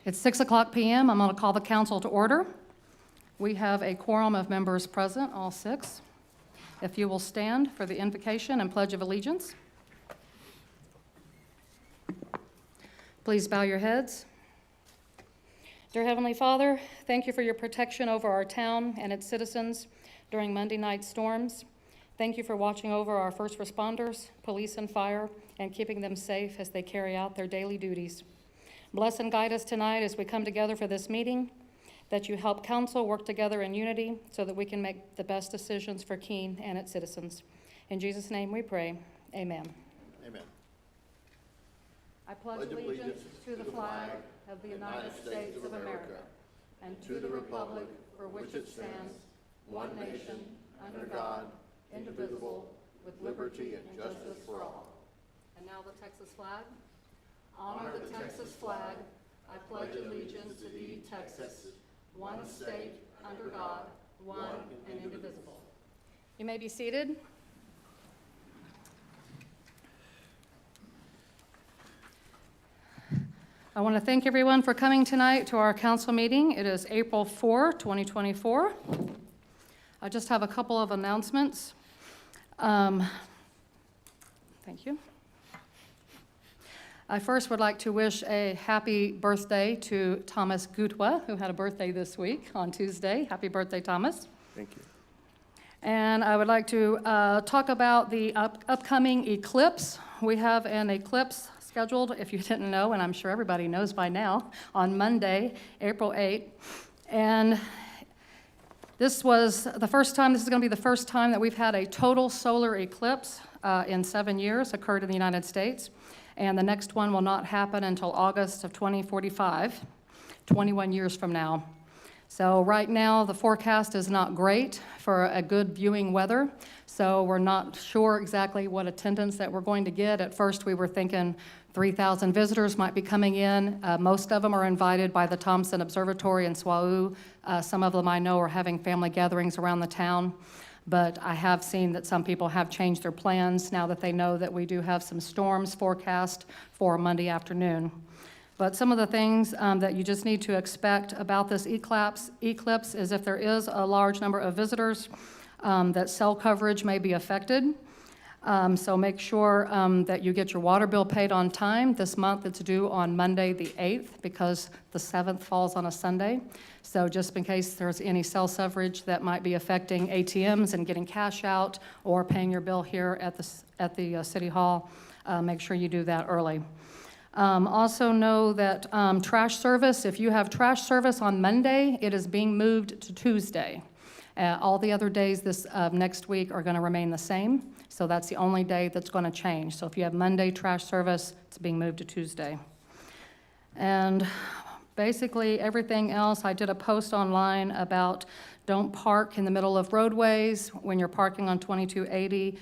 It's 6:00 p.m. I'm going to call the council to order. We have a quorum of members present, all 6. If you will stand for the invocation and pledge of allegiance. Please bow your heads. Dear Heavenly Father, thank you for your protection over our town and its citizens during Monday night storms. Thank you for watching over our first responders, police and fire, and keeping them safe as they carry out their daily duties. Bless and guide us tonight as we come together for this meeting, that you help council work together in unity so that we can make the best decisions for Keene and its citizens. In Jesus' name we pray, amen. Amen. I pledge allegiance to the flag of the United States of America and to the republic for which it stands, one nation, under God, indivisible, with liberty and justice for all. And now the Texas flag. Honor the Texas flag. I pledge allegiance to thee, Texas, one state, under God, one and indivisible. You may be seated. I want to thank everyone for coming tonight to our council meeting. It is April 4, 2024. I just have a couple of announcements. Thank you. I first would like to wish a happy birthday to Thomas Gutwa, who had a birthday this week on Tuesday. Happy birthday, Thomas. Thank you. And I would like to talk about the upcoming eclipse. We have an eclipse scheduled, if you didn't know, and I'm sure everybody knows by now, on Monday, April 8th. And this is going to be the first time that we've had a total solar eclipse in 7 years occurred in the United States. And the next one will not happen until August of 2045, 21 years from now. So right now, the forecast is not great for a good viewing weather. So we're not sure exactly what attendance that we're going to get. At first, we were thinking 3,000 visitors might be coming in. Most of them are invited by the Thompson Observatory in SWAU. Some of them I know are having family gatherings around the town. But I have seen that some people have changed their plans now that they know that we do have some storms forecast for Monday afternoon. But some of the things that you just need to expect about this eclipse is if there is a large number of visitors, that cell coverage may be affected. So make sure that you get your water bill paid on time. This month it's due on Monday the 8th because the 7th falls on a Sunday. So just in case there's any cell coverage that might be affecting ATMs and getting cash out or paying your bill here at the City Hall, make sure you do that early. Also know that trash service, if you have trash service on Monday, it is being moved to Tuesday. All the other days this next week are going to remain the same, so that's the only day that's going to change. So if you have Monday trash service, it's being moved to Tuesday. And basically everything else, I did a post online about don't park in the middle of roadways. When you're parking on 2280,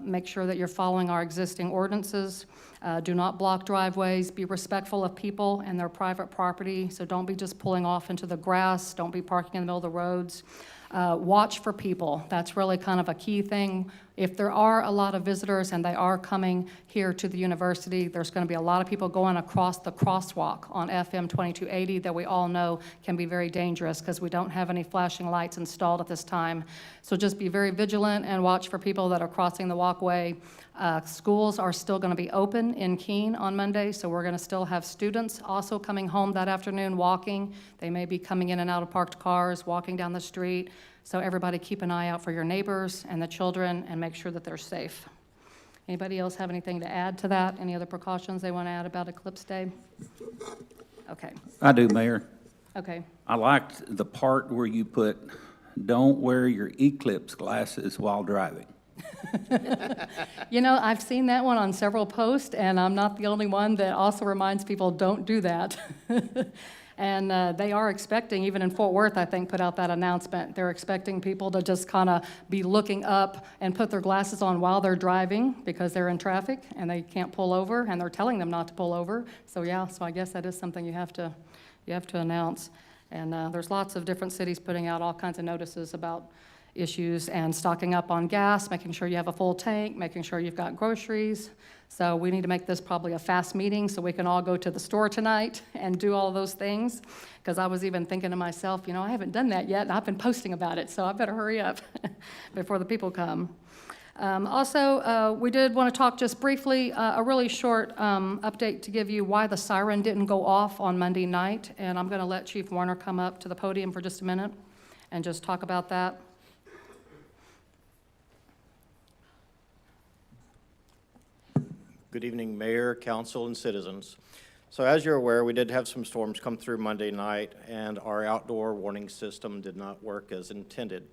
make sure that you're following our existing ordinances. Do not block driveways. Be respectful of people and their private property. So don't be just pulling off into the grass. Don't be parking in the middle of the roads. Watch for people. That's really kind of a key thing. If there are a lot of visitors and they are coming here to the university, there's going to be a lot of people going across the crosswalk on FM 2280 that we all know can be very dangerous because we don't have any flashing lights installed at this time. So just be very vigilant and watch for people that are crossing the walkway. Schools are still going to be open in Keene on Monday, so we're going to still have students also coming home that afternoon walking. They may be coming in and out of parked cars, walking down the street. So everybody keep an eye out for your neighbors and the children and make sure that they're safe. Anybody else have anything to add to that? Any other precautions they want to add about Eclipse Day? Okay. I do, Mayor. Okay. I liked the part where you put, don't wear your eclipse glasses while driving. You know, I've seen that one on several posts, and I'm not the only one that also reminds people don't do that. And they are expecting, even in Fort Worth, I think, put out that announcement. They're expecting people to just kind of be looking up and put their glasses on while they're driving because they're in traffic and they can't pull over, and they're telling them not to pull over. So yeah, so I guess that is something you have to announce. And there's lots of different cities putting out all kinds of notices about issues and stocking up on gas, making sure you have a full tank, making sure you've got groceries. So we need to make this probably a fast meeting so we can all go to the store tonight and do all those things. Because I was even thinking to myself, I haven't done that yet, and I've been posting about it, so I better hurry up before the people come. Also, we did want to talk just briefly, a really short update to give you why the siren didn't go off on Monday night. And I'm going to let Chief Warner come up to the podium for just a minute and just talk about that. Good evening, Mayor, Council, and citizens. So as you're aware, we did have some storms come through Monday night, and our outdoor warning system did not work as intended.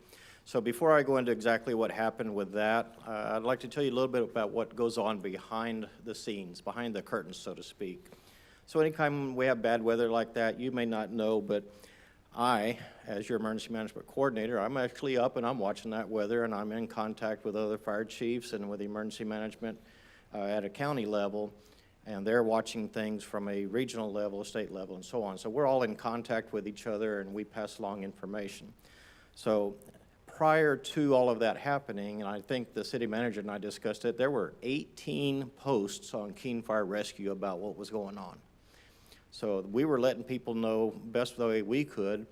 So before I go into exactly what happened with that, I'd like to tell you a little bit about what goes on behind the scenes, behind the curtains, so to speak. So anytime we have bad weather like that, you may not know, but I, as your emergency management coordinator, I'm actually up and I'm watching that weather, and I'm in contact with other fire chiefs and with the emergency management at a county level, and they're watching things from a regional level, a state level, and so on. So we're all in contact with each other, and we pass along information. So prior to all of that happening, and I think the city manager and I discussed it, there were 18 posts on Keene Fire Rescue about what was going on. So we were letting people know best the way we could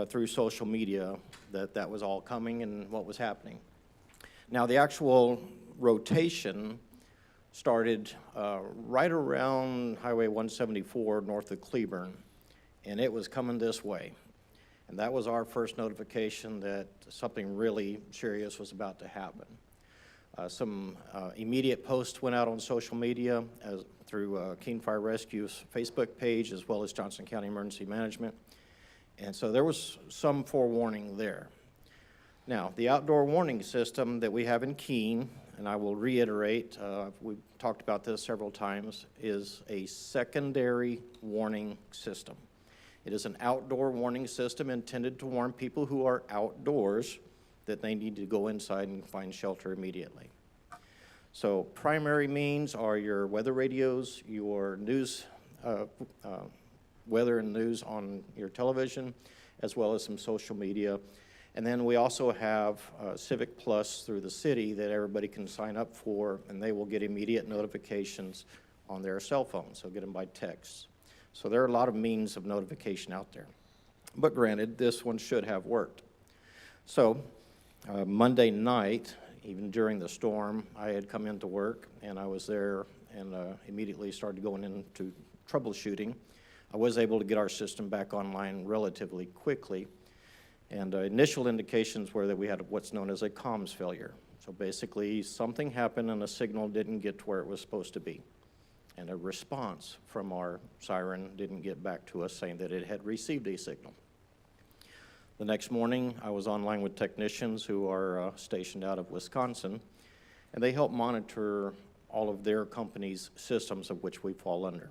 through social media that that was all coming and what was happening. Now the actual rotation started right around Highway 174 north of Cleburne, and it was coming this way. And that was our first notification that something really serious was about to happen. Some immediate posts went out on social media through Keene Fire Rescue's Facebook page, as well as Johnson County Emergency Management. And so there was some forewarning there. Now, the outdoor warning system that we have in Keene, and I will reiterate, we've talked about this several times, is a secondary warning system. It is an outdoor warning system intended to warn people who are outdoors that they need to go inside and find shelter immediately. So primary means are your weather radios, your news, weather and news on your television, as well as some social media. And then we also have Civic Plus through the city that everybody can sign up for, and they will get immediate notifications on their cell phones. So get them by text. So there are a lot of means of notification out there. But granted, this one should have worked. So Monday night, even during the storm, I had come into work, and I was there and immediately started going into troubleshooting. I was able to get our system back online relatively quickly. And initial indications were that we had what's known as a comms failure. So basically, something happened and a signal didn't get to where it was supposed to be. And a response from our siren didn't get back to us saying that it had received a signal. The next morning, I was online with technicians who are stationed out of Wisconsin, and they help monitor all of their company's systems, of which we fall under.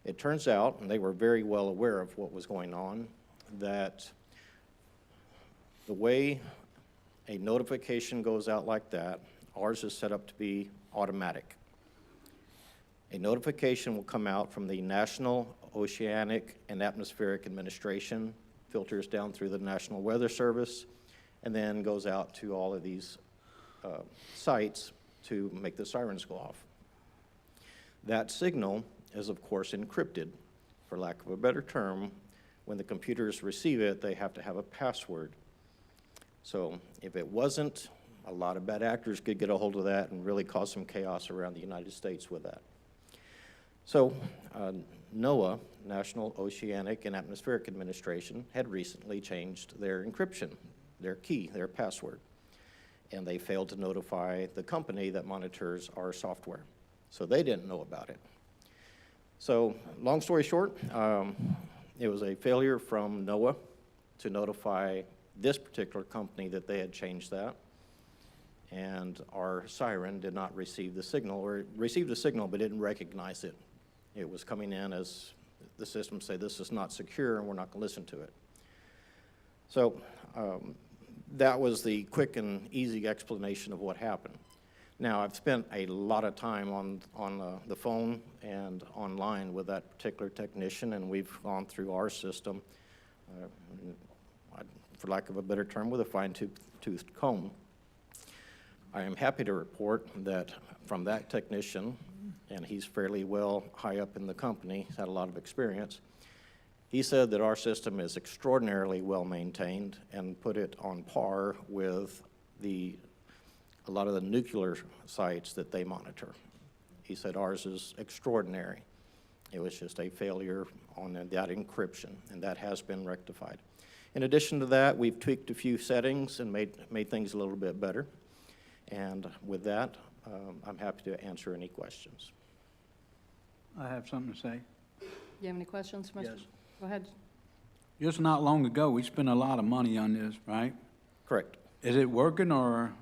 It turns out, and they were very well aware of what was going on, that the way a notification goes out like that, ours is set up to be automatic. A notification will come out from the National Oceanic and Atmospheric Administration, filters down through the National Weather Service, and then goes out to all of these sites to make the sirens go off. That signal is, of course, encrypted. For lack of a better term, when the computers receive it, they have to have a password. So if it wasn't, a lot of bad actors could get a hold of that and really cause some chaos around the United States with that. So NOAA, National Oceanic and Atmospheric Administration, had recently changed their encryption, their key, their password. And they failed to notify the company that monitors our software. So they didn't know about it. So long story short, it was a failure from NOAA to notify this particular company that they had changed that, and our siren did not receive the signal, or it received the signal but didn't recognize it. It was coming in as the system say this is not secure and we're not going to listen to it. So that was the quick and easy explanation of what happened. Now, I've spent a lot of time on the phone and online with that particular technician, and we've gone through our system. for lack of a better term, with a fine-toothed comb. I am happy to report that from that technician, and he's fairly well high up in the company, he's had a lot of experience, he said that our system is extraordinarily well-maintained and put it on par with a lot of the nuclear sites that they monitor. He said ours is extraordinary. It was just a failure on that encryption, and that has been rectified. In addition to that, we've tweaked a few settings and made things a little bit better. And with that, I'm happy to answer any questions. I have something to say. You have any questions, Mr.? Yes. Go ahead. Just not long ago, we spent a lot of money on this, right? Correct. Is it working, or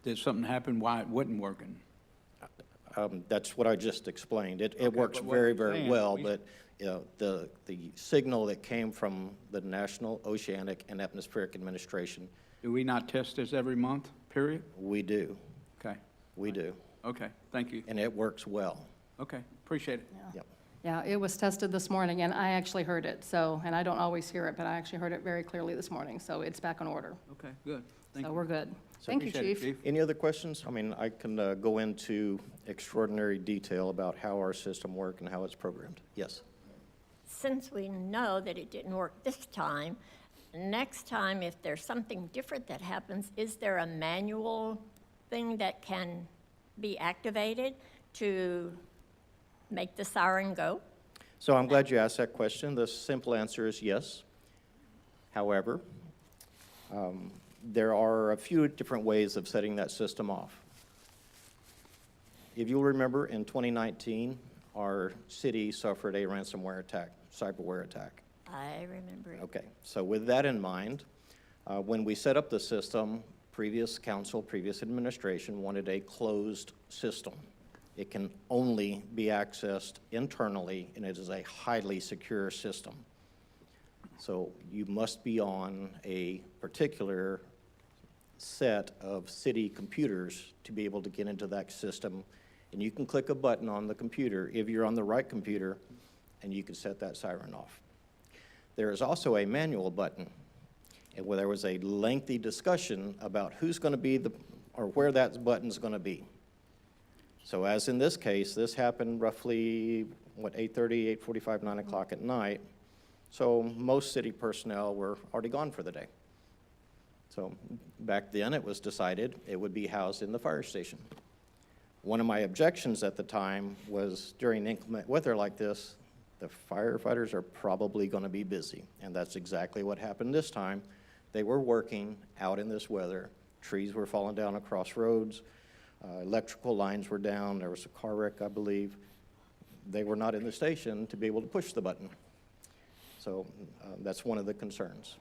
did something happen why it wasn't working? That's what I just explained. It Okay, works but what very, you're very saying, well, but the signal that came from the National Oceanic and Atmospheric Administration, Do we not test this every month, period? we do. Okay, We do. okay, thank you. And it works well. Okay, appreciate it. Yep. Yeah, it was tested this morning, and I actually heard it, so, and I don't always hear it, but I actually heard it very clearly this morning, so it's back in order. Okay, good, thank So you. we're good. Thank you, Appreciate it, Chief. Any other questions? I mean, I can go into extraordinary detail about how our system works and how it's programmed. Yes? Since we know that it didn't work this time, next time, if there's something different that happens, is there a manual thing that can be activated to make the siren go? So I'm glad you asked that question. The simple answer is yes. However, there are a few different ways of setting that system off. If you'll remember, in 2019, our city suffered a ransomware attack, cyberware attack. I remember it. Okay, so with that in mind, when we set up the system, previous council, previous administration wanted a closed system. It can only be accessed internally, and it is a highly secure system. So you must be on a particular set of city computers to be able to get into that system. And you can click a button on the computer if you're on the right computer, and you can set that siren off. There is also a manual button, and where there was a lengthy discussion about who's going to be or where that button's going to be. So as in this case, this happened roughly, 8:30, 8:45, 9 o'clock at night. So most city personnel were already gone for the day. So back then, it was decided it would be housed in the fire station. One of my objections at the time was during inclement weather like this, the firefighters are probably going to be busy. And that's exactly what happened this time. They were working out in this weather. Trees were falling down across roads. Electrical lines were down. There was a car wreck, I believe. They were not in the station to be able to push the button. So that's one of the concerns.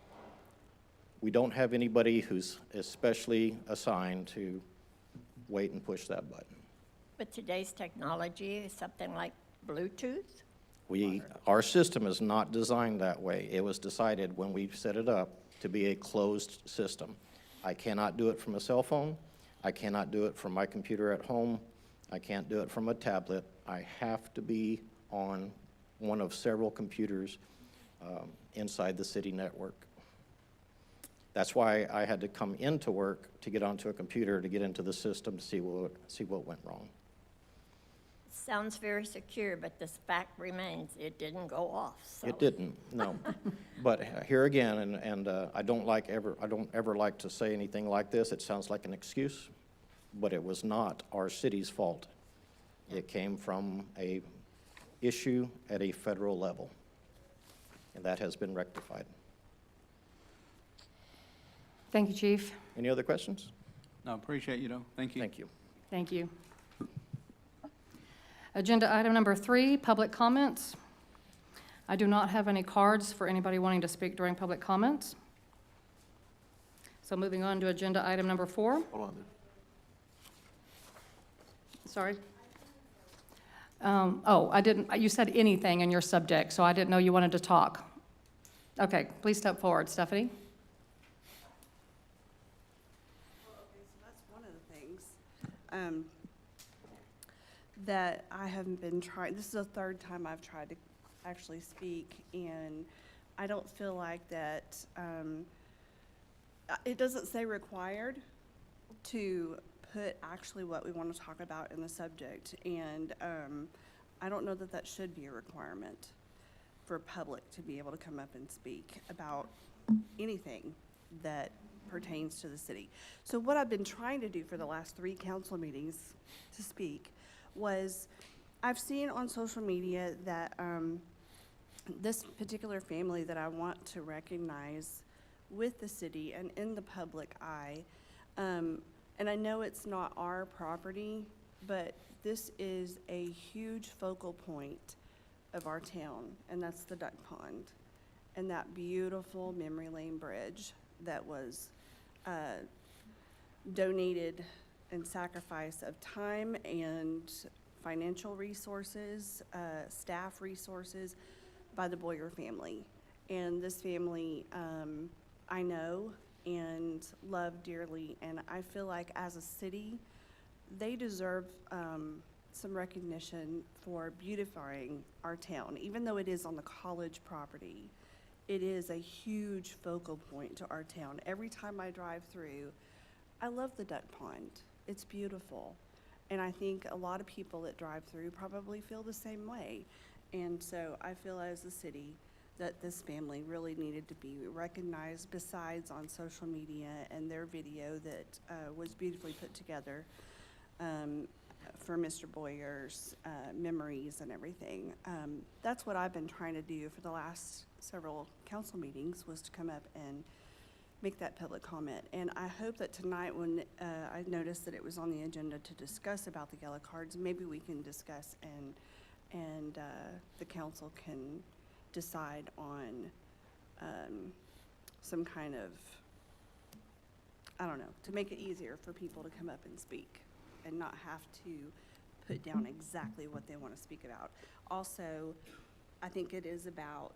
We don't have anybody who's especially assigned to wait and push that button. But today's technology is something like Bluetooth? Our system is not designed that way. It was decided when we set it up to be a closed system. I cannot do it from a cell phone. I cannot do it from my computer at home. I can't do it from a tablet. I have to be on one of several computers inside the city network. That's why I had to come into work to get onto a computer to get into the system to see what went wrong. Sounds very secure, but the fact remains, it didn't go off, so. It didn't, no. But here again, and I don't ever like to say anything like this. It sounds like an excuse, but it was not our city's fault. It came from a issue at a federal level, and that has been rectified. Thank you, Chief. Any other questions? No, appreciate you, though, thank you. Thank you. Thank you. Agenda item number 3, public comments. I do not have any cards for anybody wanting to speak during public comments. So moving on to agenda item number 4. Hold on. Sorry. I didn't, you said anything in your subject, so I didn't know you wanted to talk. Okay, please step forward, Stephanie. Okay, so that's one of the things that I haven't been trying. This is the third time I've tried to actually speak, and I don't feel like that it doesn't say required to put actually what we want to talk about in the subject. And I don't know that that should be a requirement for public to be able to come up and speak about anything that pertains to the city. So what I've been trying to do for the last 3 council meetings to speak was, I've seen on social media that this particular family that I want to recognize with the city and in the public eye, and I know it's not our property, but this is a huge focal point of our town, and that's the duck pond and that beautiful memory lane bridge that was donated and sacrifice of time and financial resources, staff resources by the Boyer family. And this family, I know and love dearly, and I feel like as a city, they deserve some recognition for beautifying our town. Even though it is on the college property, it is a huge focal point to our town. Every time I drive through, I love the duck pond. It's beautiful. And I think a lot of people that drive through probably feel the same way. And so I feel as a city that this family really needed to be recognized, besides on social media and their video that was beautifully put together for Mr. Boyer's memories and everything. That's what I've been trying to do for the last several council meetings, was to come up and make that public comment. And I hope that tonight, when I noticed that it was on the agenda to discuss about the yellow cards, maybe we can discuss and the council can decide on some kind of, I don't know, to make it easier for people to come up and speak and not have to put down exactly what they want to speak about. Also, I think it is about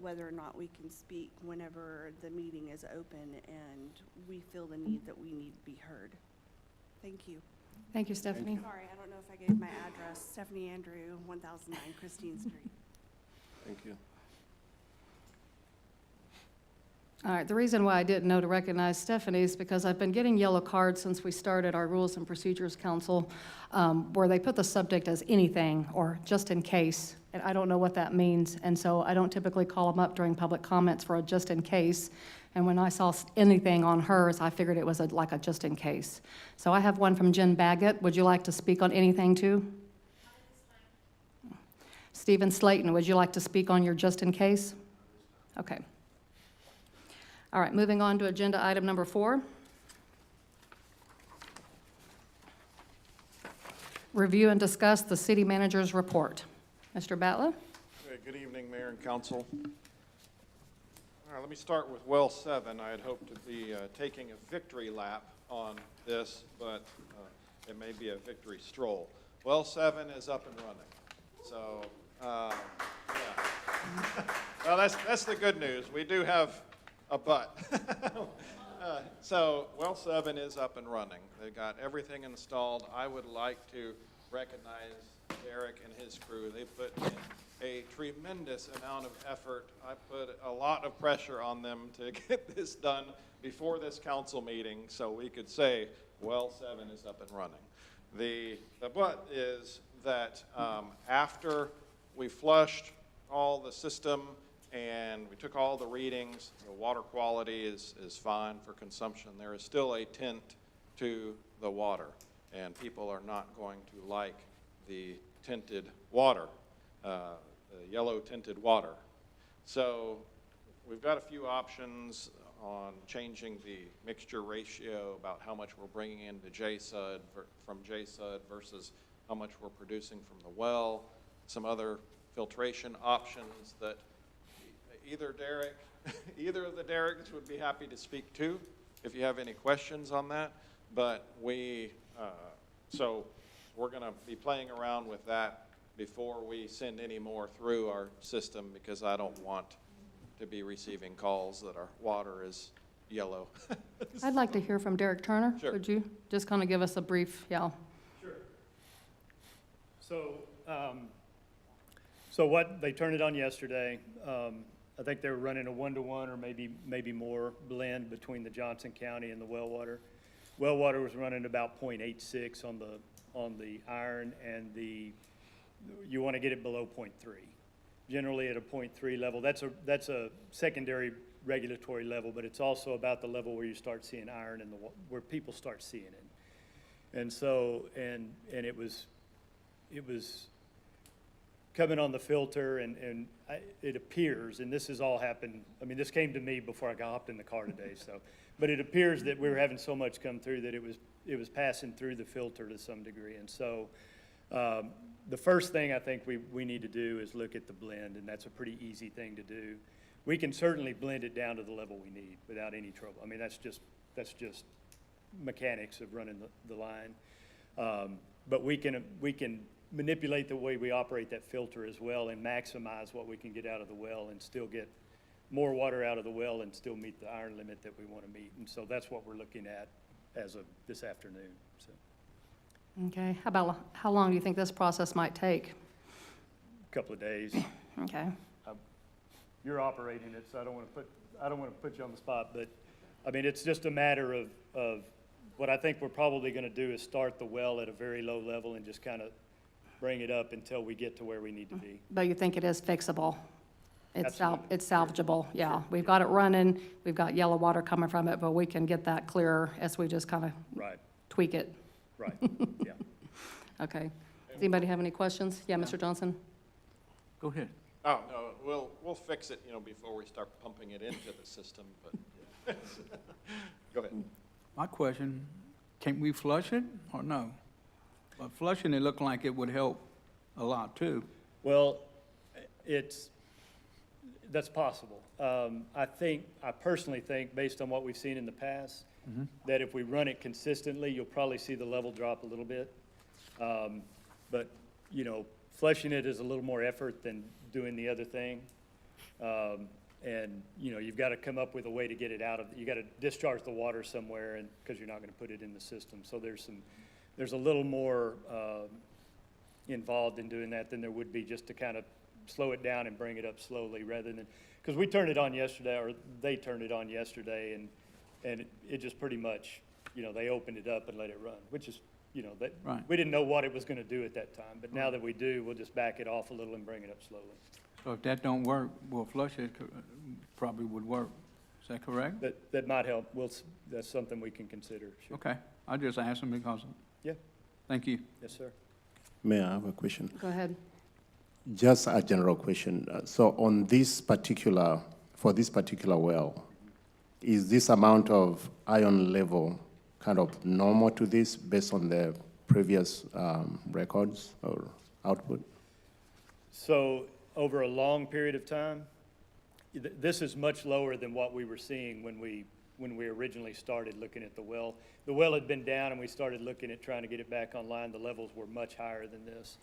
whether or not we can speak whenever the meeting is open and we feel the need that we need to be heard. Thank you. Thank you, Stephanie. Sorry, I don't know if I gave my address. Stephanie Andrew, 1009 Christine Street. Thank you. All right, the reason why I didn't know to recognize Stephanie is because I've been getting yellow cards since we started our Rules and Procedures Council, where they put the subject as anything or just in case, and I don't know what that means, and so I don't typically call them up during public comments for a just in case. And when I saw anything on hers, I figured it was like a just in case. So I have one from Jen Baggett. Would you like to speak on anything too? Stephen Slayton, would you like to speak on your just in case? Okay. All right, moving on to agenda item number 4. Review and discuss the city manager's report. Mr. Batla? Okay, good evening, Mayor and Council. All right, let me start with well 7. I had hoped to be taking a victory lap on this, but it may be a victory stroll. Well 7 is up and running. So, yeah. Well, that's the good news. We do have a but. So well 7 is up and running. They've got everything installed. I would like to recognize Derek and his crew. They put in a tremendous amount of effort. I put a lot of pressure on them to get this done before this council meeting so we could say well 7 is up and running. The but is that after we flushed all the system and we took all the readings, the water quality is fine for consumption. There is still a tint to the water, and people are not going to like the tinted water, the yellow tinted water. So we've got a few options on changing the mixture ratio about how much we're bringing into from JSUD versus how much we're producing from the well, some other filtration options that either of the Dereks would be happy to speak to if you have any questions on that. But so we're going to be playing around with that before we send any more through our system, because I don't want to be receiving calls that our water is yellow. I'd like to hear from Derek Turner. Sure. Would you just kind of give us a brief, Sure. So what, they turned it on yesterday. I think they were running a 1-to-1 or maybe more blend between the Johnson County and the well water. Well water was running about 0.86 on the iron, and you want to get it below 0.3. Generally at a 0.3 level, that's a secondary regulatory level, but it's also about the level where you start seeing iron in where people start seeing it. And so, and it was coming on the filter, and it appears, and this has all happened, I mean, this came to me before I hopped in the car today, so, but it appears that we were having so much come through that it was passing through the filter to some degree. And so, the first thing I think we need to do is look at the blend, and that's a pretty easy thing to do. We can certainly blend it down to the level we need without any trouble. I mean, that's just mechanics of running the line. But we can manipulate the way we operate that filter as well and maximize what we can get out of the well and still get more water out of the well and still meet the iron limit that we want to meet. And so that's what we're looking at as of this afternoon, so. Okay, how long do you think this process might take? A couple of days. Okay. You're operating it, so I don't want to put you on the spot, but, I mean, it's just a matter of what I think we're probably going to do is start the well at a very low level and just kind of bring it up until we get to where we need to be. But you think it is fixable? It's Absolutely. it's salvageable, yeah. We've got it running, we've got yellow water coming from it, but we can get that clearer as we just kind of Right, tweak it. right, yeah. Okay. Does anybody have any questions? Yeah, Mr. Johnson? Go ahead. Oh, no, we'll fix it, before we start pumping it into the system, but, go ahead. My question, can we flush it or no? But flushing it looked like it would help a lot too. Well, that's possible. I personally think, based on what we've seen in the past, that if we run it consistently, you'll probably see the level drop a little bit. But, flushing it is a little more effort than doing the other thing. And, you've got to come up with a way to get it out you got to discharge the water somewhere, and, because you're not going to put it in the system. So there's a little more involved in doing that than there would be just to kind of slow it down and bring it up slowly, rather than, because we turned it on yesterday, or they turned it on yesterday, and it just pretty much, they opened it up and let it run, which is, Right. we didn't know what it was going to do at that time, but now that we do, we'll just back it off a little and bring it up slowly. So if that don't work, well, flush it probably would work. Is that correct? That might help. That's something we can consider. Sure. Okay, I just asked him because, Yeah, thank you. yes, sir. May I have a question? Go ahead. Just a general question. So for this particular well, is this amount of iron level kind of normal to this based on the previous records or output? So over a long period of time, this is much lower than what we were seeing when we originally started looking at the well. The well had been down, and we started looking at trying to get it back online. The levels were much higher than this.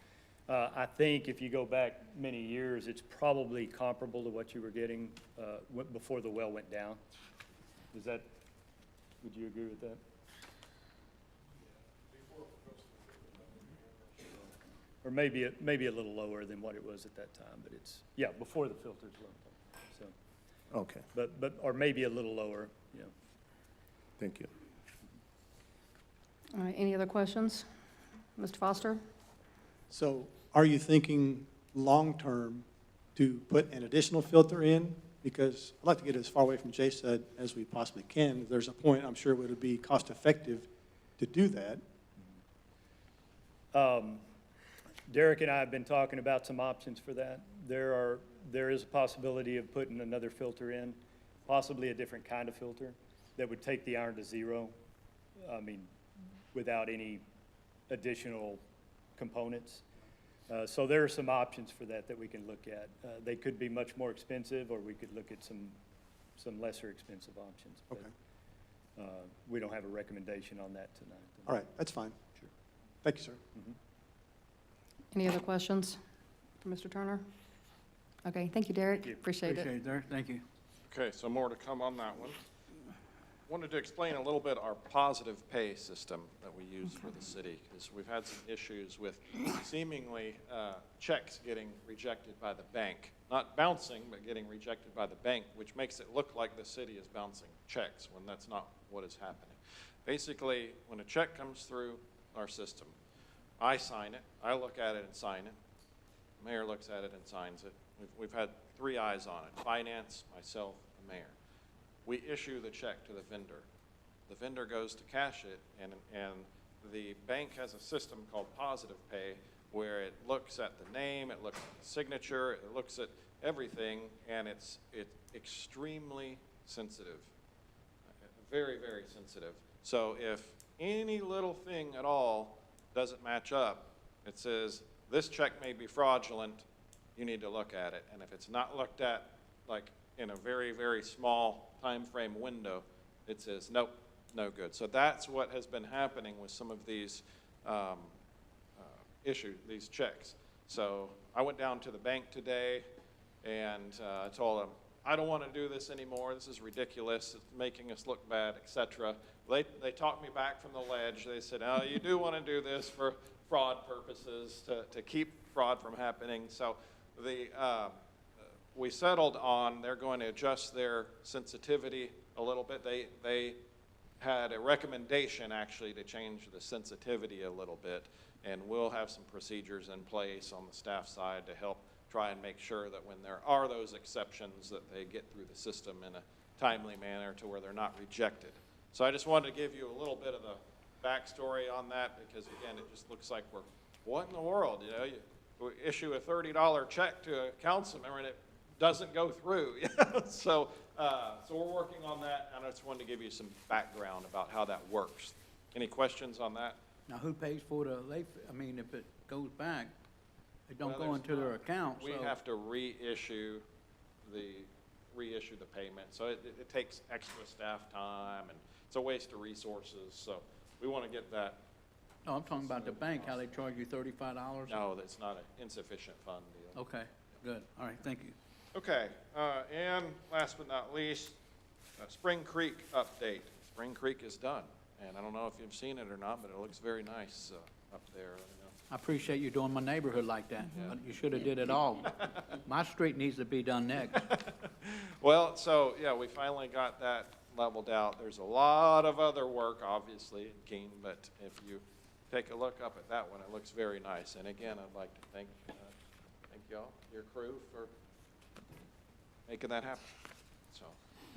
I think if you go back many years, it's probably comparable to what you were getting before the well went down. Would you agree with that? Or maybe a little lower than what it was at that time, but yeah, before the filters were in, so. Okay, Or maybe a little lower, yeah. thank you. All right, any other questions? Mr. Foster? So are you thinking long-term to put an additional filter in? Because I'd like to get as far away from J-Sud as we possibly can. There's a point, I'm sure, it would be cost-effective to do that. Derek and I have been talking about some options for that. There is a possibility of putting another filter in, possibly a different kind of filter that would take the iron to zero, without any additional components. So there are some options for that we can look at. They could be much more expensive, or we could look at some lesser expensive options. But, Okay. we don't have a recommendation on that tonight. All right, that's fine. Sure. Thank you, sir. Any other questions for Mr. Turner? Okay, thank you, Derek. you. Appreciate it. Appreciate it, Derek. Thank you. Okay, so more to come on that one. Wanted to explain a little bit our positive pay system that we use for the city, because we've had some issues with seemingly checks getting rejected by the bank not bouncing, but getting rejected by the bank, which makes it look like the city is bouncing checks when that's not what is happening. Basically, when a check comes through our system, I sign it, I look at it and sign it, the mayor looks at it and signs it. We've had 3 eyes on it, finance, myself, the mayor. We issue the check to the vendor. The vendor goes to cash it, and the bank has a system called Positive Pay, where it looks at the name, it looks at the signature, it looks at everything, and it's extremely sensitive, very, very sensitive. So if any little thing at all doesn't match up, it says, this check may be fraudulent, you need to look at it. And if it's not looked at, like in a very, very small time frame window, it says, nope, no good. So that's what has been happening with some of these these checks. So I went down to the bank today and I told them, I don't want to do this anymore. This is ridiculous. It's making us look bad, etc. They talked me back from the ledge. They said, oh, you do want to do this for fraud purposes, to keep fraud from happening. So we settled on they're going to adjust their sensitivity a little bit. They had a recommendation actually to change the sensitivity a little bit, and we'll have some procedures in place on the staff side to help try and make sure that when there are those exceptions that they get through the system in a timely manner to where they're not rejected. So I just wanted to give you a little bit of the backstory on that, because again, it just looks like what in the world, you know, we issue a $30 check to a council member and it doesn't go through. So we're working on that, and I just wanted to give you some background about how that works. Any questions on that? Now, who pays for the late, I mean, if it goes back, it don't Well, go there's into their not. account, We so. have to reissue the payment. So it takes extra staff time, and it's a waste of resources. So we want to get that. No, I'm talking about the bank, how they charge you $35? No, that's not an insufficient fund deal. Okay, good. All right, thank you. Okay, and last but not least, Spring Creek update. Spring Creek is done, and I don't know if you've seen it or not, but it looks very nice up there. I appreciate you doing my neighborhood like that, but you should have did it all. My street needs to be done next. Well, so, yeah, we finally got that leveled out. There's a lot of other work, obviously, in Keene, but if you take a look up at that one, it looks very nice. And again, I'd like to thank y'all, your crew, for making that happen. So,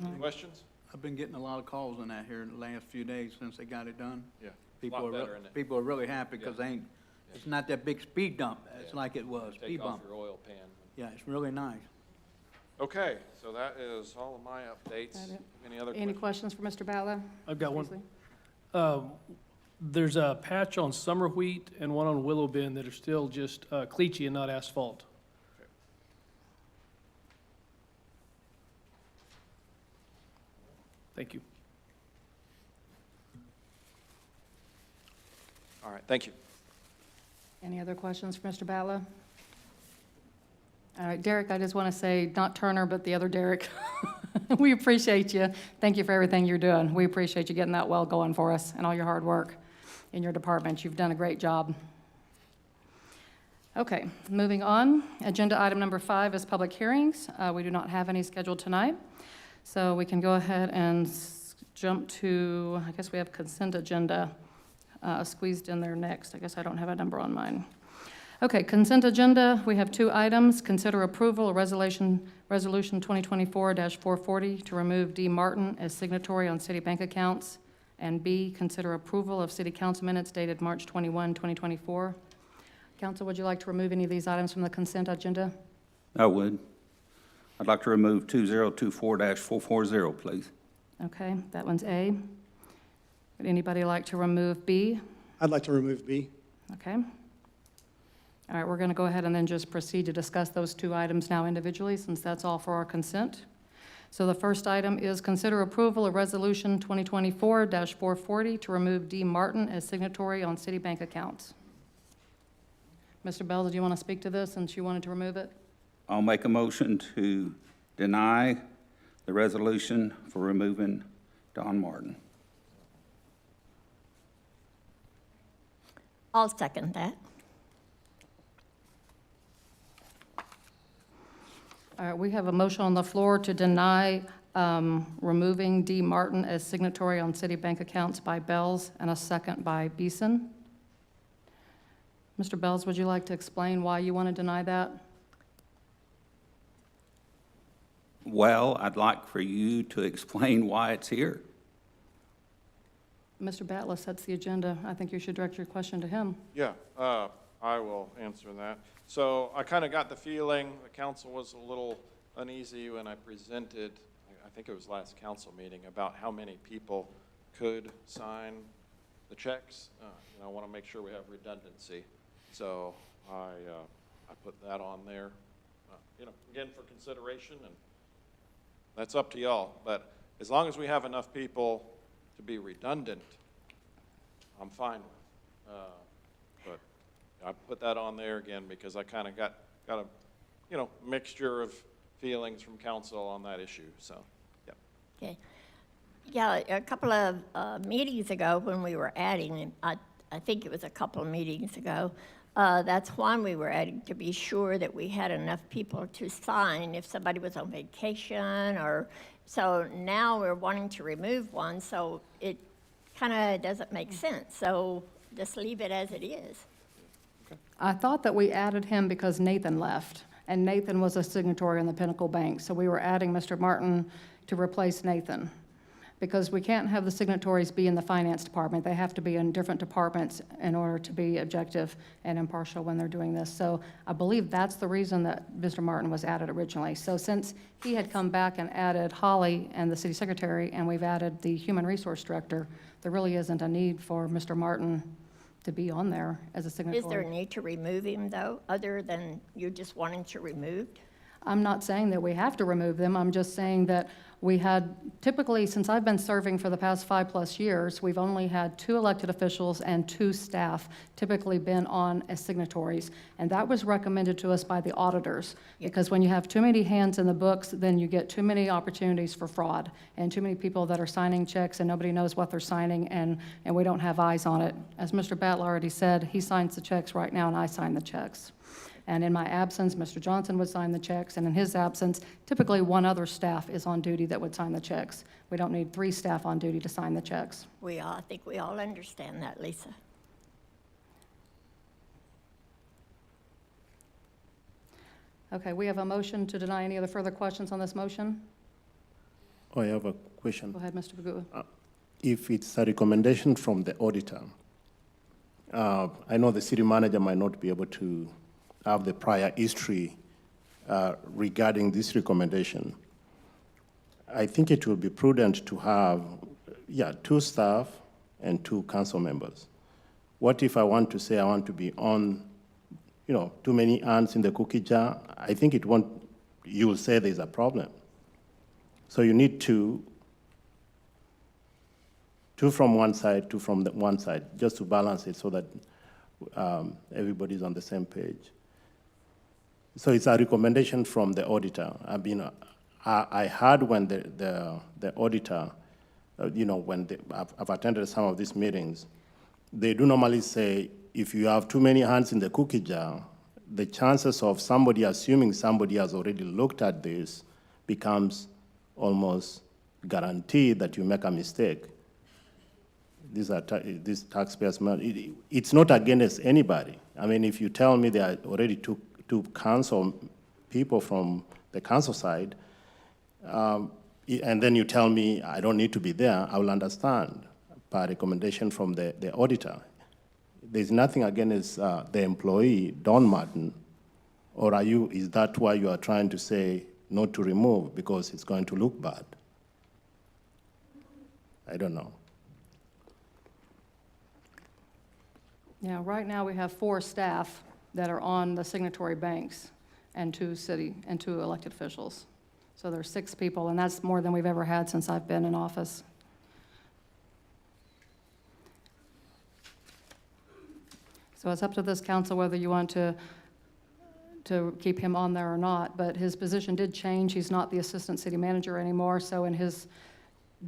any questions? I've been getting a lot of calls on that here in the last few days since they got it done. Yeah, People lot are, better, isn't it? people are really happy because Yeah. it's not that big speed dump. It's Yeah. like it was, Take speed off bump. your oil pan. Yeah, it's really nice. Okay, so that is all of my updates. That it? Any other Any questions? questions for Mr. Bala? I've got Beasley? one. There's a patch on summer wheat and one on willow bend that are still just cleachy and not asphalt. Thank you. All right, thank you. Any other questions for Mr. Bala? All right, Derek, I just want to say, not Turner, but the other Derek. We appreciate you. Thank you for everything you're doing. We appreciate you getting that well going for us and all your hard work in your department. You've done a great job. Okay, moving on. Agenda item number 5 is public hearings. We do not have any scheduled tonight, so we can go ahead and jump to, I guess we have consent agenda squeezed in there next. I guess I don't have a number on mine. Okay, consent agenda, we have 2 items. Consider approval of resolution 2024-440 to remove D. Martin as signatory on city bank accounts. And B, consider approval of city council minutes dated March 21, 2024. Council, would you like to remove any of these items from the consent agenda? I would. I'd like to remove 2024-440, please. Okay, that one's A. Would anybody like to remove B? I'd like to remove B. Okay. All right, we're going to go ahead and then just proceed to discuss those 2 items now individually, since that's all for our consent. So the first item is consider approval of Resolution 2024-440 to remove D. Martin as signatory on city bank accounts. Mr. Bell, do you want to speak to this since you wanted to remove it? I'll make a motion to deny the resolution for removing Don Martin. I'll second that. All right, we have a motion on the floor to deny removing D. Martin as signatory on city bank accounts by Bells, and a second by Beeson. Mr. Bells, would you like to explain why you want to deny that? Well, I'd like for you to explain why it's here. Mr. Batla sets the agenda. I think you should direct your question to him. Yeah, I will answer that. So I kind of got the feeling the council was a little uneasy when I presented, I think it was last council meeting, about how many people could sign the checks. I want to make sure we have redundancy. So I put that on there, again, for consideration, and that's up to y'all. But as long as we have enough people to be redundant, I'm fine with. But I put that on there again because I kind of got a mixture of feelings from council on that issue. So, yeah. Okay. Yeah, a couple of meetings ago when we were adding, I think it was a couple of meetings ago, that's when we were adding to be sure that we had enough people to sign if somebody was on vacation or, so now we're wanting to remove one, so it kind of doesn't make sense. So just leave it as it is. I thought that we added him because Nathan left, and Nathan was a signatory on the Pinnacle Bank. So we were adding Mr. Martin to replace Nathan, because we can't have the signatories be in the finance department. They have to be in different departments in order to be objective and impartial when they're doing this. So I believe that's the reason that Mr. Martin was added originally. So since he had come back and added Holly and the city secretary, and we've added the human resource director, there really isn't a need for Mr. Martin to be on there as a signatory. Is there a need to remove him, though, other than you just wanting to remove? I'm not saying that we have to remove them. I'm just saying that we had, typically, since I've been serving for the past 5+ years, we've only had 2 elected officials and 2 staff typically been on as signatories. And that was recommended to us by the auditors, because when you have too many hands in the books, then you get too many opportunities for fraud and too many people that are signing checks and nobody knows what they're signing, and we don't have eyes on it. As Mr. Battle already said, he signs the checks right now and I sign the checks. And in my absence, Mr. Johnson would sign the checks, and in his absence, typically 1 other staff is on duty that would sign the checks. We don't need 3 staff on duty to sign the checks. I think we all understand that, Lisa. Okay, we have a motion to deny. Any other further questions on this motion? Oh, I have a question. Go ahead, Mr. Pagua. If it's a recommendation from the auditor, I know the city manager might not be able to have the prior history regarding this recommendation. I think it will be prudent to have, 2 staff and 2 council members. What if I want to say I want to be on, too many ants in the cookie jar? I think it won't, you will say there's a problem. So you need 2 from one side, 2 from the one side, just to balance it so that everybody's on the same page. So it's a recommendation from the auditor. I heard when the auditor, I've attended some of these meetings, they do normally say, if you have too many hands in the cookie jar, the chances of somebody assuming somebody has already looked at this becomes almost guaranteed that you make a mistake. These taxpayers' money. It's not against anybody. I mean, if you tell me there are already two council people from the council side, and then you tell me I don't need to be there, I will understand by recommendation from the auditor. There's nothing against the employee, Don Martin, or is that why you are trying to say not to remove because it's going to look bad? I don't know. Yeah, right now we have 4 staff that are on the signatory banks and 2 elected officials. So there's 6 people, and that's more than we've ever had since I've been in office. So it's up to this council whether you want to keep him on there or not, but his position did change. He's not the assistant city manager anymore, so in his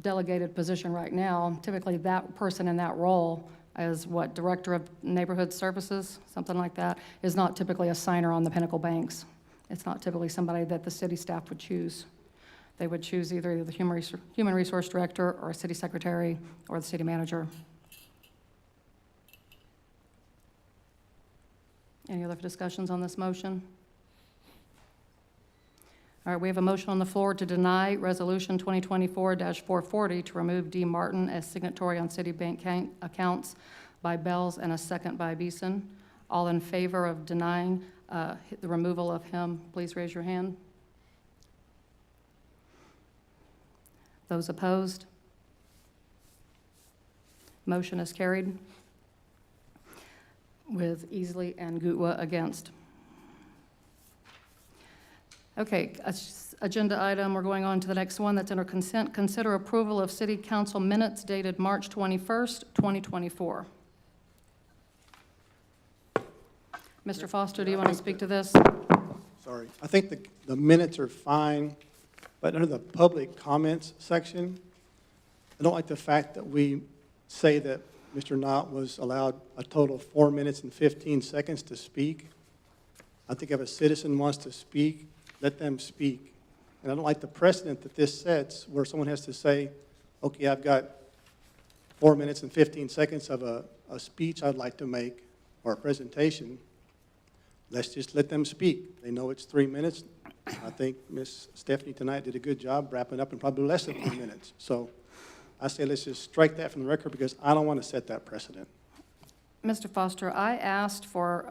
delegated position right now, typically that person in that role as director of neighborhood services, something like that, is not typically a signer on the Pinnacle Banks. It's not typically somebody that the city staff would choose. They would choose either the human resource director or a city secretary or the city manager. Any other discussions on this motion? All right, we have a motion on the floor to deny Resolution 2024-440 to remove D. Martin as signatory on city bank accounts by Bells and a second by Beeson. All in favor of denying the removal of him, please raise your hand. Those opposed? Motion is carried with Easley and Gutwa against. Okay, agenda item, we're going on to the next one that's under consent. Consider approval of city council minutes dated March 21st, 2024. Mr. Foster, do you want to speak to this? Sorry. I think the minutes are fine, but under the public comments section, I don't like the fact that we say that Mr. Knott was allowed a total of 4 minutes and 15 seconds to speak. I think if a citizen wants to speak, let them speak. And I don't like the precedent that this sets where someone has to say, okay, I've got 4 minutes and 15 seconds of a speech I'd like to make or a presentation. Let's just let them speak. They know it's 3 minutes. I think Ms. Stephanie tonight did a good job wrapping up in probably less than 3 minutes. So I say let's just strike that from the record because I don't want to set that precedent. Mr. Foster, I asked for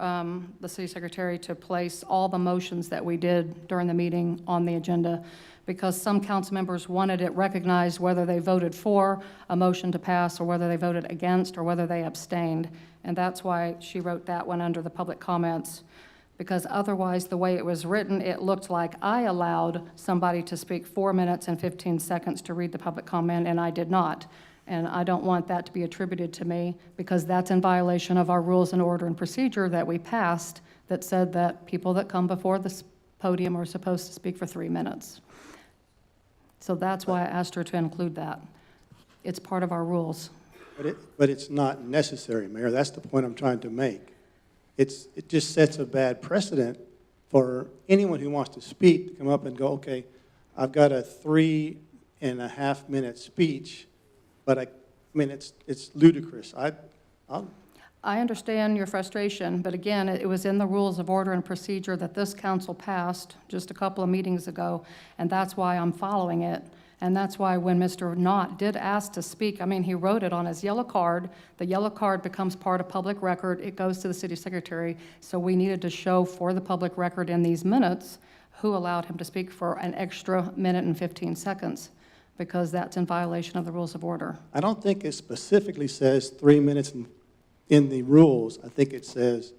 the city secretary to place all the motions that we did during the meeting on the agenda because some council members wanted it recognized whether they voted for a motion to pass or whether they voted against or whether they abstained. And that's why she wrote that one under the public comments, because otherwise, the way it was written, it looked like I allowed somebody to speak 4 minutes and 15 seconds to read the public comment, and I did not. And I don't want that to be attributed to me because that's in violation of our rules and order and procedure that we passed that said that people that come before this podium are supposed to speak for 3 minutes. So that's why I asked her to include that. It's part of our rules. But it's not necessary, Mayor. That's the point I'm trying to make. It just sets a bad precedent for anyone who wants to speak to come up and go, okay, I've got a 3.5 minute speech, but I mean, it's ludicrous. I understand your frustration, but again, it was in the rules of order and procedure that this council passed just a couple of meetings ago, and that's why I'm following it. And that's why when Mr. Knott did ask to speak, I mean, he wrote it on his yellow card. The yellow card becomes part of public record. It goes to the city secretary. So we needed to show for the public record in these minutes who allowed him to speak for an extra minute and 15 seconds, because that's in violation of the rules of order. I don't think it specifically says 3 minutes in the rules. I think it says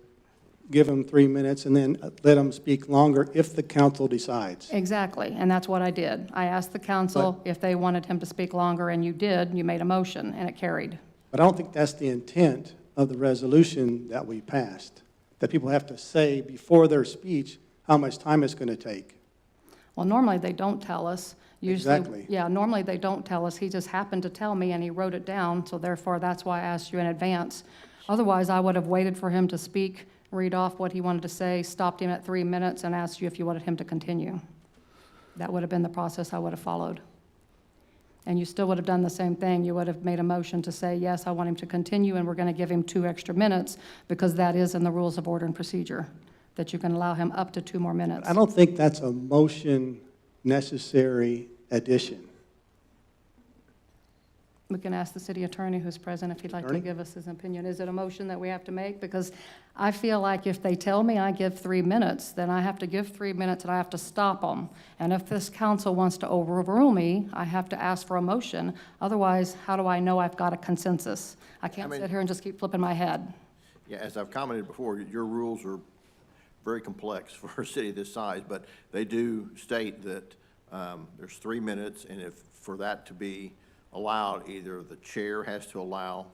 give them 3 minutes and then let them speak longer if the council decides. Exactly, and that's what I did. I asked the council if they wanted him to speak longer, and you did. You made a motion, and it carried. But I don't think that's the intent of the resolution that we passed, that people have to say before their speech how much time it's going to take. Well, normally they don't tell us. Usually, Exactly. Yeah, normally they don't tell us. He just happened to tell me, and he wrote it down, so therefore that's why I asked you in advance. Otherwise, I would have waited for him to speak, read off what he wanted to say, stopped him at 3 minutes, and asked you if you wanted him to continue. That would have been the process I would have followed. And you still would have done the same thing. You would have made a motion to say, yes, I want him to continue, and we're going to give him 2 extra minutes, because that is in the rules of order and procedure, that you can allow him up to 2 more minutes. I don't think that's a motion necessary addition. We can ask the city attorney who's present if he'd like to Attorney? give us his opinion. Is it a motion that we have to make? Because I feel like if they tell me I give 3 minutes, then I have to give 3 minutes and I have to stop them. And if this council wants to overrule me, I have to ask for a motion. Otherwise, how do I know I've got a consensus? I can't sit here and just keep flipping my head. Yeah, as I've commented before, your rules are very complex for a city this size, but they do state that there's 3 minutes, and if for that to be allowed, either the chair has to allow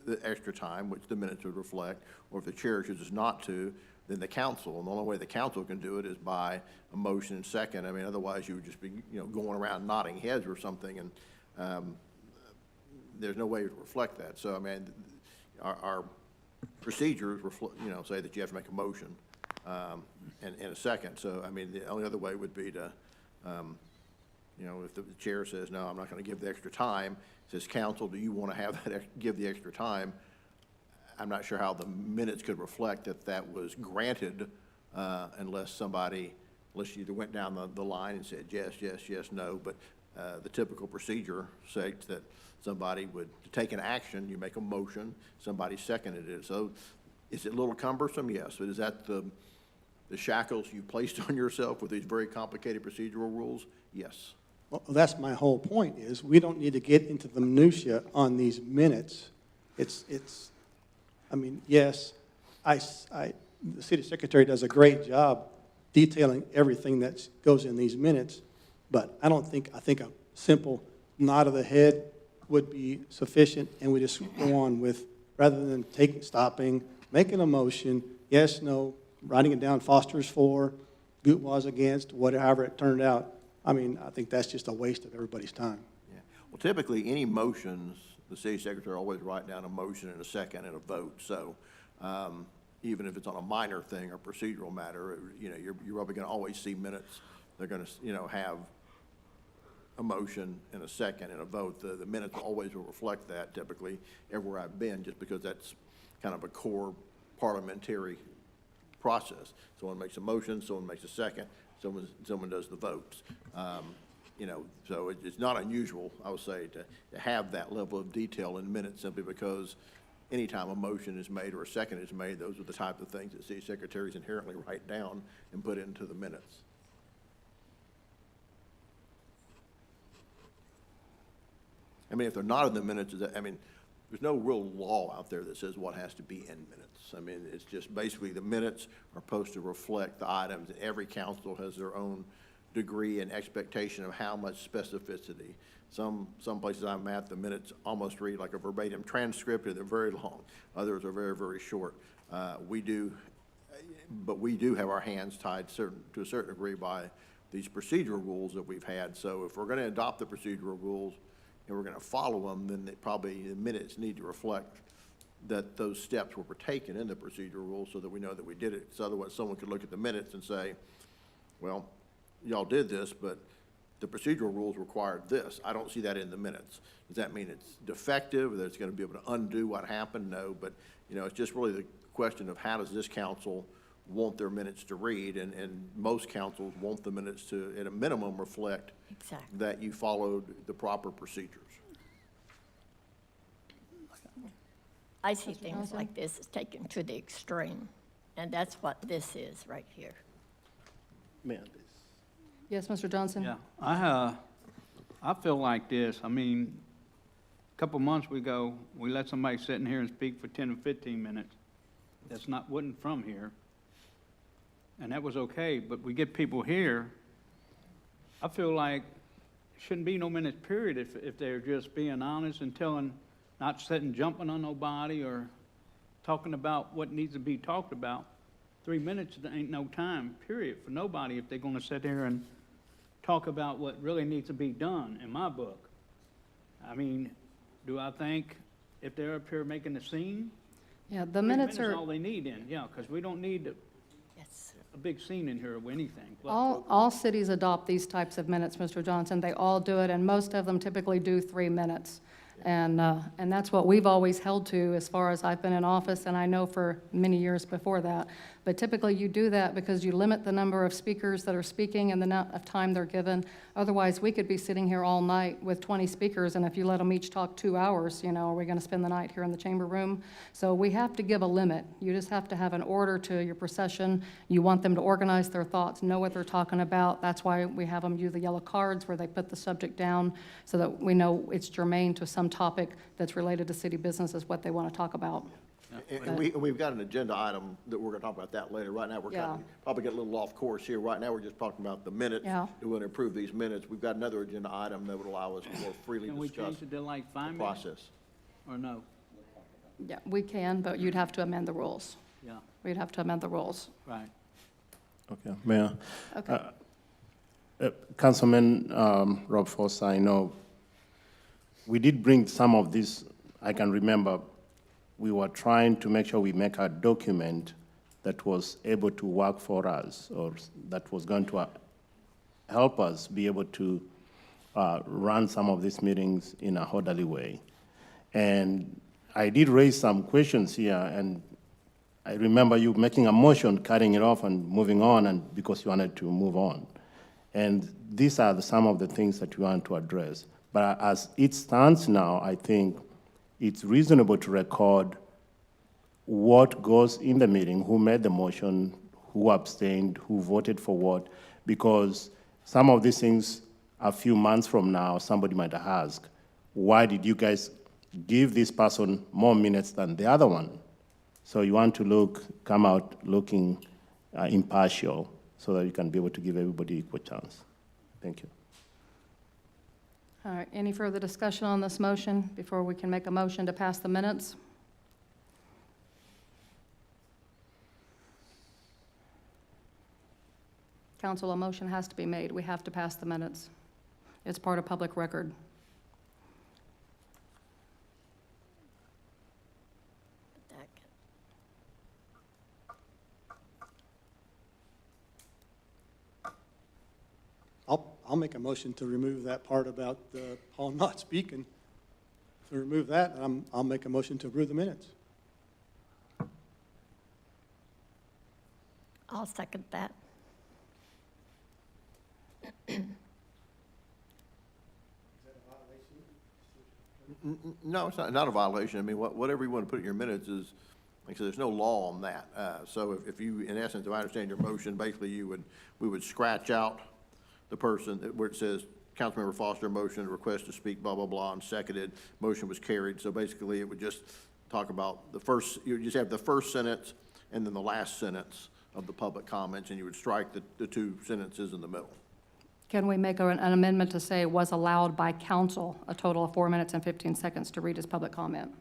the extra time, which the minutes would reflect, or if the chair chooses not to, then the council. And the only way the council can do it is by a motion and second. I mean, otherwise you would just be, going around nodding heads or something, and there's no way to reflect that. So, I mean, our procedures reflect, say that you have to make a motion. and a second. So, I mean, the only other way would be to, you know, if the chair says, no, I'm not going to give the extra time, says, council, do you want to have that, give the extra time? I'm not sure how the minutes could reflect that that was granted unless you either went down the line and said yes, yes, yes, no. But the typical procedure states that somebody would, to take an action, you make a motion, somebody seconded it. So is it a little cumbersome? Yes. But is that the shackles you placed on yourself with these very complicated procedural rules? Yes. Well, that's my whole point, is we don't need to get into the minutia on these minutes. I mean, yes, the city secretary does a great job detailing everything that goes in these minutes, but I think a simple nod of the head would be sufficient, and we just go on with, rather than stopping, making a motion, yes, no, writing it down, Foster's for, Goot was against, whatever it turned out. I mean, I think that's just a waste of everybody's time. Yeah. Well, typically, any motions, the city secretary always write down a motion and a second and a vote. So even if it's on a minor thing or procedural matter, you know, you're probably going to always see minutes. They're going to, you know, have a motion and a second and a vote. The minutes always will reflect that typically everywhere I've been, just because that's kind of a core parliamentary process. Someone makes a motion, someone makes a second, someone does the votes. You know, so it's not unusual, I would say, to have that level of detail in minutes, simply because anytime a motion is made or a second is made, those are the type of things that city secretaries inherently write down and put into the minutes. I mean, if they're not in the minutes, I mean, there's no real law out there that says what has to be in minutes. I mean, it's just basically the minutes are supposed to reflect the items, and every council has their own degree and expectation of how much specificity. Some places I'm at, the minutes almost read like a verbatim transcript, and they're very long. Others are very, very short. But we do have our hands tied to a certain degree by these procedural rules that we've had. So if we're going to adopt the procedural rules and we're going to follow them, then probably the minutes need to reflect that those steps were taken in the procedural rules, so that we know that we did it. So otherwise, someone could look at the minutes and say, well, y'all did this, but the procedural rules required this. I don't see that in the minutes. Does that mean it's defective, or that it's going to be able to undo what happened? No, but, you know, it's just really the question of how does this council want their minutes to read, and most councils want the minutes to, at a minimum, reflect Exactly. that you followed the proper procedures. I see things Johnson? like this as taken to the extreme, and that's what this is right here. Yes, Mr. Johnson? Yeah, I feel like this. I mean, a couple months ago, we let somebody sit in here and speak for 10 or 15 minutes. Wasn't from here. And that was okay, but we get people here. I feel like it shouldn't be no minutes period if they're just being honest and not sitting jumping on nobody or talking about what needs to be talked about. 3 minutes ain't no time, period, for nobody if they're gonna sit there and talk about what really needs to be done, in my book. I mean, do I think if they're up here making a scene? Yeah, the 3 minutes are, all they need in, yeah, because we don't need Yes. a big scene in here or anything. But all cities adopt these types of minutes, Mr. Johnson. They all do it, and most of them typically do 3 minutes. And that's what we've always held to as far as I've been in office, and I know for many years before that. But typically, you do that because you limit the number of speakers that are speaking and the amount of time they're given. Otherwise, we could be sitting here all night with 20 speakers, and if you let them each talk 2 hours, you know, are we going to spend the night here in the chamber room? So we have to give a limit. You just have to have an order to your procession. You want them to organize their thoughts, know what they're talking about. That's why we have them use the yellow cards where they put the subject down so that we know it's germane to some topic that's related to city business is what they want to talk about. And we've got an agenda item that we're going to talk about that later. Right now, we're kind of, probably get a little off course here. Right now, we're just talking about the minutes. Yeah. We want to improve these minutes. We've got another agenda item that would allow us to more freely can we discuss change it to like 5 the minutes process. or no? Yeah, we can, but you'd have to amend the rules. Yeah, We'd have to amend the rules. right. Okay, Mayor. Okay. Councilman Rob Foster, I know we did bring some of this. I can remember we were trying to make sure we make a document that was able to work for us, or that was going to help us be able to run some of these meetings in a orderly way. And I did raise some questions here, and I remember you making a motion, cutting it off and moving on, and because you wanted to move on. And these are some of the things that you want to address. But as it stands now, I think it's reasonable to record what goes in the meeting, who made the motion, who abstained, who voted for what, because some of these things, a few months from now, somebody might ask, why did you guys give this person more minutes than the other one? So you want to come out looking impartial so that you can be able to give everybody equal chance. Thank you. All right, any further discussion on this motion before we can make a motion to pass the minutes? Council, a motion has to be made. We have to pass the minutes. It's part of public record. That I'll make a motion to remove that part about Paul not speaking. To remove that, I'll make a motion to approve the minutes. I'll second that. No, it's not a violation. I mean, whatever you want to put in your minutes is, like I said, there's no law on that. So if you, in essence, if I understand your motion, basically we would scratch out the person where it says, Councilmember Foster motion, request to speak, blah, blah, blah, and seconded, motion was carried. So basically, it would just talk about the first, you would just have the first sentence and then the last sentence of the public comments, and you would strike the two sentences in the middle. Can we make an amendment to say was allowed by council a total of 4 minutes and 15 seconds to read his public comment?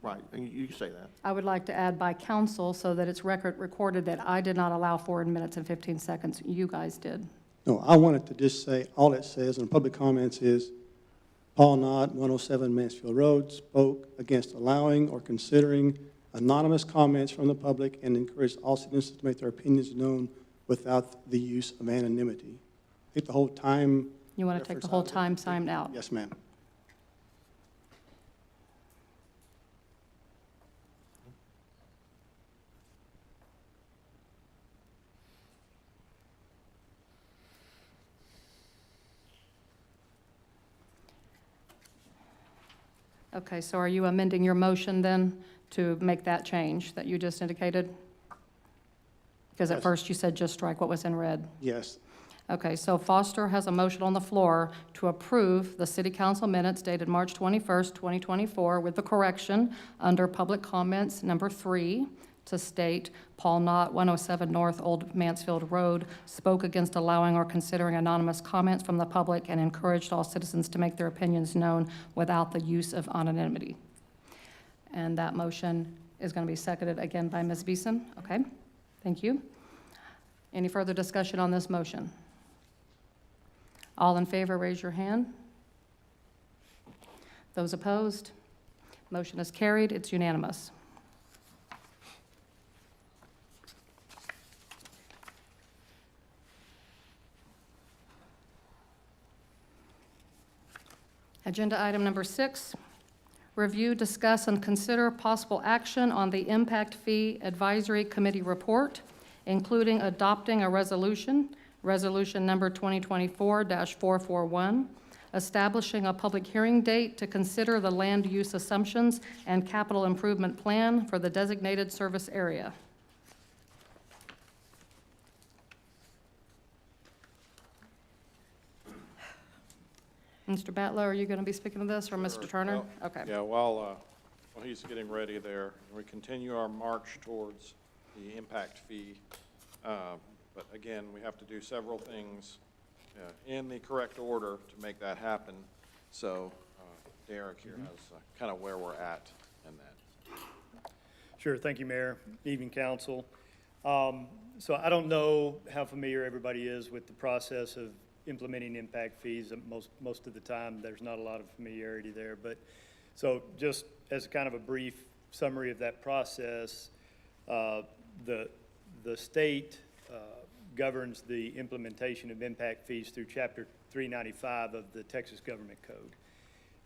Right, and you can say that. I would like to add by council so that it's recorded that I did not allow 4 minutes and 15 seconds. You guys did. No, I wanted to just say, all it says in the public comments is, Paul Nod, 107 Mansfield Road, spoke against allowing or considering anonymous comments from the public and encouraged all citizens to make their opinions known without the use of anonymity. Take the whole time. You want to take the whole time sign out? Yes, ma'am. Okay, so are you amending your motion then to make that change that you just indicated? Because at Yes. first you said just strike what was in red. Yes. Okay, so Foster has a motion on the floor to approve the city council minutes dated March 21st, 2024, with the correction under public comments number 3 to state, Paul Knott, 107 North Old Mansfield Road, spoke against allowing or considering anonymous comments from the public and encouraged all citizens to make their opinions known without the use of anonymity. And that motion is going to be seconded again by Ms. Beeson. Okay, thank you. Any further discussion on this motion? All in favor, raise your hand. Those opposed? Motion is carried. It's unanimous. Agenda item number 6, review, discuss, and consider possible action on the Impact Fee Advisory Committee report, including adopting a resolution number 2024-441, establishing a public hearing date to consider the land use assumptions and capital improvement plan for the designated service area. Mr. Batlow, are you going to be speaking to this, or Mr. Turner? Well, Okay. Yeah, while he's getting ready there, we continue our march towards the impact fee. But again, we have to do several things in the correct order to make that happen. So Derek here has kind of where we're at in that. Sure, thank you, Mayor. Evening, council. So I don't know how familiar everybody is with the process of implementing impact fees. Most of the time, there's not a lot of familiarity there. But so just as kind of a brief summary of that process, the the state governs the implementation of impact fees through Chapter 395 of the Texas Government Code.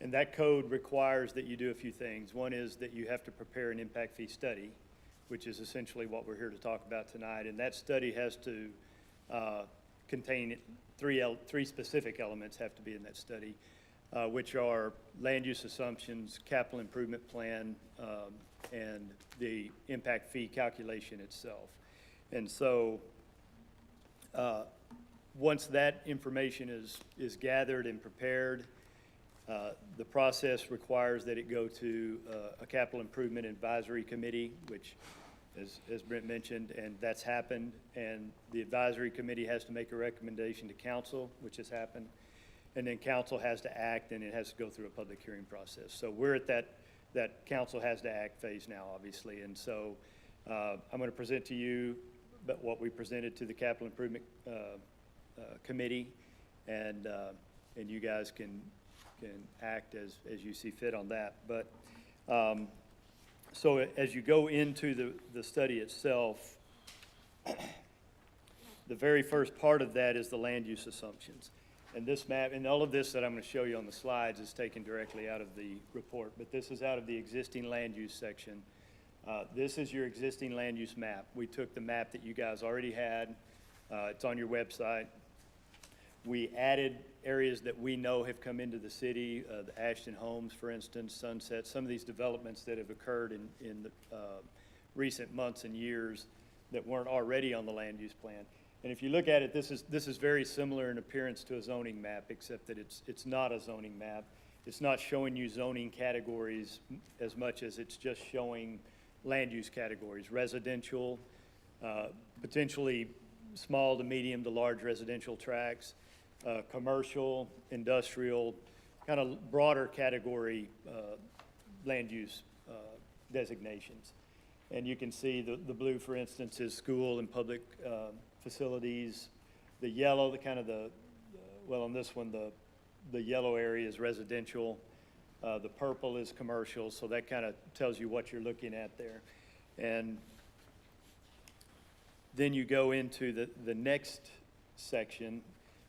And that code requires that you do a few things. One is that you have to prepare an impact fee study, which is essentially what we're here to talk about tonight. And that study has to contain three specific elements have to be in that study, which are land use assumptions, capital improvement plan, and the impact fee calculation itself. And so once that information is gathered and prepared, the process requires that it go to a capital improvement advisory committee, which, as Brent mentioned, and that's happened. And the advisory committee has to make a recommendation to council, which has happened. And then council has to act, and it has to go through a public hearing process. So we're at that council has to act phase now, obviously. And so I'm going to present to you what we presented to the capital improvement committee, and you guys can act as you see fit on that. But so as you go into the study itself, the very first part of that is the land use assumptions. And this map, and all of this that I'm going to show you on the slides is taken directly out of the report, but this is out of the existing land use section. This is your existing land use map. We took the map that you guys already had. It's on your website. We added areas that we know have come into the city, the Ashton Homes, for instance, Sunset, some of these developments that have occurred in the recent months and years that weren't already on the land use plan. And if you look at it, this is very similar in appearance to a zoning map, except that it's not a zoning map. It's not showing you zoning categories as much as it's just showing land use categories, residential, potentially small to medium to large residential tracts, commercial, industrial, kind of broader category land use designations. And you can see the blue, for instance, is school and public facilities. The yellow, well, on this one, the yellow area is residential. The purple is commercial, so that kind of tells you what you're looking at there. And then you go into the next section,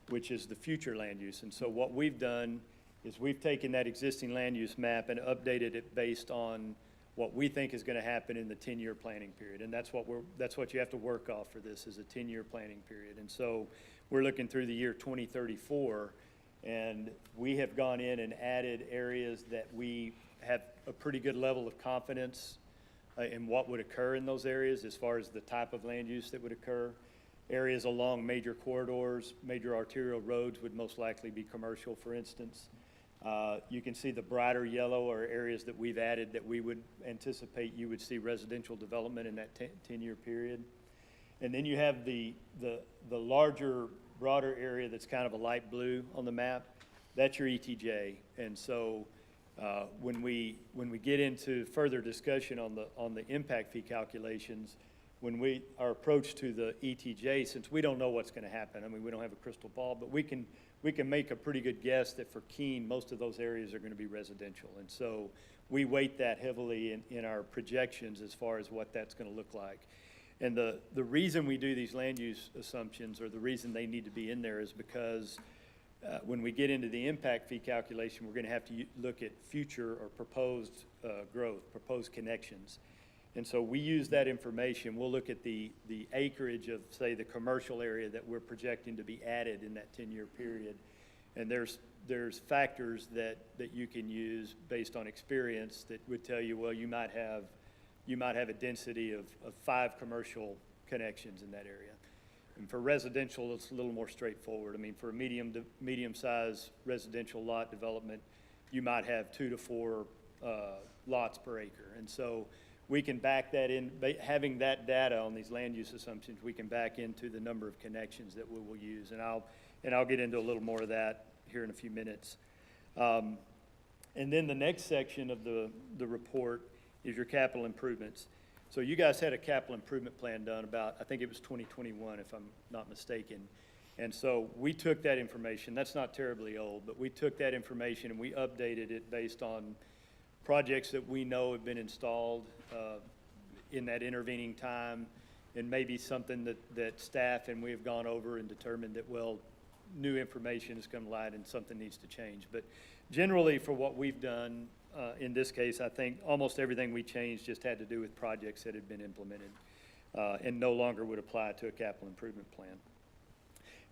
which is the future land use. And so what we've done is we've taken that existing land use map and updated it based on what we think is going to happen in the 10-year planning period. And that's what you have to work off for this, is a 10-year planning period. And so we're looking through the year 2034, and we have gone in and added areas that we have a pretty good level of confidence in what would occur in those areas as far as the type of land use that would occur. Areas along major corridors, major arterial roads would most likely be commercial, for instance. You can see the brighter yellow are areas that we've added that we would anticipate you would see residential development in that 10-year period. And then you have the larger, broader area that's kind of a light blue on the map. That's your ETJ. And so when we get into further discussion on the impact fee calculations, when our approach to the ETJ, since we don't know what's going to happen, I mean, we don't have a crystal ball, but we can make a pretty good guess that for Keene, most of those areas are going to be residential. And so we weight that heavily in our projections as far as what that's going to look like. And the reason we do these land use assumptions, or the reason they need to be in there, is because when we get into the impact fee calculation, we're going to have to look at future or proposed growth, proposed connections. And so we use that information. We'll look at the acreage of, say, the commercial area that we're projecting to be added in that 10-year period. And there's factors that you can use based on experience that would tell you, well, you might have a density of 5 commercial connections in that area. And for residential, it's a little more straightforward. I mean, for a medium-sized residential lot development, you might have 2 to 4 lots per acre. And so we can back that in, having that data on these land use assumptions, we can back into the number of connections that we will use. And I'll get into a little more of that here in a few minutes. And then the next section of the report is your capital improvements. So you guys had a capital improvement plan done about, I think it was 2021, if I'm not mistaken. And so we took that information, that's not terribly old, but we took that information and we updated it based on projects that we know have been installed in that intervening time, and maybe something that staff and we have gone over and determined that, well, new information has come to light and something needs to change. But generally, for what we've done, in this case, I think almost everything we changed just had to do with projects that had been implemented and no longer would apply to a capital improvement plan.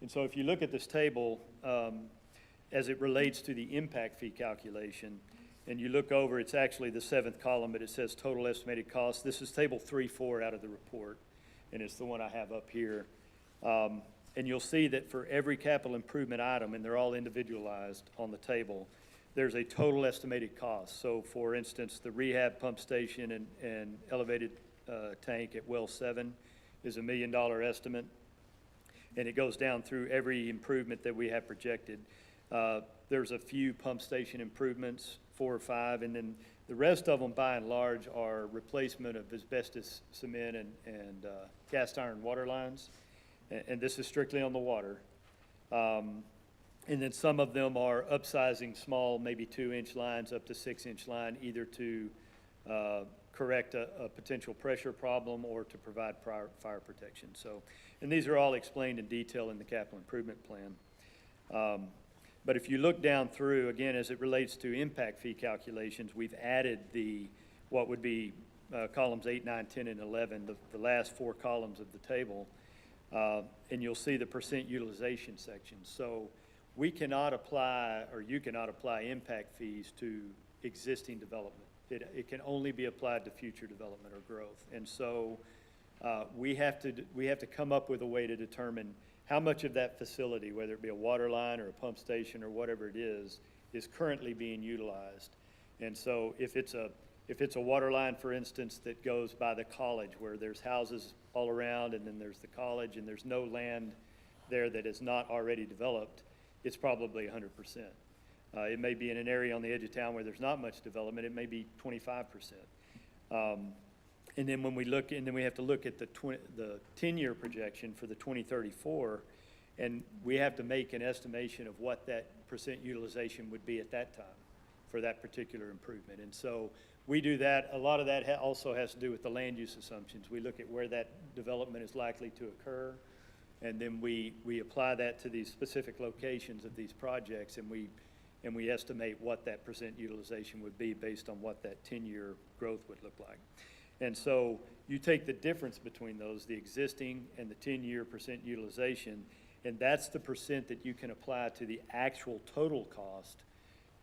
And so if you look at this table, as it relates to the impact fee calculation, and you look over, it's actually the 7th column, but it says total estimated cost. This is table 3-4 out of the report, and it's the one I have up here. And you'll see that for every capital improvement item, and they're all individualized on the table, there's a total estimated cost. So for instance, the rehab pump station and elevated tank at well 7 is $1 million estimate. And it goes down through every improvement that we have projected. There's a few pump station improvements, 4 or 5, and then the rest of them, by and large, are replacement of asbestos cement and cast iron water lines. And this is strictly on the water. And then some of them are upsizing small, maybe 2-inch lines up to 6-inch line, either to correct a potential pressure problem or to provide fire protection. So, and these are all explained in detail in the capital improvement plan. But if you look down through, again, as it relates to impact fee calculations, we've added what would be columns 8, 9, 10, and 11, the last 4 columns of the table. And you'll see the percent utilization section. So we cannot apply, or you cannot apply impact fees to existing development. It can only be applied to future development or growth. And so we have to come up with a way to determine how much of that facility, whether it be a water line or a pump station or whatever it is currently being utilized. And so if it's a water line, for instance, that goes by the college where there's houses all around and then there's the college and there's no land there that is not already developed, it's probably 100%. It may be in an area on the edge of town where there's not much development, it may be 25%. And then when we look, and then we have to look at the 10-year projection for the 2034, and we have to make an estimation of what that percent utilization would be at that time for that particular improvement. And so we do that. A lot of that also has to do with the land use assumptions. We look at where that development is likely to occur, and then we apply that to these specific locations of these projects, and we estimate what that percent utilization would be based on what that 10-year growth would look like. And so you take the difference between those, the existing and the 10-year percent utilization, and that's the percent that you can apply to the actual total cost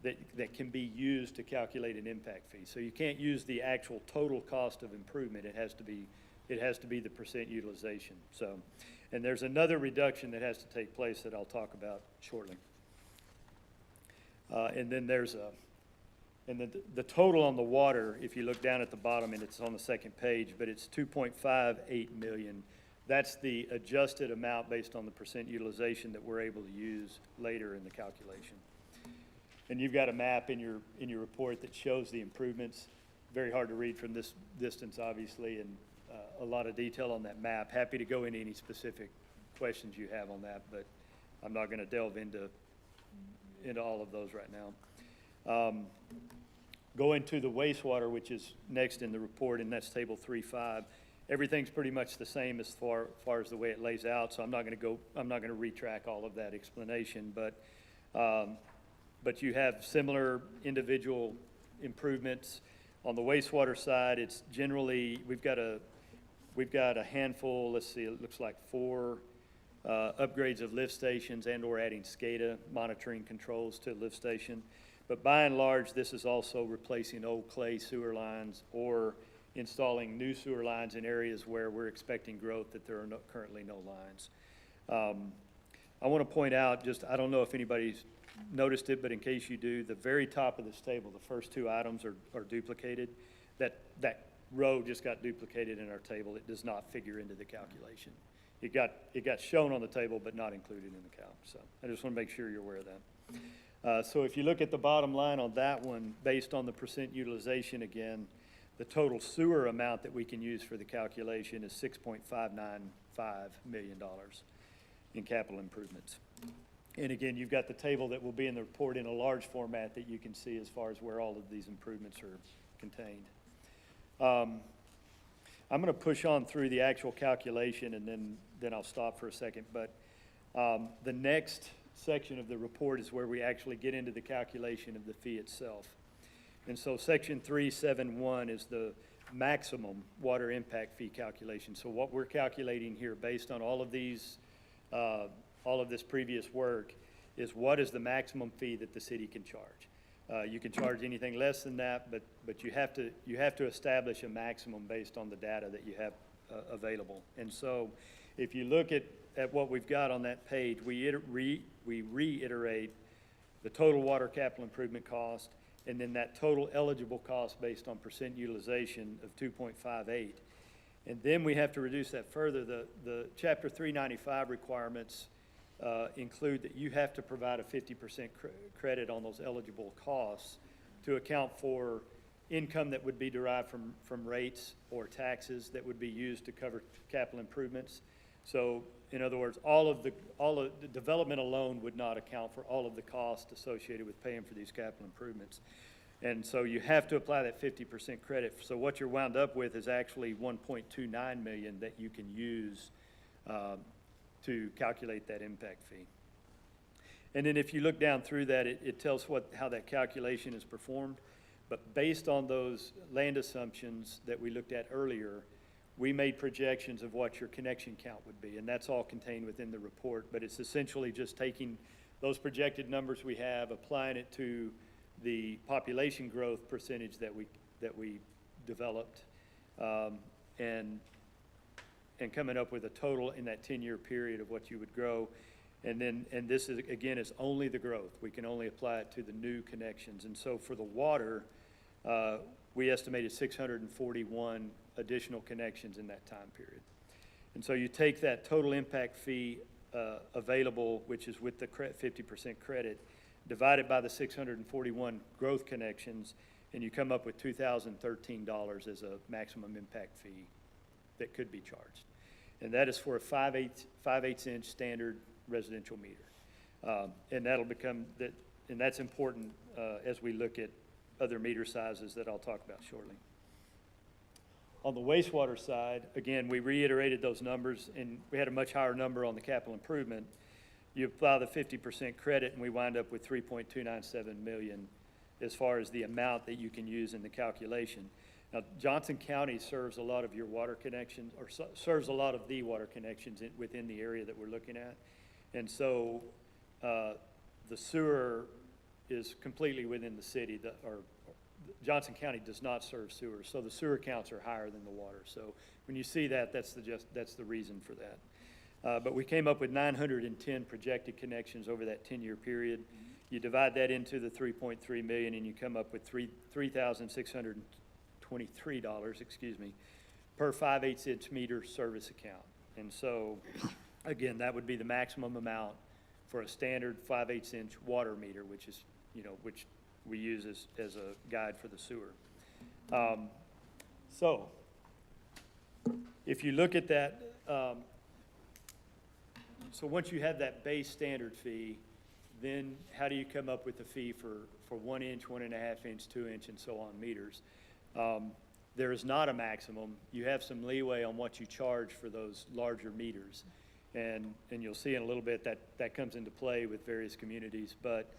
that can be used to calculate an impact fee. So you can't use the actual total cost of improvement. It has to be the percent utilization. So, and there's another reduction that has to take place that I'll talk about shortly. And then the total on the water, if you look down at the bottom, and it's on the second page, but it's 2.58 million. That's the adjusted amount based on the percent utilization that we're able to use later in the calculation. And you've got a map in your report that shows the improvements. Very hard to read from this distance, obviously, and a lot of detail on that map. Happy to go into any specific questions you have on that, but I'm not going to delve into all of those right now. Going to the wastewater, which is next in the report, and that's table 3.5. Everything's pretty much the same as far as the way it lays out, so I'm not going to retrack all of that explanation, but you have similar individual improvements. On the wastewater side, it's generally, we've got a handful, let's see, it looks like 4 upgrades of lift stations and or adding SCADA monitoring controls to the lift station. But by and large, this is also replacing old clay sewer lines or installing new sewer lines in areas where we're expecting growth that there are currently no lines. I want to point out, I don't know if anybody's noticed it, but in case you do, the very top of this table, the first 2 items are duplicated. That row just got duplicated in our table. It does not figure into the calculation. It got shown on the table, but not included in the calc. So I just want to make sure you're aware of that. So if you look at the bottom line on that one, based on the percent utilization again, the total sewer amount that we can use for the calculation is $6.595 million in capital improvements. And again, you've got the table that will be in the report in a large format that you can see as far as where all of these improvements are contained. I'm going to push on through the actual calculation, and then I'll stop for a second. But the next section of the report is where we actually get into the calculation of the fee itself. And so Section 371 is the maximum water impact fee calculation. So what we're calculating here, based on all of these, all of this previous work, is what is the maximum fee that the city can charge. You can charge anything less than that, but you have to establish a maximum based on the data that you have available. And so if you look at what we've got on that page, we reiterate the total water capital improvement cost, and then that total eligible cost based on percent utilization of 2.58. And then we have to reduce that further. The Chapter 395 requirements include that you have to provide a 50% credit on those eligible costs to account for income that would be derived from rates or taxes that would be used to cover capital improvements. So in other words, all of the development alone would not account for all of the costs associated with paying for these capital improvements. And so you have to apply that 50% credit. So what you're wound up with is actually 1.29 million that you can use to calculate that impact fee. And then if you look down through that, it tells how that calculation is performed. But based on those land assumptions that we looked at earlier, we made projections of what your connection count would be, and that's all contained within the report. But it's essentially just taking those projected numbers we have, applying it to the population growth percentage that we developed, and coming up with a total in that 10-year period of what you would grow. And this is, again, is only the growth. We can only apply it to the new connections. And so for the water, we estimated 641 additional connections in that time period. And so you take that total impact fee available, which is with the 50% credit, divide it by the 641 growth connections, and you come up with $2,013 as a maximum impact fee that could be charged. And that is for a 5/8 inch standard residential meter. And that'll become that, and that's important as we look at other meter sizes that I'll talk about shortly. On the wastewater side, again, we reiterated those numbers, and we had a much higher number on the capital improvement. You apply the 50% credit, and we wind up with 3.297 million as far as the amount that you can use in the calculation. Now, Johnson County serves a lot of your water connections, or serves a lot of the water connections within the area that we're looking at. And so the sewer is completely within the city, or Johnson County does not serve sewer, so the sewer counts are higher than the water. So when you see that, that's the reason for that. But we came up with 910 projected connections over that 10-year period. You divide that into the 3.3 million, and you come up with $3,623, per 5/8 inch meter service account. And so, again, that would be the maximum amount for a standard 5/8 inch water meter, which is, which we use as a guide for the sewer. So, if you look at that, so once you have that base standard fee, then how do you come up with the fee for 1 inch, 1.5 inch, 2 inch, and so on meters? There is not a maximum. You have some leeway on what you charge for those larger meters. And you'll see in a little bit that comes into play with various communities. But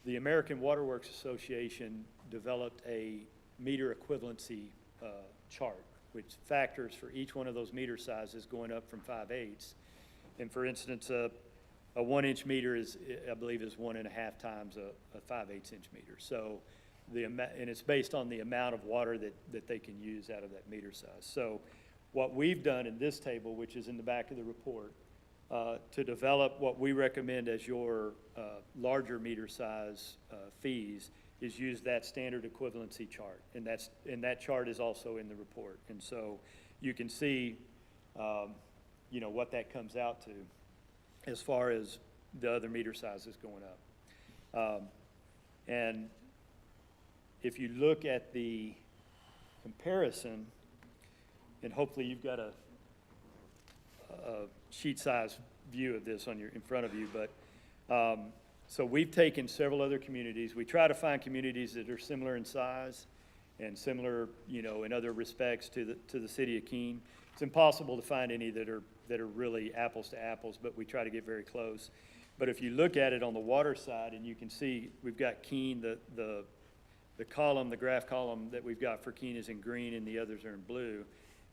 the American Water Works Association developed a meter equivalency chart, which factors for each one of those meter sizes going up from 5/8. And for instance, a 1 inch meter is, I believe, is 1.5 times a 5/8 inch meter. So and it's based on the amount of water that they can use out of that meter size. So what we've done in this table, which is in the back of the report, to develop what we recommend as your larger meter size fees, is use that standard equivalency chart. And that chart is also in the report. And so you can see, what that comes out to as far as the other meter sizes going up. And if you look at the comparison, and hopefully you've got a sheet size view of this in front of you, but so we've taken several other communities. We try to find communities that are similar in size and similar, in other respects to the city of Keene. It's impossible to find any that are really apples to apples, but we try to get very close. But if you look at it on the water side, and you can see, we've got Keene, the graph column that we've got for Keene is in green and the others are in blue.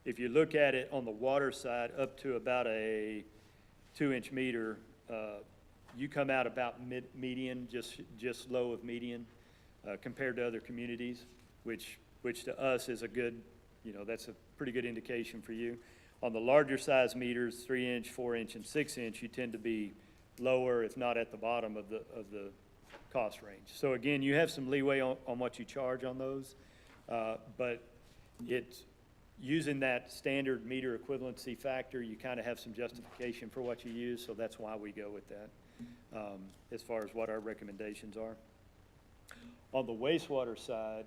If you look at it on the water side, up to about a 2-inch meter, you come out about median, just low of median, compared to other communities, which to us is a good, that's a pretty good indication for you. On the larger size meters, 3-inch, 4-inch, and 6-inch, you tend to be lower, if not at the bottom of the cost range. So again, you have some leeway on what you charge on those, but it's using that standard meter equivalency factor, you kind of have some justification for what you use, so that's why we go with that, as far as what our recommendations are. On the wastewater side,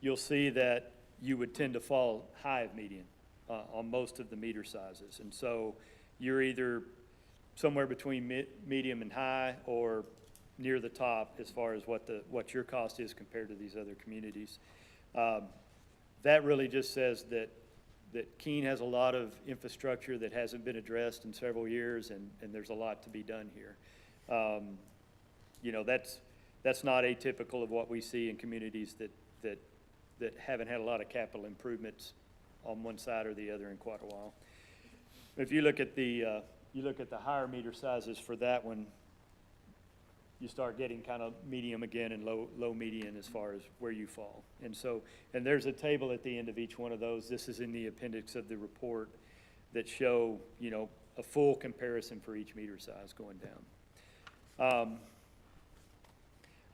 you'll see that you would tend to fall high of median on most of the meter sizes. And so you're either somewhere between medium and high, or near the top as far as what your cost is compared to these other communities. That really just says that Keene has a lot of infrastructure that hasn't been addressed in several years, and there's a lot to be done here. That's not atypical of what we see in communities that haven't had a lot of capital improvements on one side or the other in quite a while. If you look at the higher meter sizes for that one, you start getting kind of medium again and low median as far as where you fall. And there's a table at the end of each one of those. This is in the appendix of the report that show, a full comparison for each meter size going down.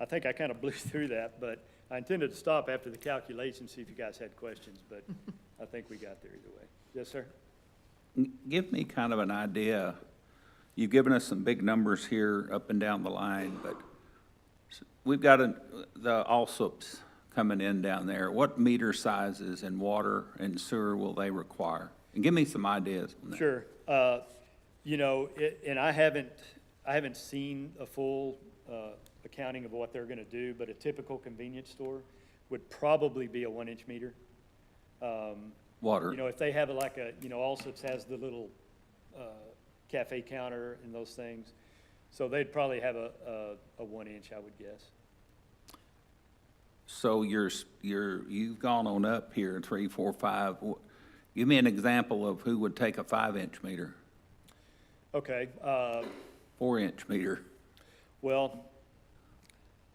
I think I kind of blew through that, but I intended to stop after the calculation, see if you guys had questions, but I think we got there either way. Yes, sir? Give me kind of an idea. You've given us some big numbers here up and down the line, but we've got the Allsup's coming in down there. What meter sizes and water and sewer will they require? And give me some ideas on that. Sure. And I haven't seen a full accounting of what they're going to do, but a typical convenience store would probably be a 1-inch meter. Water. If they have Allsup's has the little cafe counter and those things, so they'd probably have a 1-inch, I would guess. So you've gone on up here, 3, 4, 5. Give me an example of who would take a 5-inch meter, Okay. 4-inch meter. Well,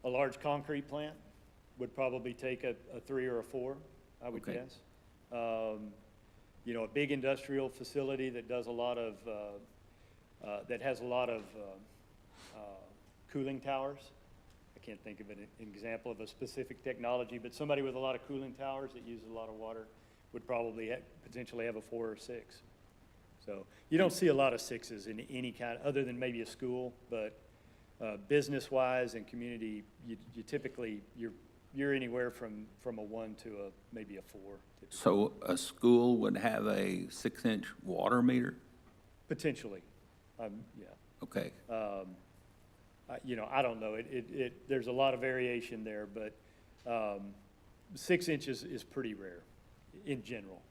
a large concrete plant would probably take a 3 or a 4, I would Okay. guess. A big industrial facility that does a lot of, that has a lot of cooling towers. I can't think of an example of a specific technology, but somebody with a lot of cooling towers that uses a lot of water would probably potentially have a 4 or 6. So you don't see a lot of 6s in any kind, other than maybe a school, but business-wise and community, you typically, you're anywhere from a 1 to maybe a 4. So a school would have a 6-inch water meter? Potentially, yeah. Okay. I don't know. There's a lot of variation there, but 6 inches is pretty rare in general.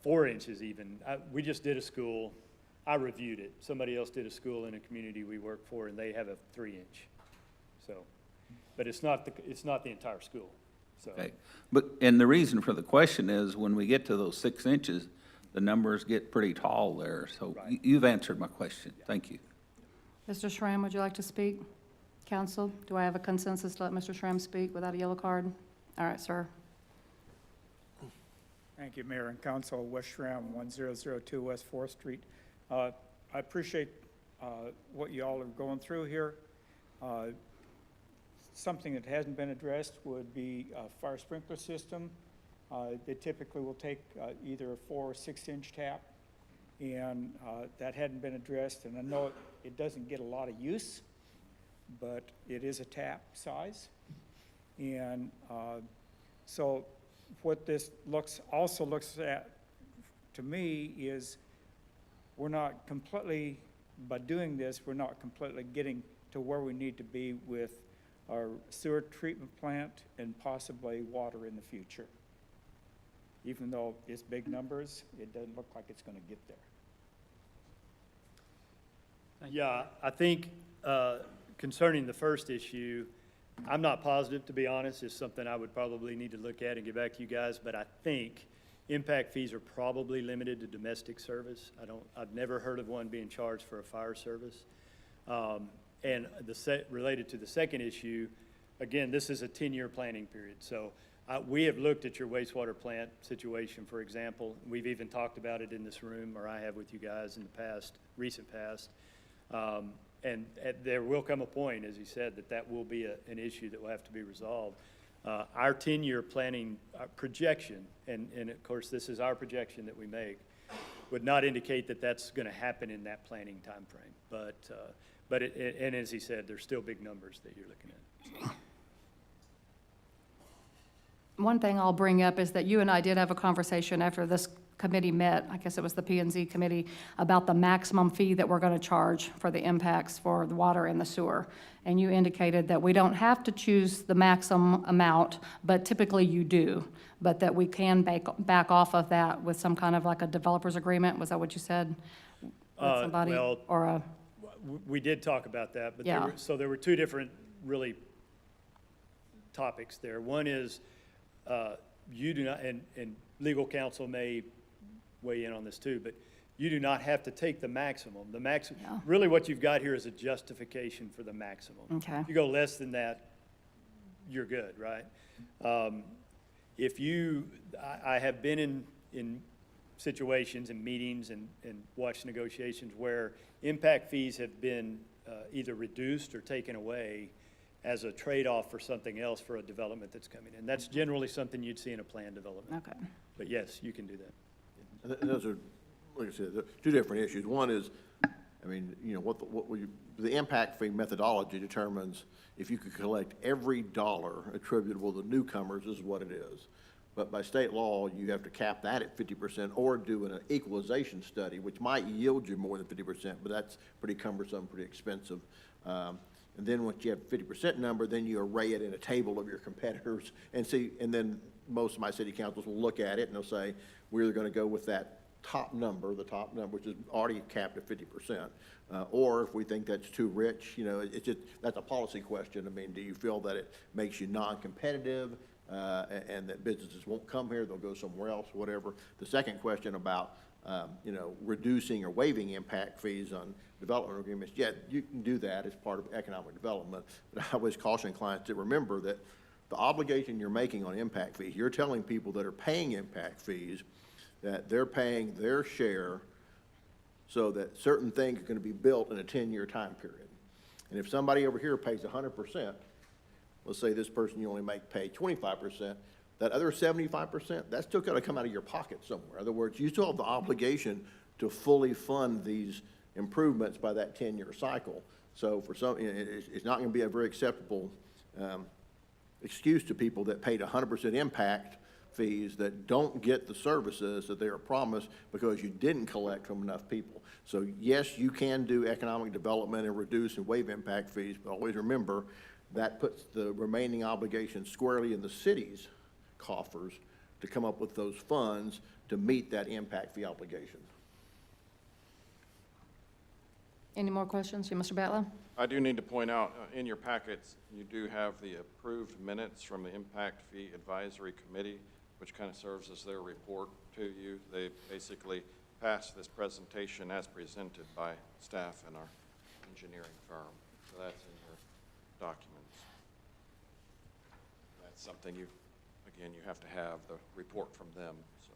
4 inches even. We just did a school. I reviewed it. Somebody else did a school in a community we work for, and they have a 3-inch. So, but it's not the entire school. So. Okay. And the reason for the question is when we get to those 6 inches, the numbers get pretty tall there. So Right. You've answered my question. Thank you. Mr. Schramm, would you like to speak? Council, do I have a consensus to let Mr. Schramm speak without a yellow card? All right, sir. Thank you, Mayor and Council. Wes Schramm, 1002 West 4th Street. I appreciate what you all are going through here. Something that hasn't been addressed would be a fire sprinkler system. They typically will take either a 4 or 6-inch tap, and that hadn't been addressed. And I know it doesn't get a lot of use, but it is a tap size. And so what this also looks at, to me, is we're not completely, by doing this, we're not completely getting to where we need to be with our sewer treatment plant, and possibly water in the future. Even though it's big numbers, it doesn't look like it's gonna get there. Yeah, I think concerning the first issue, I'm not positive, to be honest. It's something I would probably need to look at and get back to you guys, but I think impact fees are probably limited to domestic service. I've never heard of one being charged for a fire service. And related to the second issue, again, this is a 10-year planning period. So we have looked at your wastewater plant situation, for example. We've even talked about it in this room, or I have with you guys in the past, recent past. And there will come a point, as he said, that will be an issue that will have to be resolved. Our 10-year planning projection, and of course, this is our projection that we make, would not indicate that that's going to happen in that planning timeframe. But and as he said, there's still big numbers that you're looking at. One thing I'll bring up is that you and I did have a conversation after this committee met, I guess it was the P&Z committee, about the maximum fee that we're going to charge for the impacts for the water and the sewer. And you indicated that we don't have to choose the maximum amount, but typically you do, but that we can back off of that with some kind of like a developer's agreement. Was that what you said? With somebody Well, or a? we did talk about that, but Yeah. there were two different really topics there. One is you do not, and legal counsel may weigh in on this too, but you do not have to take the maximum. Yeah. Really what you've got here is a justification for the maximum. Okay. If you go less than that, you're good, right? I have been in situations and meetings and watched negotiations where impact fees have been either reduced or taken away as a trade-off for something else for a development that's coming in. That's generally something you'd see in a planned development. Okay. But yes, you can do that. And those are, like I said, they're two different issues. One is, I mean, you know, the impact fee methodology determines if you could collect every dollar attributable to newcomers is what it is. But by state law, you have to cap that at 50% or do an equalization study, which might yield you more than 50%, but that's pretty cumbersome, pretty expensive. And then once you have a 50% number, then you array it in a table of your competitors and see, and then most of my city councils will look at it and they'll say, we're going to go with that top number, which is already capped at 50%. Or if we think that's too rich, you know, it's just, that's a policy question. I mean, do you feel that it makes you non-competitive and that businesses won't come here, they'll go somewhere else, whatever. The second question about, you know, reducing or waiving impact fees on development agreements, yeah, you can do that as part of economic development. But I always caution clients to remember that the obligation you're making on impact fees, you're telling people that are paying impact fees that they're paying their share so that certain things are going to be built in a 10-year time period. And if somebody over here pays 100%, let's say this person you only pay 25%, that other 75%, that's still got to come out of your pocket somewhere. In other words, you still have the obligation to fully fund these improvements by that 10-year cycle. So for some, it's not going to be a very acceptable excuse to people that paid 100% impact fees that don't get the services that they are promised because you didn't collect from enough people. So yes, you can do economic development and reduce and waive impact fees, but always remember that puts the remaining obligations squarely in the city's coffers to come up with those funds to meet that impact fee obligation. Any more questions? You, Mr. Batla? I do need to point out, in your packets, you do have the approved minutes from the Impact Fee Advisory Committee, which kind of serves as their report to you. They basically passed this presentation as presented by staff and our engineering firm. So that's in your documents. That's something you, again, you have to have the report from them. So.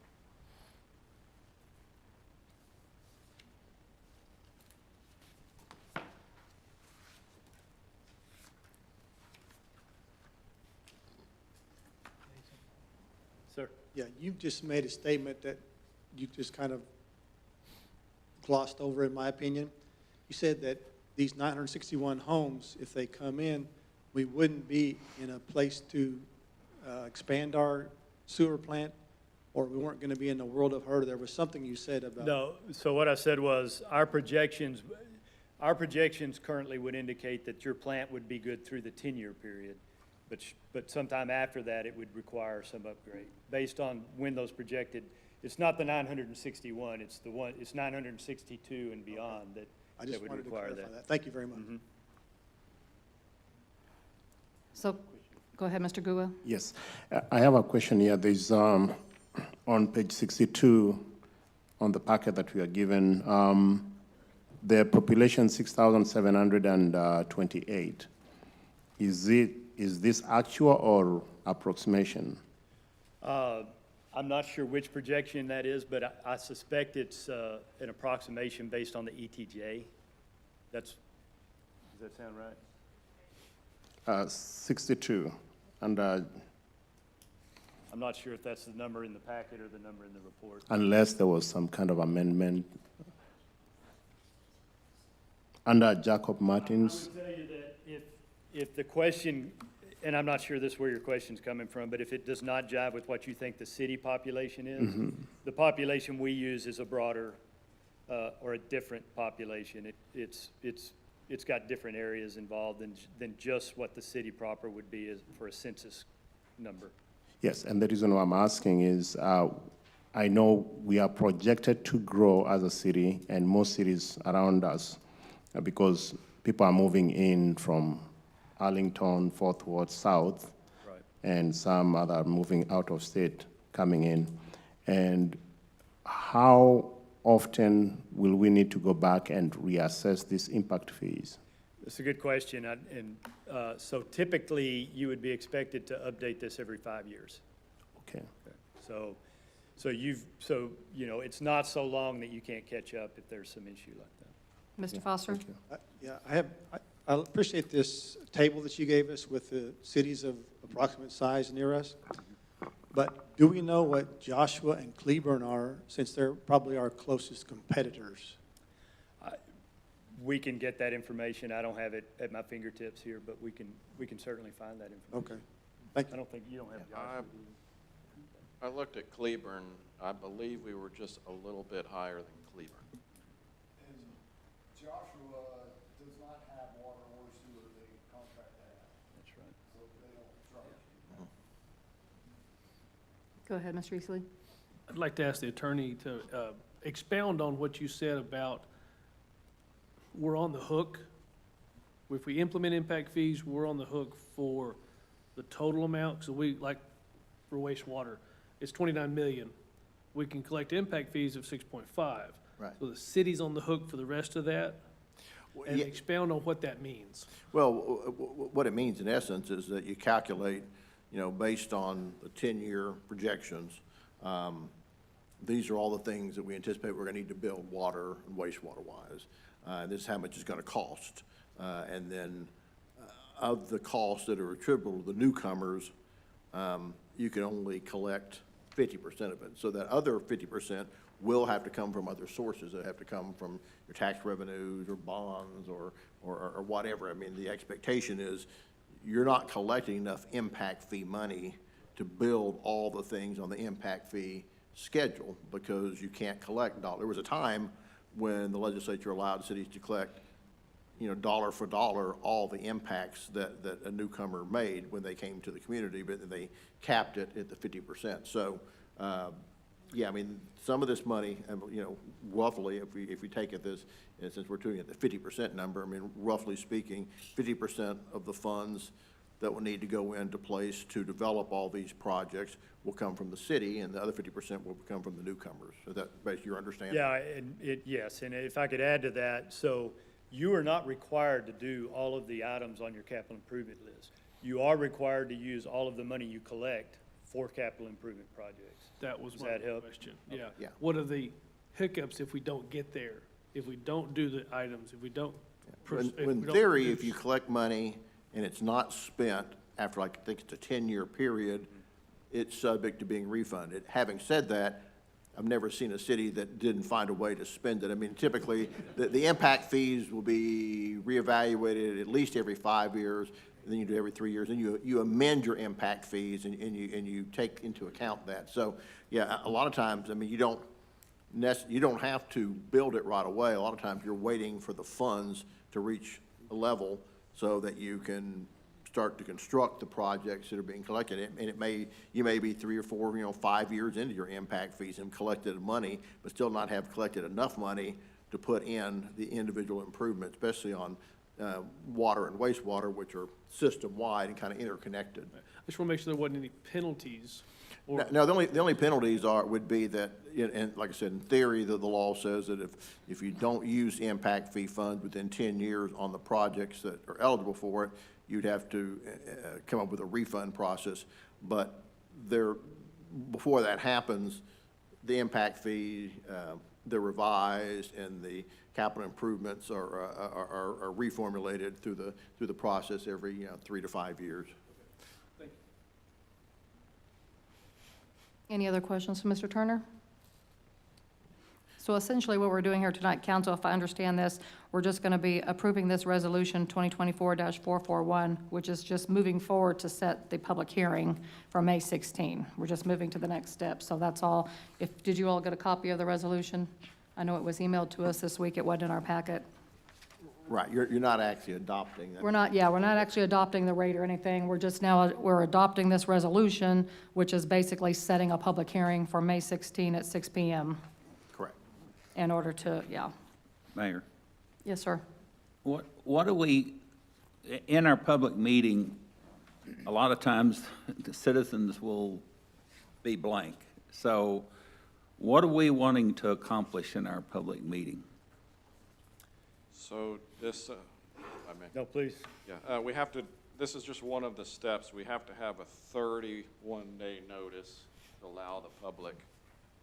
Sir? Yeah, you just made a statement that you just kind of glossed over, in my opinion. You said that these 961 homes, if they come in, we wouldn't be in a place to expand our sewer plant, or we weren't going to be in the world of hurt. There was something you said about. No, so what I said was our projections, our projections currently would indicate that your plant would be good through the 10-year period, but sometime after that, it would require some upgrade, based on when those projected, it's not the 961, it's the one, it's 962 and beyond I that just would wanted to require clarify that. that. Thank you very much. So, go ahead, Mr. Gua. Yes, I have a question here. There's, on page 62, on the packet that we are given, the population 6,728. Is this actual or approximation? I'm not sure which projection that is, but I suspect it's an approximation based on the ETJ. Does that sound right? 62, and I'm not sure if that's the number in the packet or the number in the report. unless there was some kind of amendment. Under Jacob Martins, I would tell you that if the question, and I'm not sure this is where your question's coming from, but if it does not jive with what you think the city population is, the population we use is a broader, or a different population. It's got different areas involved than just what the city proper would be for a census number. yes, and the reason why I'm asking is I know we are projected to grow as a city and most cities around us because people are moving in from Arlington, Fourth Ward, South, Right. and some other moving out of state coming in. And how often will we need to go back and reassess these impact fees? That's a good question, so typically, you would be expected to update this every 5 years. Okay. So it's not so long that you can't catch up if there's some issue like that. Mr. Foster? Yeah, I appreciate this table that you gave us with the cities of approximate size near us. But do we know what Joshua and Cleburne are, since they're probably our closest competitors? We can get that information. I don't have it at my fingertips here, but we can certainly find that information. Okay, thank you. I don't think you don't have Joshua. I looked at Cleburne. I believe we were just a little bit higher than Cleburne. And Joshua does not have water or sewer, they contract that out, That's right. so they don't charge. Go ahead, Mr. Easley. I'd like to ask the attorney to expound on what you said about we're on the hook. If we implement impact fees, we're on the hook for the total amount. So we, like for wastewater, it's 29 million. We can collect impact fees of 6.5. Right. So the city's on the hook for the rest of that? And Yeah. expound on what that means. Well, what it means in essence is that you calculate, based on the 10-year projections, these are all the things that we anticipate we're going to need to build water and wastewater wise. This is how much it's going to cost. And then of the costs that are attributable to the newcomers, you can only collect 50% of it. So that other 50% will have to come from other sources. It have to come from your tax revenues or bonds or whatever. I mean, the expectation is you're not collecting enough impact fee money to build all the things on the impact fee schedule because you can't collect dollars. There was a time when the legislature allowed cities to collect, dollar for dollar, all the impacts that a newcomer made when they came to the community, but they capped it at the 50%. So, yeah, I mean, some of this money, roughly, if we take it this, and since we're doing it the 50% number, I mean, roughly speaking, 50% of the funds that will need to go into place to develop all these projects will come from the city, and the other 50% will come from the newcomers. Is that basically your understanding? Yeah, yes, and if I could add to that, so you are not required to do all of the items on your capital improvement list. You are required to use all of the money you collect for capital improvement projects. That was Does my that help? question. Yeah. Yeah. What are the hiccups if we don't get there? If we don't do the items, if we don't? In theory, if you collect money and it's not spent after, like, I think it's a 10-year period, it's subject to being refunded. Having said that, I've never seen a city that didn't find a way to spend it. I mean, typically, the impact fees will be reevaluated at least every 5 years, and then you do every 3 years, and you amend your impact fees and you take into account that. So, yeah, a lot of times, I mean, you don't you don't have to build it right away. A lot of times you're waiting for the funds to reach a level so that you can start to construct the projects that are being collected. And you may be 3 or 4, 5 years into your impact fees and collected money, but still not have collected enough money to put in the individual improvements, especially on water and wastewater, which are system-wide and kind of interconnected. I just want to make sure there wasn't any penalties or. No, the only penalties would be that, and like I said, in theory, the law says that if you don't use impact fee funds within 10 years on the projects that are eligible for it, you'd have to come up with a refund process. But before that happens, the impact fee, they're revised, and the capital improvements are reformulated through the process every 3 to 5 years. Any other questions for Mr. Turner? So essentially what we're doing here tonight, council, if I understand this, we're just going to be approving this resolution 2024-441, which is just moving forward to set the public hearing for May 16. We're just moving to the next step. So that's all. Did you all get a copy of the resolution? I know it was emailed to us this week. It wasn't in our packet. Right, you're not actually adopting that. We're not actually adopting the rate or anything. We're adopting this resolution, which is basically setting a public hearing for May 16 at 6 PM. Correct. In order to, Mayor, Yes, sir. what do we, in our public meeting, a lot of times the citizens will be blank. So what are we wanting to accomplish in our public meeting? So this, I may. No, please. Yeah, this is just one of the steps. We have to have a 31-day notice to allow the public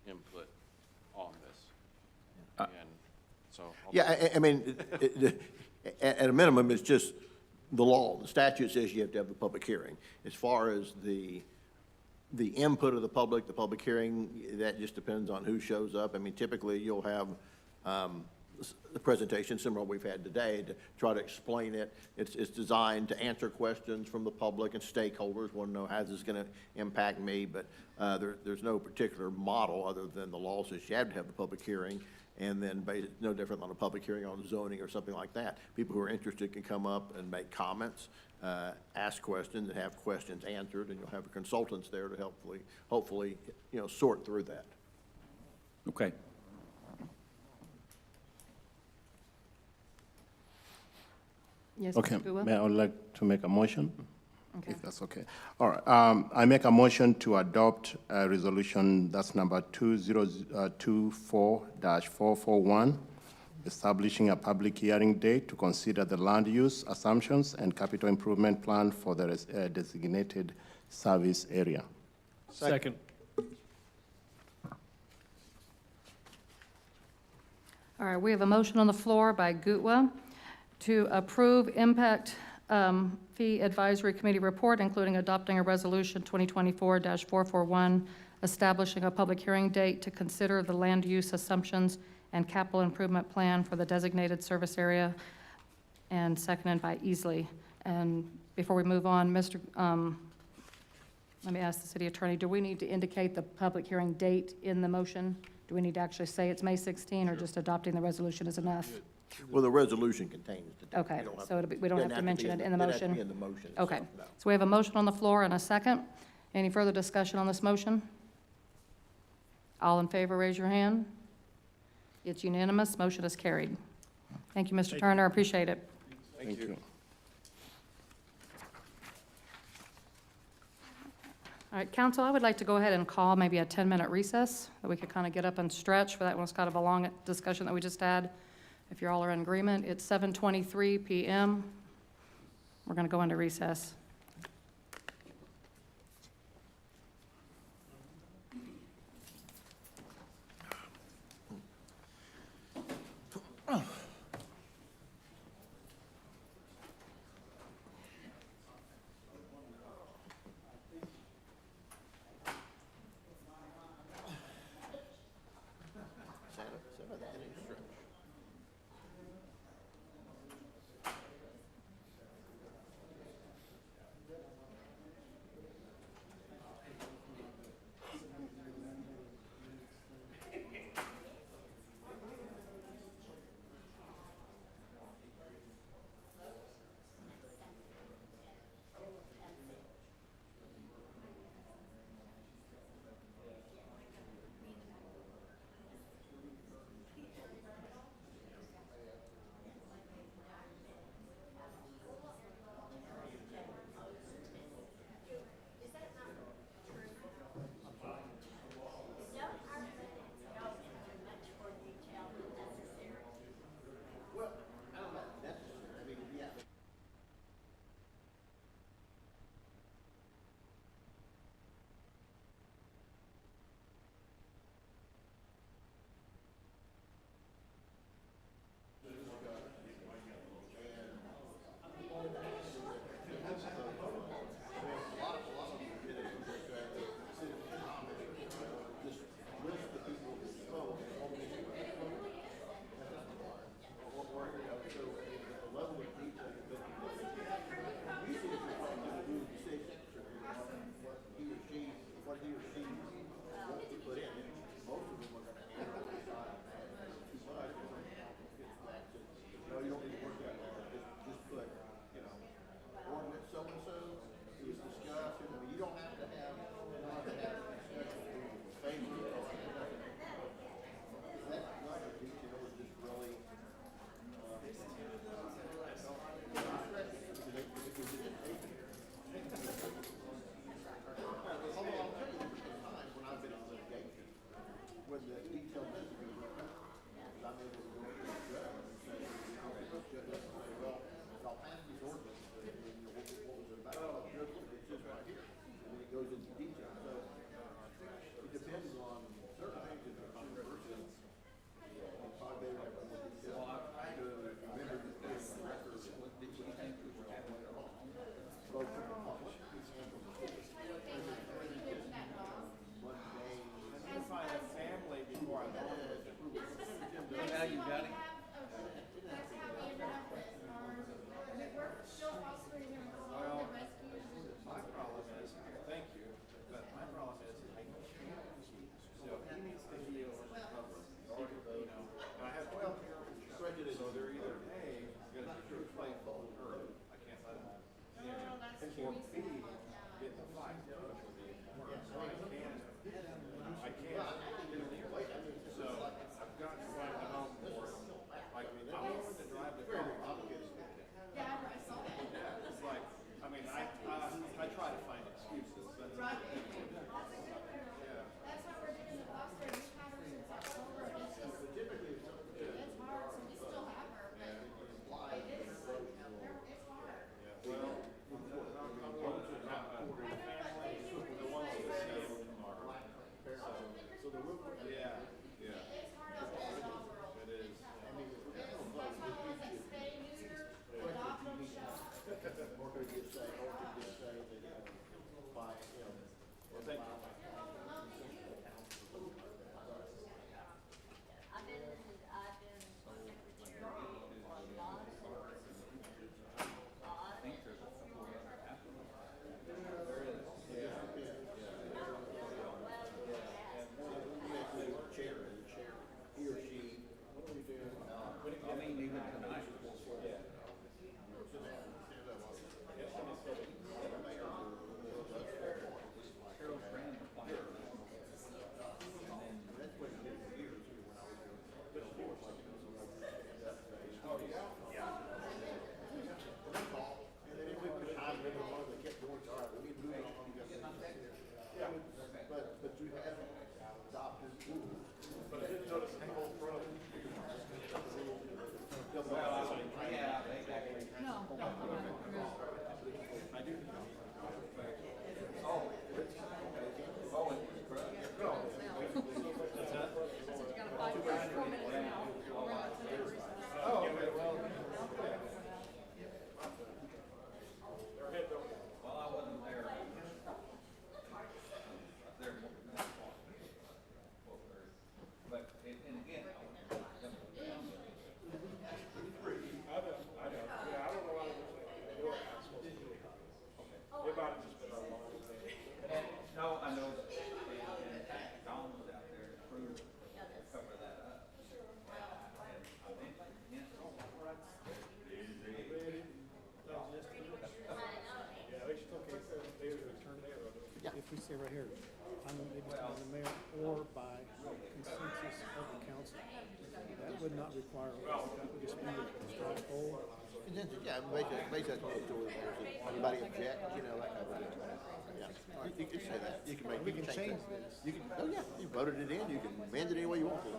input on this. And so. Yeah, I mean, at a minimum, it's just the law. The statute says you have to have the public hearing. As far as the input of the public hearing, that just depends on who shows up. I mean, typically, you'll have the presentation similar to what we've had today to try to explain it. It's designed to answer questions from the public and stakeholders, want to know how this is going to impact me, but there's no particular model other than the law says you have to have the public hearing, and then no different than a public hearing on zoning or something like that. People who are interested can come up and make comments, ask questions, and have questions answered, and you'll have consultants there to hopefully sort through that. Okay. Yes, Okay, Mr. Gua? I would like to make a motion, Okay. if that's okay. All right, I make a motion to adopt a resolution that's number 2024-441, establishing a public hearing date to consider the land use assumptions and capital improvement plan for the designated service area. Second. All right, we have a motion on the floor by Gutwa to approve Impact Fee Advisory Committee report, including adopting a resolution 2024-441, establishing a public hearing date to consider the land use assumptions and capital improvement plan for the designated service area, and seconded by Easley. And before we move on, let me ask the city attorney, do we need to indicate the public hearing date in the motion? Do we need to actually say it's May 16, or just adopting the resolution is enough? Well, the resolution contains the date. Okay, so we don't have to mention it in the It has to motion? be in the motion Okay, itself, no. so we have a motion on the floor and a second. Any further discussion on this motion? All in favor, raise your hand. It's unanimous, motion is carried. Thank you, Mr. Turner, appreciate it. Thank you. All right, council, I would like to go ahead and call maybe a 10-minute recess, that we could kind of get up and stretch, for that was kind of a long discussion that we just had. If you all are in agreement, it's 7:23 PM. We're going to go into recess. If we say right here, I'm able to by the mayor or by consensus of the council, that would not require, that would just be a straw poll. Yeah, basically, anybody object, you know, that kind of thing. Yeah, you can say that. You can make, We can change that. this. You can, oh yeah, you voted it in, you can amend it any way you want to.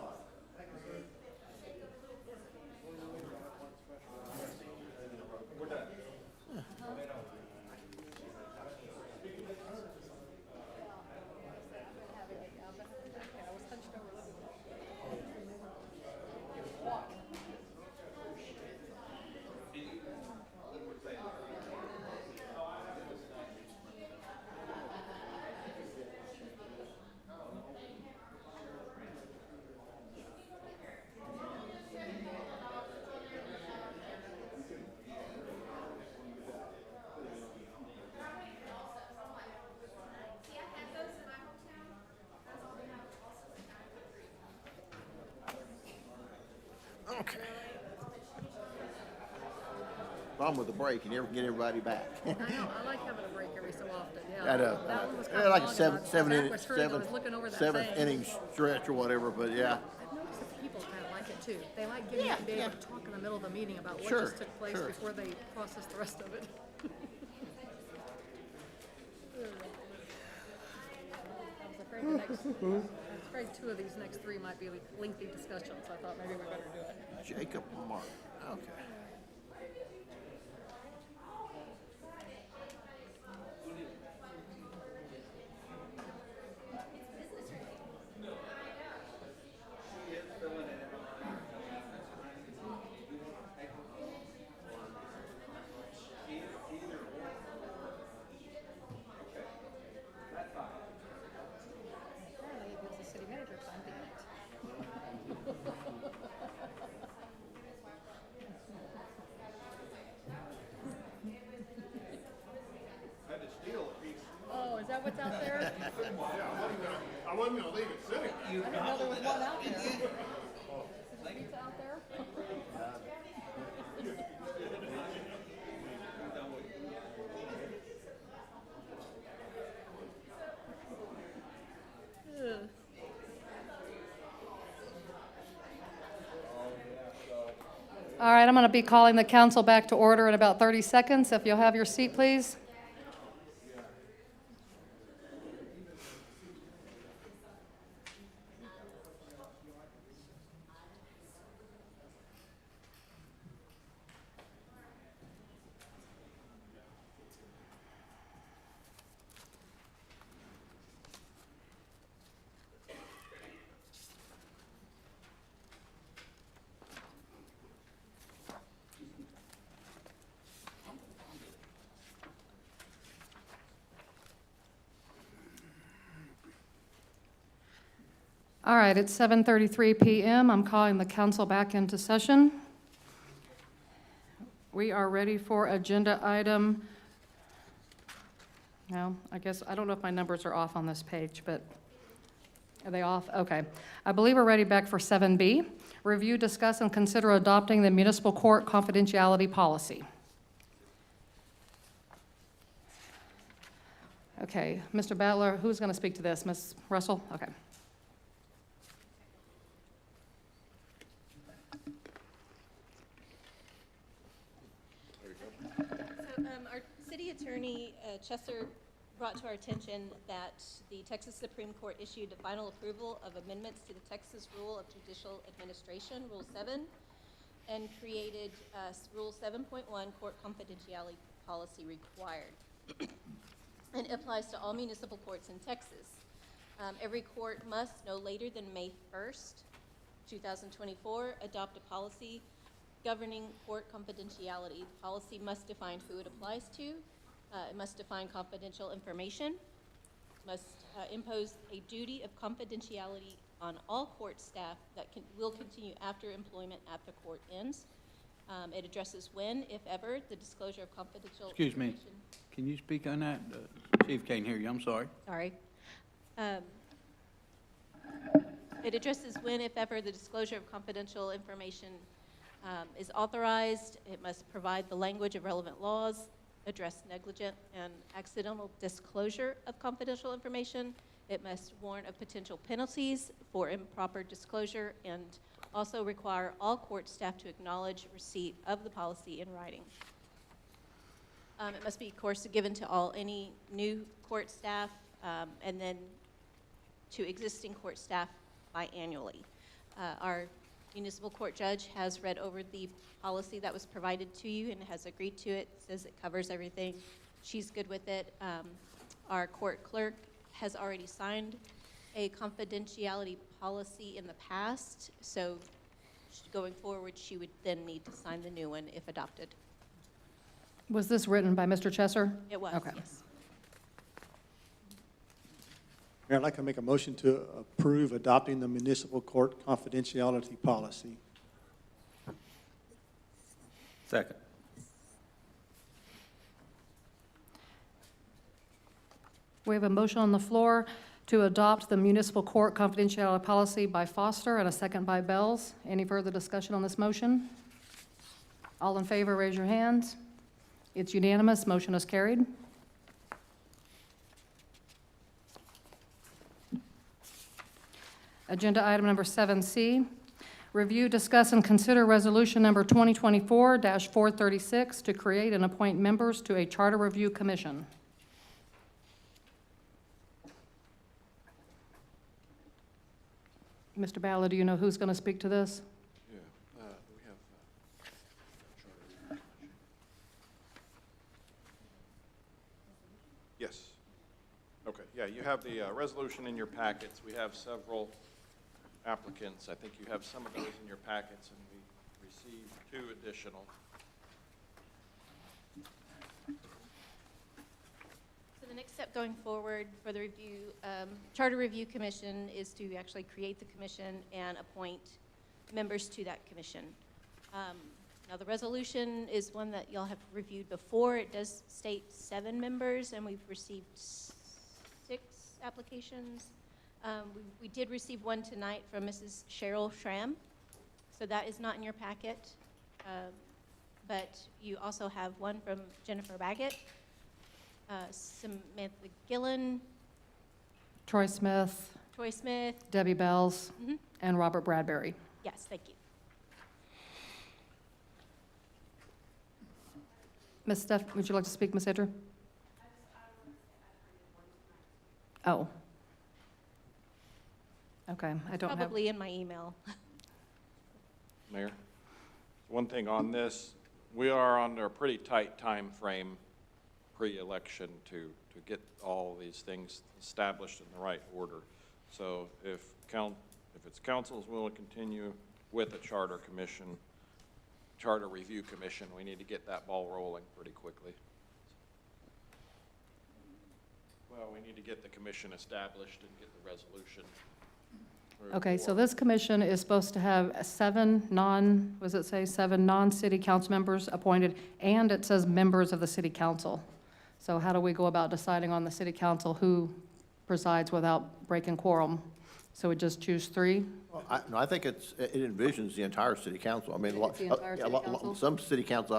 Okay. Problem with the break, you never get everybody back. I know, I like having a break every so often, yeah. At a, That one was yeah, kinda like long, a and seven, I- seven that inning, was true, I was looking over that seventh thing. inning stretch or whatever, but yeah. I've noticed that people kind of like it too. They like getting up and being able to talk in the middle of the meeting about what Sure, just took place sure. before they process the rest of it. I was afraid two of these next three might be lengthy discussions. I thought maybe we better do it. Jacob Mark, okay. Apparently it gives the city manager time to eat. Had to steal a piece. Oh, is that what's out there? I wasn't gonna leave it sitting. I didn't know there was one out there. Is there pizza out there? All right, I'm going to be calling the council back to order in about 30 seconds. If you'll have your seat, please. All right, it's 7:33 PM. I'm calling the council back into session. We are ready for agenda item, no, I guess, I don't know if my numbers are off on this page, but are they off? Okay. I believe we're ready back for 7B. Review, discuss, and consider adopting the municipal court confidentiality policy. Okay, Mr. Battler, who's going to speak to this? Ms. Russell? Okay. Our city attorney, Chesser, brought to our attention that the Texas Supreme Court issued a final approval of amendments to the Texas Rule of Judicial Administration, Rule 7, and created Rule 7.1, Court Confidentiality Policy Required. And it applies to all municipal courts in Texas. Every court must, no later than May 1st, 2024, adopt a policy governing court confidentiality. The policy must define who it applies to. It must define confidential information, must impose a duty of confidentiality on all court staff that will continue after employment at the court ends. It addresses when, if ever, the disclosure of confidential Excuse me. information. Can you speak on that? Chief can't hear you, I'm sorry. Sorry. It addresses when, if ever, the disclosure of confidential information is authorized. It must provide the language of relevant laws, address negligent and accidental disclosure of confidential information. It must warn of potential penalties for improper disclosure, and also require all court staff to acknowledge receipt of the policy in writing. It must be, of course, given to any new court staff, and then to existing court staff biannually. Our municipal court judge has read over the policy that was provided to you and has agreed to it, says it covers everything. She's good with it. Our court clerk has already signed a confidentiality policy in the past, so going forward, she would then need to sign the new one if adopted. Was this written by Mr. Chesser? It was, Okay. yes. Mayor, I'd like to make a motion to approve adopting the municipal court confidentiality policy. Second. We have a motion on the floor to adopt the municipal court confidentiality policy by Foster and a second by Bells. Any further discussion on this motion? All in favor, raise your hands. It's unanimous. Motion is carried. Agenda item number 7C, review, discuss, and consider resolution number 2024-436 to create and appoint members to a charter review commission. Mr. Ballard, do you know who's going to speak to this? Yeah, we have Yes. Okay, yeah, you have the resolution in your packets. We have several applicants. I think you have some of those in your packets, and we received 2 additional. So the next step going forward for the Charter Review Commission is to actually create the commission and appoint members to that commission. Now, the resolution is one that y'all have reviewed before. It does state 7 members, and we've received 6 applications. We did receive one tonight from Mrs. Cheryl Schramm, so that is not in your packet. But you also have one from Jennifer Baggett, Samantha Gillen, Troy Smith, Debbie Bells, Mhm. and Robert Bradbury. Yes, thank you. Ms. Steph, would you like to speak, Ms. Andrew? Oh. Okay, I don't have. Probably in my email. Mayor, one thing on this, we are under a pretty tight time frame pre-election to get all these things established in the right order. So if it's council's will to continue with a charter review commission, we need to get that ball rolling pretty quickly. Well, we need to get the commission established and get the resolution. Okay, so this commission is supposed to have seven non-city council members appointed, and it says members of the city council. So how do we go about deciding on the city council who presides without breaking quorum? So we just choose three? Well, I think it envisions the entire city council. I mean, It's the entire city council? some city council,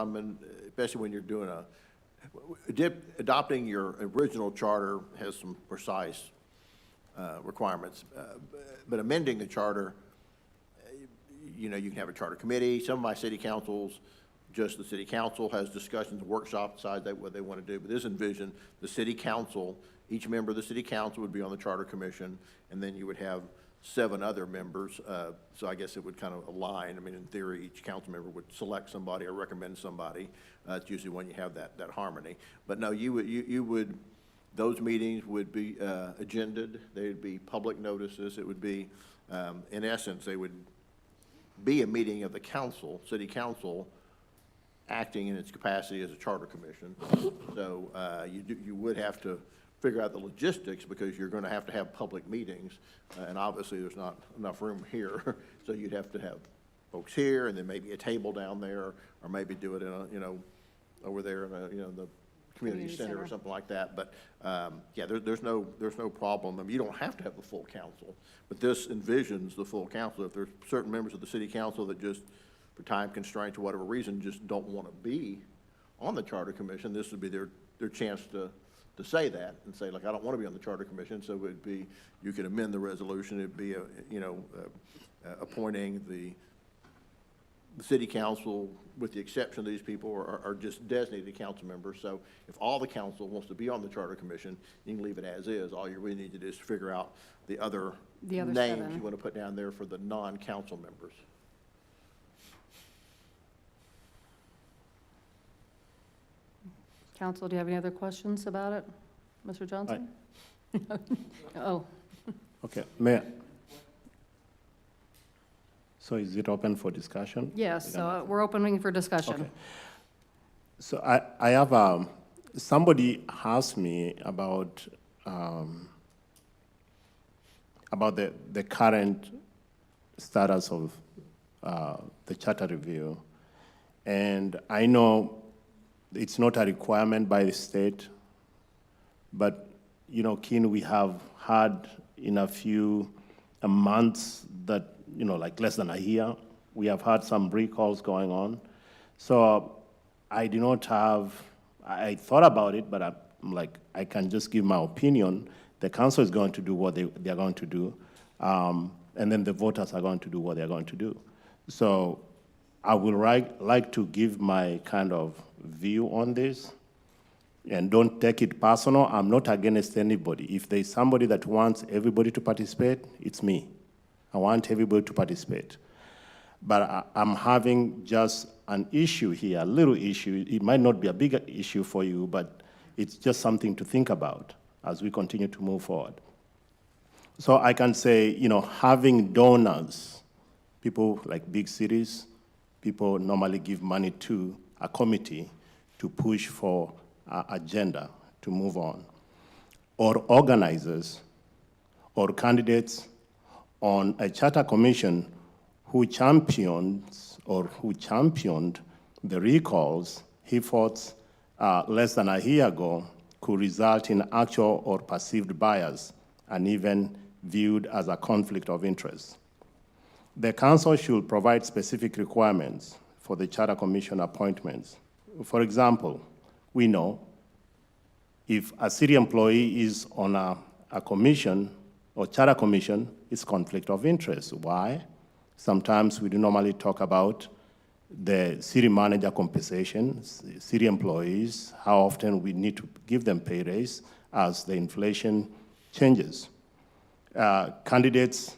especially when you're doing adopting your original charter has some precise requirements. But amending the charter, you can have a charter committee. Some of my city councils, just the city council has discussions, workshops, decide what they want to do. But this envision, the city council, each member of the city council would be on the charter commission, and then you would have 7 other members. So I guess it would kind of align. I mean, in theory, each council member would select somebody or recommend somebody. It's usually when you have that harmony. But no, you would those meetings would be agended. They would be public notices. It would be, in essence, they would be a meeting of the council, city council, acting in its capacity as a charter commission. So you would have to figure out the logistics because you're going to have public meetings, and obviously there's not enough room here. So you'd have to have folks here, and then maybe a table down there, or maybe do it in a, over there in the community center or something like that. But yeah, there's no problem. I mean, you don't have to have the full council, but this envisions the full council. If there's certain members of the city council that just, for time constraints or whatever reason, just don't want to be on the charter commission, this would be their chance to say that and say, like, I don't want to be on the charter commission. So it would be, you could amend the resolution. It'd be appointing the city council, with the exception of these people, are just designated council members. So if all the council wants to be on the charter commission, you can leave it as is. All you really need to do is figure out the other names 7. you want to put down there for the non-council members. Council, do you have any other questions about it? Mr. Johnson? Oh, Okay, Mayor. So is it open for discussion? yes, so we're opening for discussion. Okay. So I have, somebody asked me about the current status of the charter review. And I know it's not a requirement by the state, but, Keene, we have had in a few months that, like less than a year, we have had some recalls going on. So I do not have, I thought about it, but I'm like, I can just give my opinion. The council is going to do what they are going to do, and then the voters are going to do what they're going to do. So I would like to give my kind of view on this, and don't take it personal. I'm not against anybody. If there's somebody that wants everybody to participate, it's me. I want everybody to participate. But I'm having just an issue here, a little issue. It might not be a big issue for you, but it's just something to think about as we continue to move forward. So I can say, having donors, people like big cities, people normally give money to a committee to push for an agenda to move on, or organizers or candidates on a charter commission who championed the recalls he fought less than a year ago could result in actual or perceived bias and even viewed as a conflict of interest. The council should provide specific requirements for the charter commission appointments. For example, we know if a city employee is on a commission or charter commission, it's conflict of interest. Why? Sometimes we do normally talk about the city manager compensation, city employees, how often we need to give them pay raise as the inflation changes. Candidates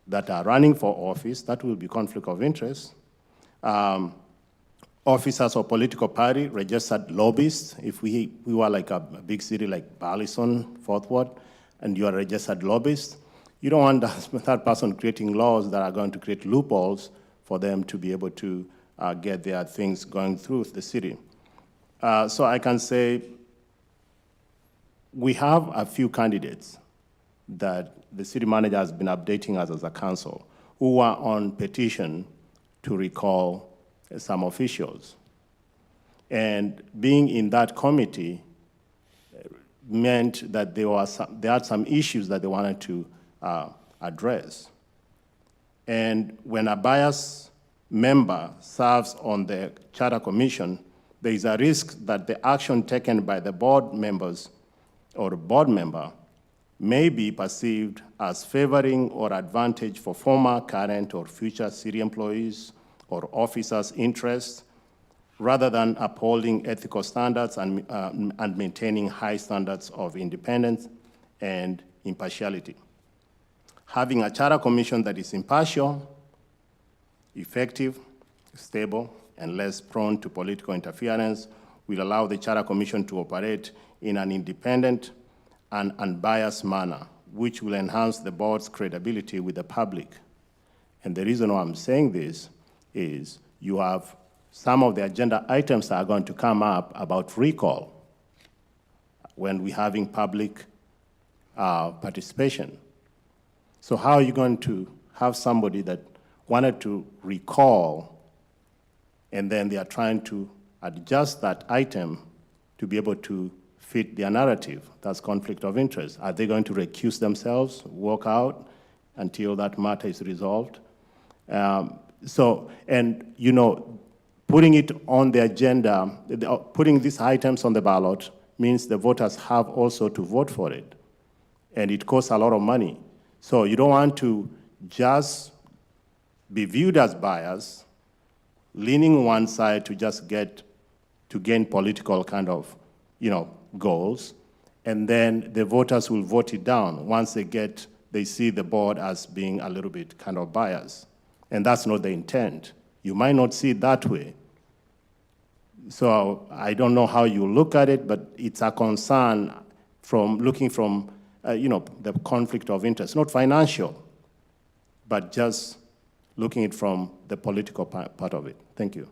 that are running for office, that will be conflict of interest. Officers of political party, registered lobbyists. If we were like a big city like Burleson, Fourth Ward, and you are a registered lobbyist, you don't want that person creating laws that are going to create loopholes for them to be able to get their things going through the city. So I can say we have a few candidates that the city manager has been updating us as a council who are on petition to recall some officials. And being in that committee meant that there had some issues that they wanted to address. And when a biased member serves on the Charter Commission, there is a risk that the action taken by the board members or board member may be perceived as favoring or advantage for former, current, or future city employees or officers' interests, rather than upholding ethical standards and maintaining high standards of independence and impartiality. Having a charter commission that is impartial, effective, stable, and less prone to political interference will allow the charter commission to operate in an independent and unbiased manner, which will enhance the board's credibility with the public. And the reason why I'm saying this is you have some of the agenda items that are going to come up about recall when we're having public participation. So how are you going to have somebody that wanted to recall and then they are trying to adjust that item to be able to fit their narrative? That's conflict of interest. Are they going to recuse themselves, walk out until that matter is resolved? And you know, putting it on the agenda, putting these items on the ballot means the voters have also to vote for it. And it costs a lot of money. So you don't want to just be viewed as biased, leaning one side to just gain political kind of, goals, and then the voters will vote it down once they see the board as being a little bit kind of biased. And that's not the intent. You might not see it that way. So I don't know how you look at it, but it's a concern from looking from, the conflict of interest, not financial, but just looking at it from the political part of it. Thank you.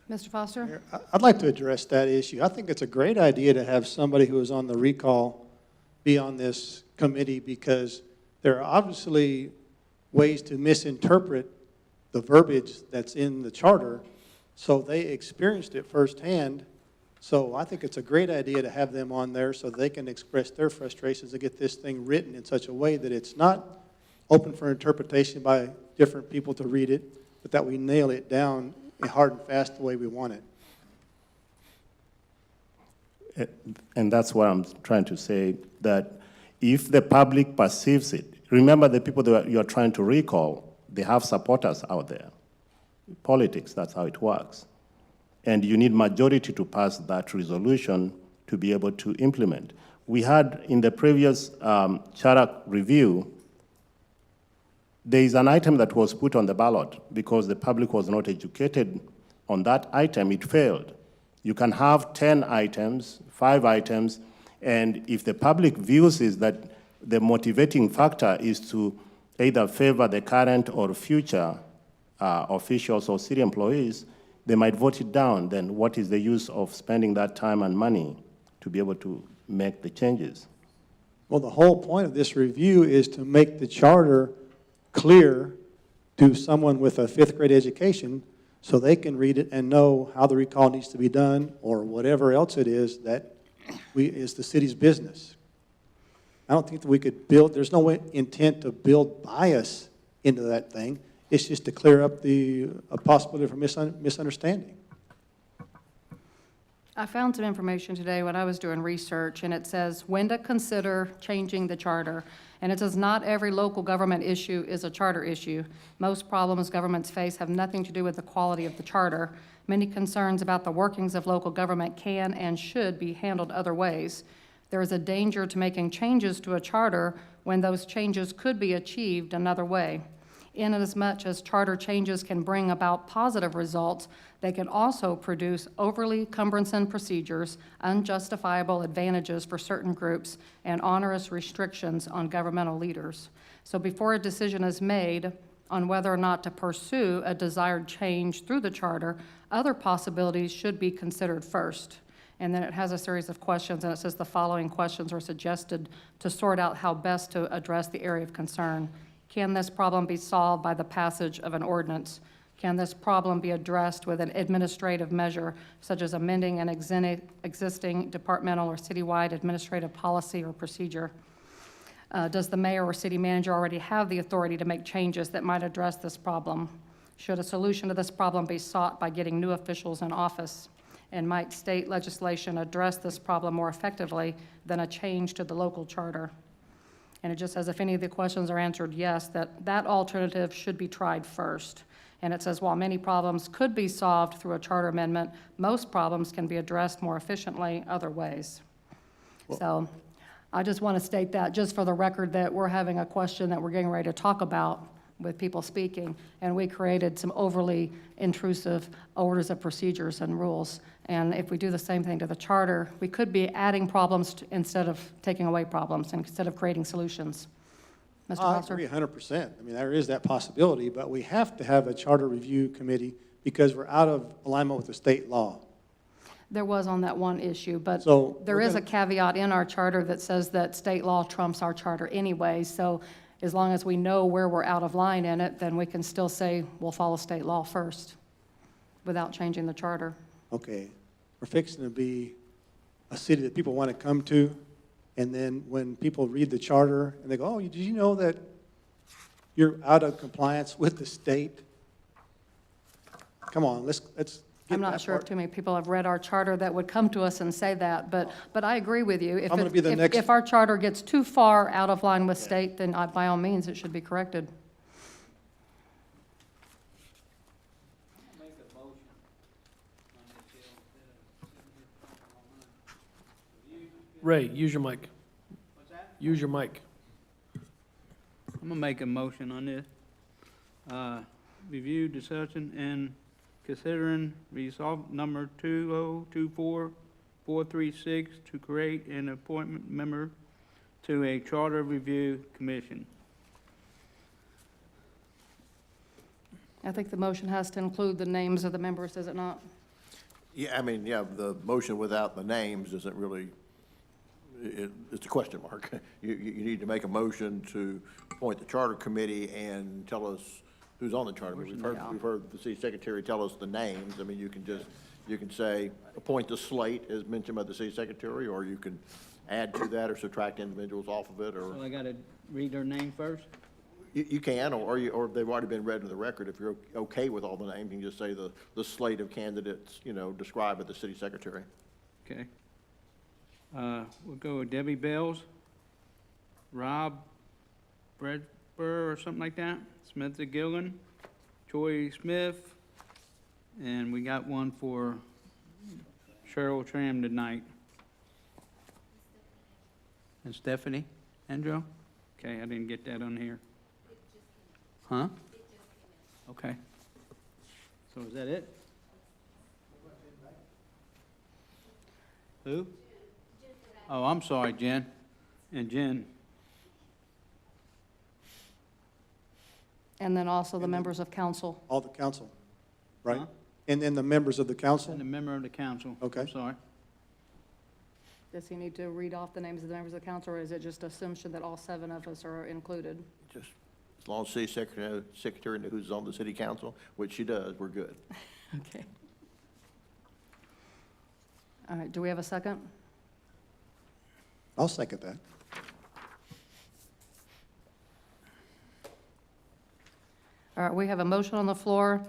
Mr. Foster? I'd like to address that issue. I think it's a great idea to have somebody who is on the recall be on this committee because there are obviously ways to misinterpret the verbiage that's in the charter, so they experienced it firsthand. So I think it's a great idea to have them on there so they can express their frustrations and get this thing written in such a way that it's not open for interpretation by different people to read it, but that we nail it down hard and fast the way we want it. And that's what I'm trying to say, that if the public perceives it, remember the people that you're trying to recall, they have supporters out there. Politics, that's how it works. And you need majority to pass that resolution to be able to implement. We had in the previous charter review, there is an item that was put on the ballot because the public was not educated on that item, it failed. You can have 10 items, 5 items, and if the public views is that the motivating factor is to either favor the current or future officials or city employees, they might vote it down. Then what is the use of spending that time and money to be able to make the changes? Well, the whole point of this review is to make the charter clear to someone with a 5th grade education so they can read it and know how the recall needs to be done or whatever else it is that is the city's business. I don't think that we could there's no intent to build bias into that thing. It's just to clear up a possibility for misunderstanding. I found some information today when I was doing research, and it says when to consider changing the charter. And it says not every local government issue is a charter issue. Most problems governments face have nothing to do with the quality of the charter. Many concerns about the workings of local government can and should be handled other ways. There is a danger to making changes to a charter when those changes could be achieved another way. Inasmuch as charter changes can bring about positive results, they can also produce overly cumbersome procedures, unjustifiable advantages for certain groups, and onerous restrictions on governmental leaders. So before a decision is made on whether or not to pursue a desired change through the charter, other possibilities should be considered first. And then it has a series of questions, and it says the following questions are suggested to sort out how best to address the area of concern. Can this problem be solved by the passage of an ordinance? Can this problem be addressed with an administrative measure, such as amending an existing departmental or citywide administrative policy or procedure? Does the mayor or city manager already have the authority to make changes that might address this problem? Should a solution to this problem be sought by getting new officials in office? And might state legislation address this problem more effectively than a change to the local charter? And it just says if any of the questions are answered yes, that alternative should be tried first. And it says while many problems could be solved through a charter amendment, most problems can be addressed more efficiently other ways. So I just want to state that just for the record that we're having a question that we're getting ready to talk about with people speaking, and we created some overly intrusive orders of procedures and rules. And if we do the same thing to the charter, we could be adding problems instead of taking away problems, and instead of creating solutions. Mr. I Foster? agree 100%. I mean, there is that possibility, but we have to have a charter review committee because we're out of alignment with the state law. There was on that one issue, but So there we're is a gonna- caveat in our charter that says that state law trumps our charter anyway. So as long as we know where we're out of line in it, then we can still say we'll follow state law first without changing the charter. Okay, we're fixing to be a city that people want to come to, and then when people read the charter and they go, oh, did you know that you're out of compliance with the state? Come on, let's get I'm not that sure if part. too many people have read our charter that would come to us and say that, but I agree with you. If I'm gonna it- be the if- next- If our charter gets too far out of line with state, then by all means, it should be corrected. Ray, use your mic. Use your mic. I'm gonna make a motion on this. Review, discussion, and considering resolve number 2024436 to create an appointment member to a charter review commission. I think the motion has to include the names of the members, does it not? Yeah, I mean, yeah, the motion without the names isn't really, it's a question mark. You need to make a motion to appoint the charter committee and tell us who's on the charter. We've heard the city secretary tell us the names. I mean, you can say, appoint the slate as mentioned by the city secretary, or you can add to that or subtract individuals off of it, or. So I gotta read their name first? You can, or they've already been read into the record. If you're okay with all the names, you can just say the slate of candidates, described by the city secretary. Okay. We'll go with Debbie Bells, Rob Bradburr or something like that, Samantha Gillen, Troy Smith, and we got one for Cheryl Tram tonight. And Stephanie Andrew? Okay, I didn't get that on here. Huh? Okay. So is that it? Who? Oh, I'm sorry, Jen. And Jen. And then also the members of council. All the council, right? Huh? And then the members of the council? And a member of the council. Okay. I'm sorry. Does he need to read off the names of the members of the council, or is it just assumption that all 7 of us are included? Just as long as city secretary knows who's on the city council, which she does, we're good. Okay. All right, do we have a second? I'll second that. All right, we have a motion on the floor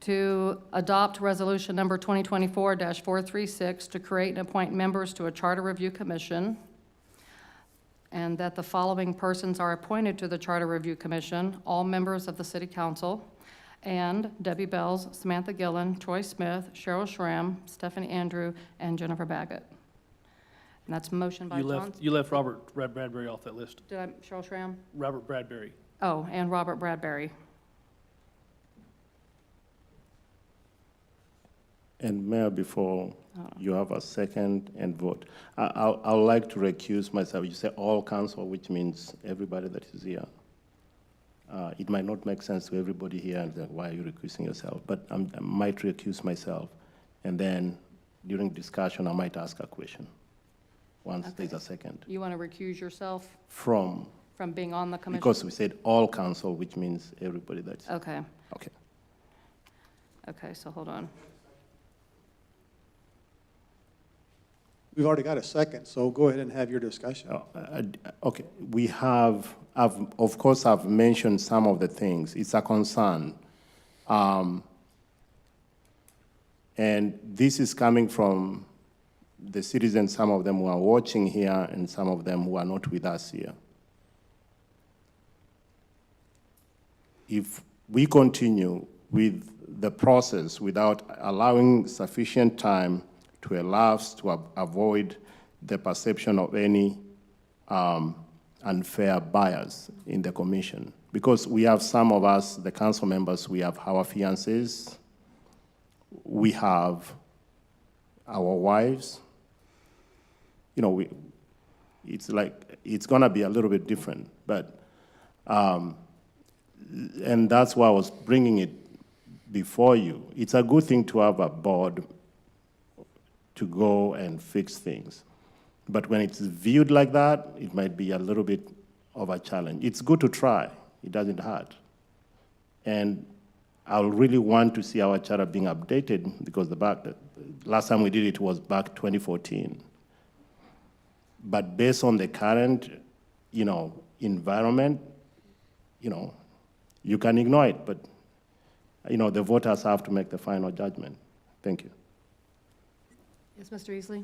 to adopt resolution number 2024-436 to create and appoint members to a charter review commission, and that the following persons are appointed to the Charter Review Commission, all members of the City Council, and Debbie Bells, Samantha Gillen, Troy Smith, Cheryl Schramm, Stephanie Andrew, and Jennifer Baggett. And that's motion by Johnson. You left Robert Bradbury off that list. Did I, Cheryl Schramm? Robert Bradbury. Oh, and Robert Bradbury. And Mayor, before you have a second and vote, I would like to recuse myself. You say all council, which means everybody that is here. It might not make sense to everybody here, and then why are you recusing yourself? But I might recuse myself, and then during discussion, I might ask a question, once there's a second. You want to recuse yourself From being on the commission? because we said all council, which means everybody that's, Okay, okay. okay, so hold on. We've already got a second, so go ahead and have your discussion. Okay, we have, of course, I've mentioned some of the things. It's a concern. And this is coming from the citizens, some of them who are watching here and some of them who are not with us here. If we continue with the process without allowing sufficient time to elapse to avoid the perception of any unfair bias in the commission. Because we have some of us, the council members, we have our fiancés, we have our wives. You know, it's like, it's gonna be a little bit different, but, and that's why I was bringing it before you. It's a good thing to have a board to go and fix things. But when it's viewed like that, it might be a little bit of a challenge. It's good to try, it doesn't hurt. And I really want to see our charter being updated because the last time we did it was back 2014. But based on the current, environment, you can ignore it, but, the voters have to make the final judgment. Thank you. Yes, Mr. Easley?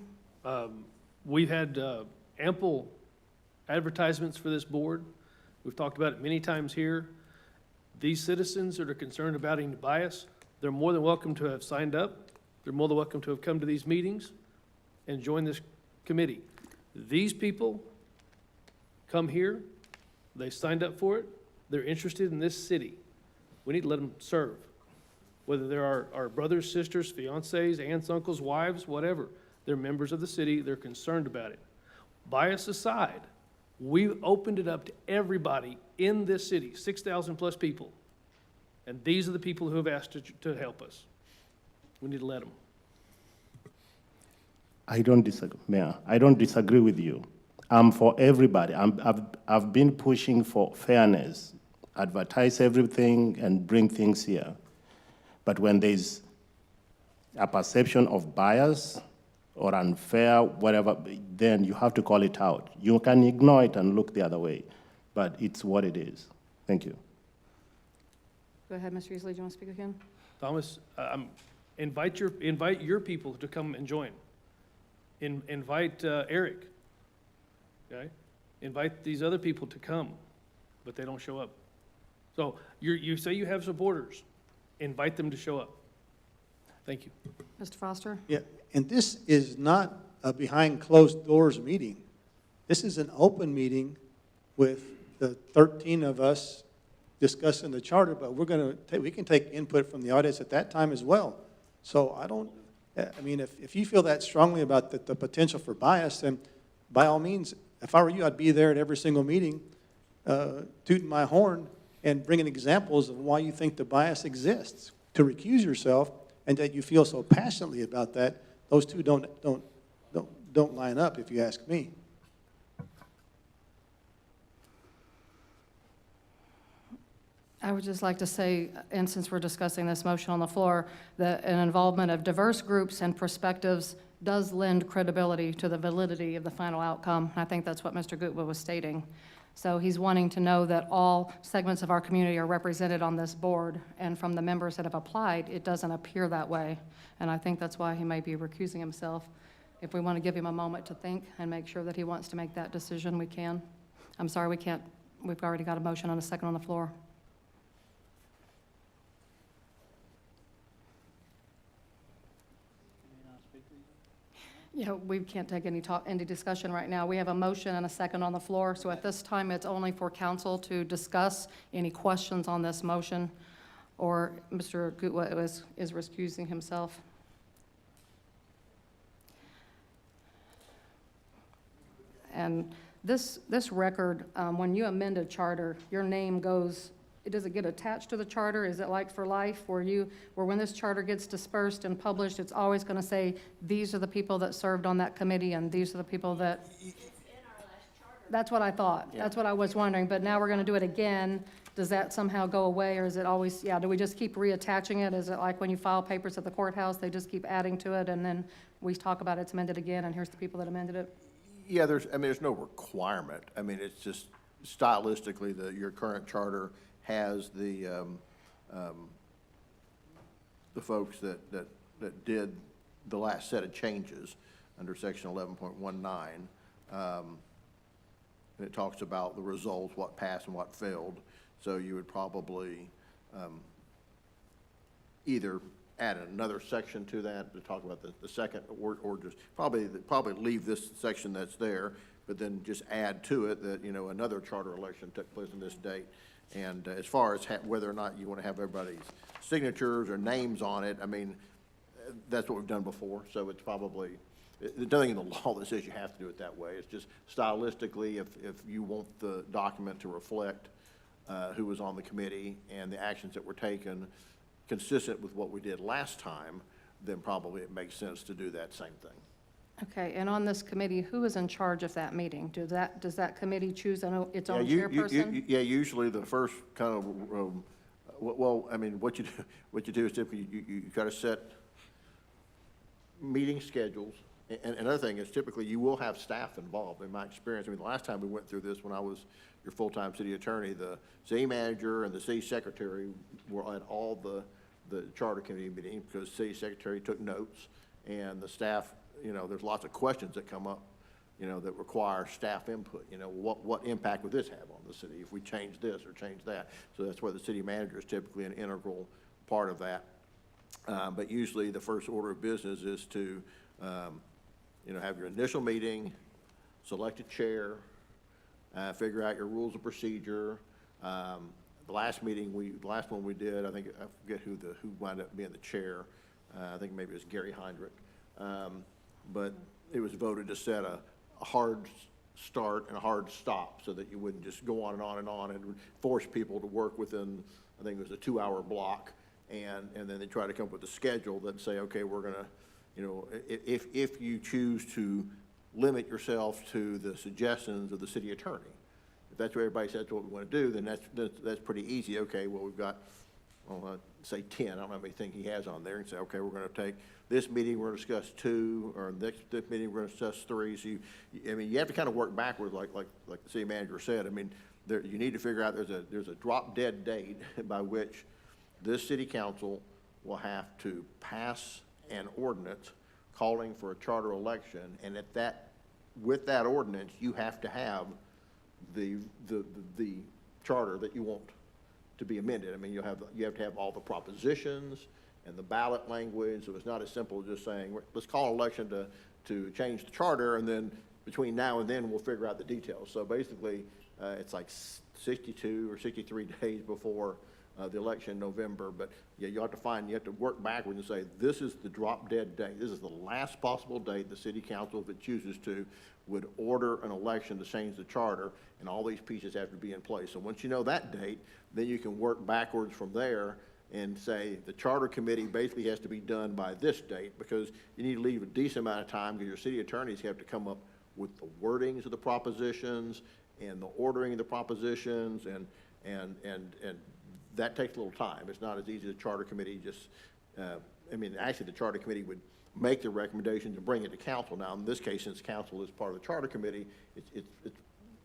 We've had ample advertisements for this board. We've talked about it many times here. These citizens that are concerned about any bias, they're more than welcome to have signed up. They're more than welcome to have come to these meetings and join this committee. These people come here, they signed up for it, they're interested in this city. We need to let them serve. Whether they're our brothers, sisters, fiancés, aunts, uncles, wives, whatever. They're members of the city, they're concerned about it. Bias aside, we've opened it up to everybody in this city, 6,000 plus people. And these are the people who have asked to help us. We need to let them. I don't disagree, Mayor. I don't disagree with you. I'm for everybody. I've been pushing for fairness, advertise everything and bring things here. But when there's a perception of bias or unfair, whatever, then you have to call it out. You can ignore it and look the other way, but it's what it is. Thank you. Go ahead, Mr. Easley, do you want to speak again? Thomas, invite your people to come and join. Invite Eric, okay? Invite these other people to come, but they don't show up. So you say you have supporters. Invite them to show up. Thank you. Mr. Foster? Yeah, and this is not a behind closed doors meeting. This is an open meeting with the 13 of us discussing the charter, but we can take input from the audience at that time as well. So if you feel that strongly about the potential for bias, then by all means, if I were you, I'd be there at every single meeting, tooting my horn and bringing examples of why you think the bias exists. To recuse yourself and that you feel so passionately about that, those two don't line up, if you ask me. I would just like to say, and since we're discussing this motion on the floor, that an involvement of diverse groups and perspectives does lend credibility to the validity of the final outcome. I think that's what Mr. Gutwa was stating. So he's wanting to know that all segments of our community are represented on this board, and from the members that have applied, it doesn't appear that way. And I think that's why he may be recusing himself. If we want to give him a moment to think and make sure that he wants to make that decision, we can. I'm sorry, we can't. We've already got a motion and a second on the floor. Yeah, we can't take any discussion right now. We have a motion and a second on the floor, so at this time, it's only for council to discuss any questions on this motion, or Mr. Gutwa is recusing himself. And this record, when you amend a charter, your name goes, does it get attached to the charter? Is it like for life, where when this charter gets dispersed and published, it's always going to say, these are the people that served on that committee, and these are the people that... That's what I thought. Yeah. That's what I was wondering, but now we're going to do it again. Does that somehow go away, or is it always, do we just keep reattaching it? Is it like when you file papers at the courthouse, they just keep adding to it, and then we talk about it's amended again, and here's the people that amended it? Yeah, there's no requirement. I mean, it's just stylistically, your current charter has the folks that did the last set of changes under section 11.19. And it talks about the results, what passed and what failed. So you would probably either add another section to that to talk about the second, or just probably leave this section that's there, but then just add to it that, another charter election took place on this date. And as far as whether or not you want to have everybody's signatures or names on it, I mean, that's what we've done before, so it's probably, there's nothing in the law that says you have to do it that way. It's just stylistically, if you want the document to reflect who was on the committee and the actions that were taken consistent with what we did last time, then probably it makes sense to do that same thing. Okay, and on this committee, who is in charge of that meeting? Does that committee choose its own chairperson? Yeah, usually the first kind of, well, I mean, what you do is typically you try to set meeting schedules. And another thing is typically you will have staff involved. In my experience, I mean, the last time we went through this, when I was your full-time city attorney, the city manager and the city secretary were at all the charter committee meetings, because the city secretary took notes, and the staff, there's lots of questions that come up, that require staff input. What impact would this have on the city if we change this or change that? So that's where the city manager is typically an integral part of that. But usually the first order of business is to, have your initial meeting, select a chair, figure out your rules of procedure. The last one we did, I forget who wound up being the chair. I think maybe it was Gary Heinrich. But it was voted to set a hard start and a hard stop so that you wouldn't just go on and on and on, and force people to work within, I think it was a 2-hour block. And then they try to come up with a schedule that say, okay, we're going to, if you choose to limit yourself to the suggestions of the city attorney, if that's what everybody says what we want to do, then that's pretty easy. Okay, well, we've got, say 10, I don't know how many things he has on there, and say, okay, we're going to take this meeting, we're going to discuss 2, or this meeting, we're going to discuss 3. So you have to kind of work backwards, like the city manager said. I mean, you need to figure out there's a drop dead date by which this city council will have to pass an ordinance calling for a charter election, and with that ordinance, you have to have the charter that you want to be amended. I mean, you have to have all the propositions and the ballot language, so it's not as simple as just saying, let's call an election to change the charter, and then between now and then, we'll figure out the details. So basically, it's like 62 or 63 days before the election in November. But yeah, you have to work backwards and say, this is the drop dead date. This is the last possible date the city council, if it chooses to, would order an election to change the charter, and all these pieces have to be in place. So once you know that date, then you can work backwards from there and say the charter committee basically has to be done by this date, because you need to leave a decent amount of time, because your city attorneys have to come up with the wordings of the propositions and the ordering of the propositions, and that takes a little time. It's not as easy as the charter committee just, actually the charter committee would make the recommendations and bring it to council. Now, in this case, since council is part of the charter committee, it's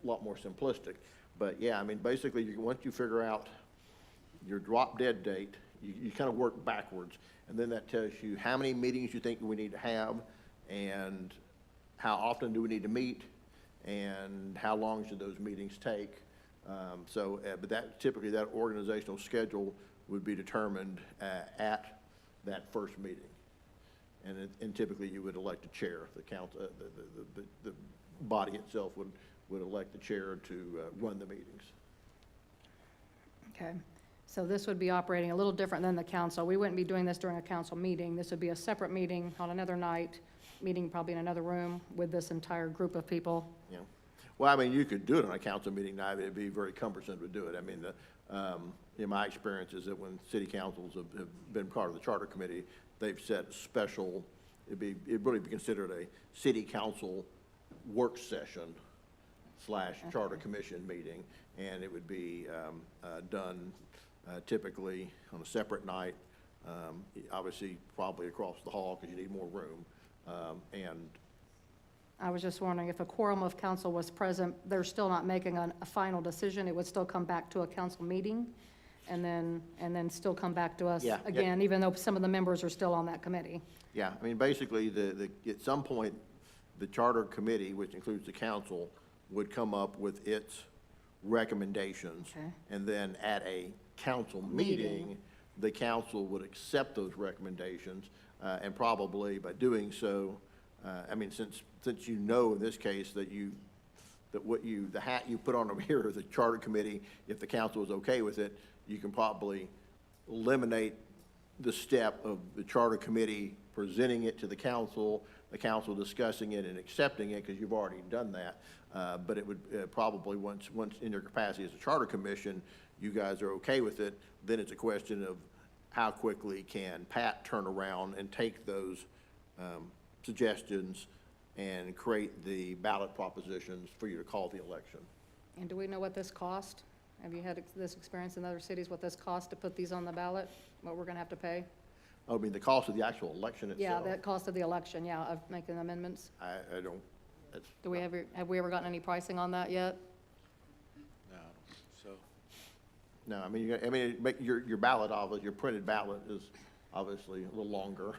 lot more simplistic. But yeah, I mean, basically, once you figure out your drop dead date, you kind of work backwards. And then that tells you how many meetings you think we need to have, and how often do we need to meet, and how long should those meetings take. But that, typically, that organizational schedule would be determined at that first meeting. And typically, you would elect a chair. The council, the body itself would elect the chair to run the meetings. Okay, so this would be operating a little different than the council. We wouldn't be doing this during a council meeting. This would be a separate meeting on another night, meeting probably in another room with this entire group of people. Yeah. Well, I mean, you could do it on a council meeting night, but it'd be very cumbersome to do it. I mean, in my experience is that when city councils have been part of the charter committee, they've set special, it'd really be considered a city council work session / charter commission meeting, and it would be done typically on a separate night, obviously probably across the hall because you need more room, and I was just wondering if a quorum of council was present, they're still not making a final decision, it would still come back to a council meeting, and then still come back to us Yeah, again, even though some of the members are still on that committee. yeah, I mean, basically, at some point, the charter committee, which includes the council, would come up with its recommendations. Okay. And then at a council meeting, the council would accept those recommendations, and probably by doing so, I mean, since you know in this case that the hat you put on over here is the charter committee, if the council is okay with it, you can probably eliminate the step of the charter committee presenting it to the council discussing it and accepting it, because you've already done that. But it would probably, once in your capacity as a charter commission, you guys are okay with it, then it's a question of how quickly can Pat turn around and take those suggestions and create the ballot propositions for you to call the election. And do we know what this cost? Have you had this experience in other cities, what this cost to put these on the ballot, what we're gonna have to pay? I mean, the cost of the actual election itself. Yeah, the cost of the election, yeah, of making amendments. I don't, that's. Do we have we ever gotten any pricing on that yet? No, so. No, I mean, your ballot, obviously, your printed ballot is obviously a little longer,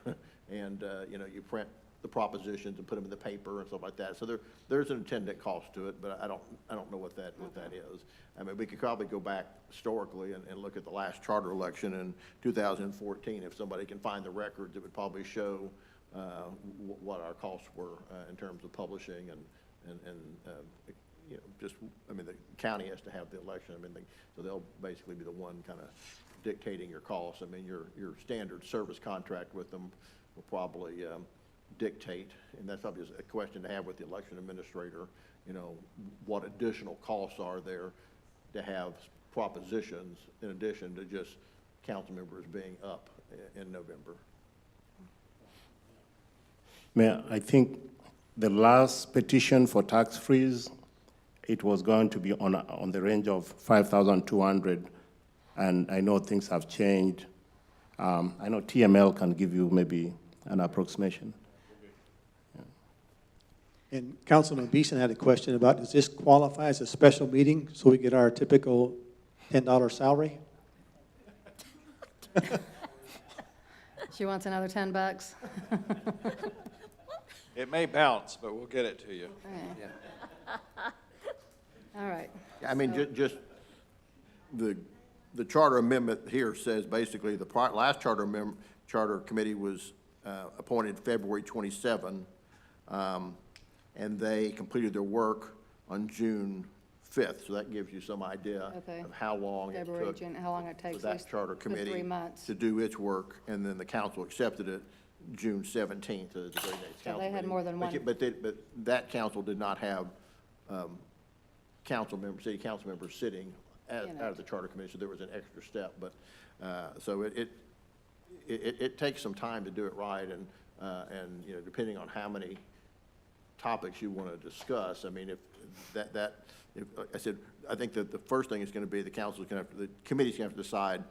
and, you print the propositions and put them in the paper and stuff like that. So there's an attendant cost to it, but I don't know what that is. I mean, we could probably go back historically and look at the last charter election in 2014. If somebody can find the records, it would probably show what our costs were in terms of publishing and just, I mean, the county has to have the election. I mean, so they'll basically be the one kind of dictating your costs. I mean, your standard service contract with them will probably dictate, and that's probably a question to have with the election administrator, what additional costs are there to have propositions in addition to just council members being up in November. Mayor, I think the last petition for tax freeze, it was going to be on the range of 5,200, and I know things have changed. I know TML can give you maybe an approximation. And Councilman Beeson had a question about, does this qualify as a special meeting so we get our typical $10 salary? She wants another $10. It may bounce, but we'll get it to you. All right. I mean, just the charter amendment here says basically the last charter committee was appointed February 27, and they completed their work on June 5th. So that gives you some idea of how long it February, took June, how long it takes. for that charter committee 3 months. to do its work, and then the council accepted it June 17th as the very next council they had meeting. more than one. But that council did not have city council members sitting out of the charter committee, so there was an extra step. But so it takes some time to do it right, and depending on how many topics you want to discuss. I mean, if I said, I think that the first thing is going to be the committee's going to have to decide,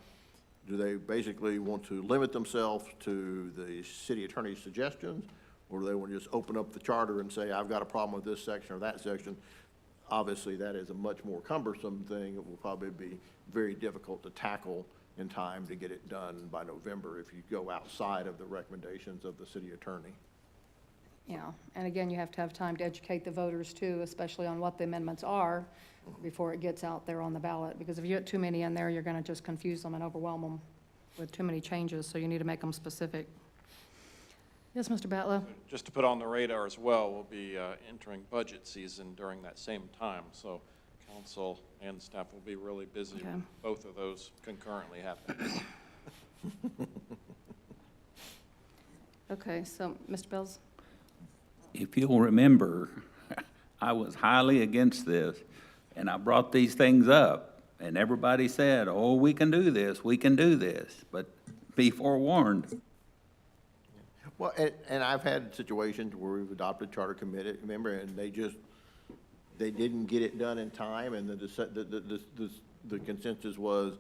do they basically want to limit themselves to the city attorney's suggestions, or do they want to just open up the charter and say, I've got a problem with this section or that section? obviously, that is a much more cumbersome thing. It will probably be very difficult to tackle in time to get it done by November if you go outside of the recommendations of the city attorney. Yeah, and again, you have to have time to educate the voters too, especially on what the amendments are before it gets out there on the ballot. Because if you get too many in there, you're gonna just confuse them and overwhelm them with too many changes, so you need to make them specific. Yes, Mr. Batla? Just to put on the radar as well, we'll be entering budget season during that same time, so council and staff will be really busy Okay. with both of those concurrently happening. Okay, so, Mr. Bells? If you'll remember, I was highly against this, and I brought these things up, and everybody said, oh, we can do this, but be forewarned. Well, and I've had situations where we've adopted charter committee, remember, and they didn't get it done in time, and the consensus was,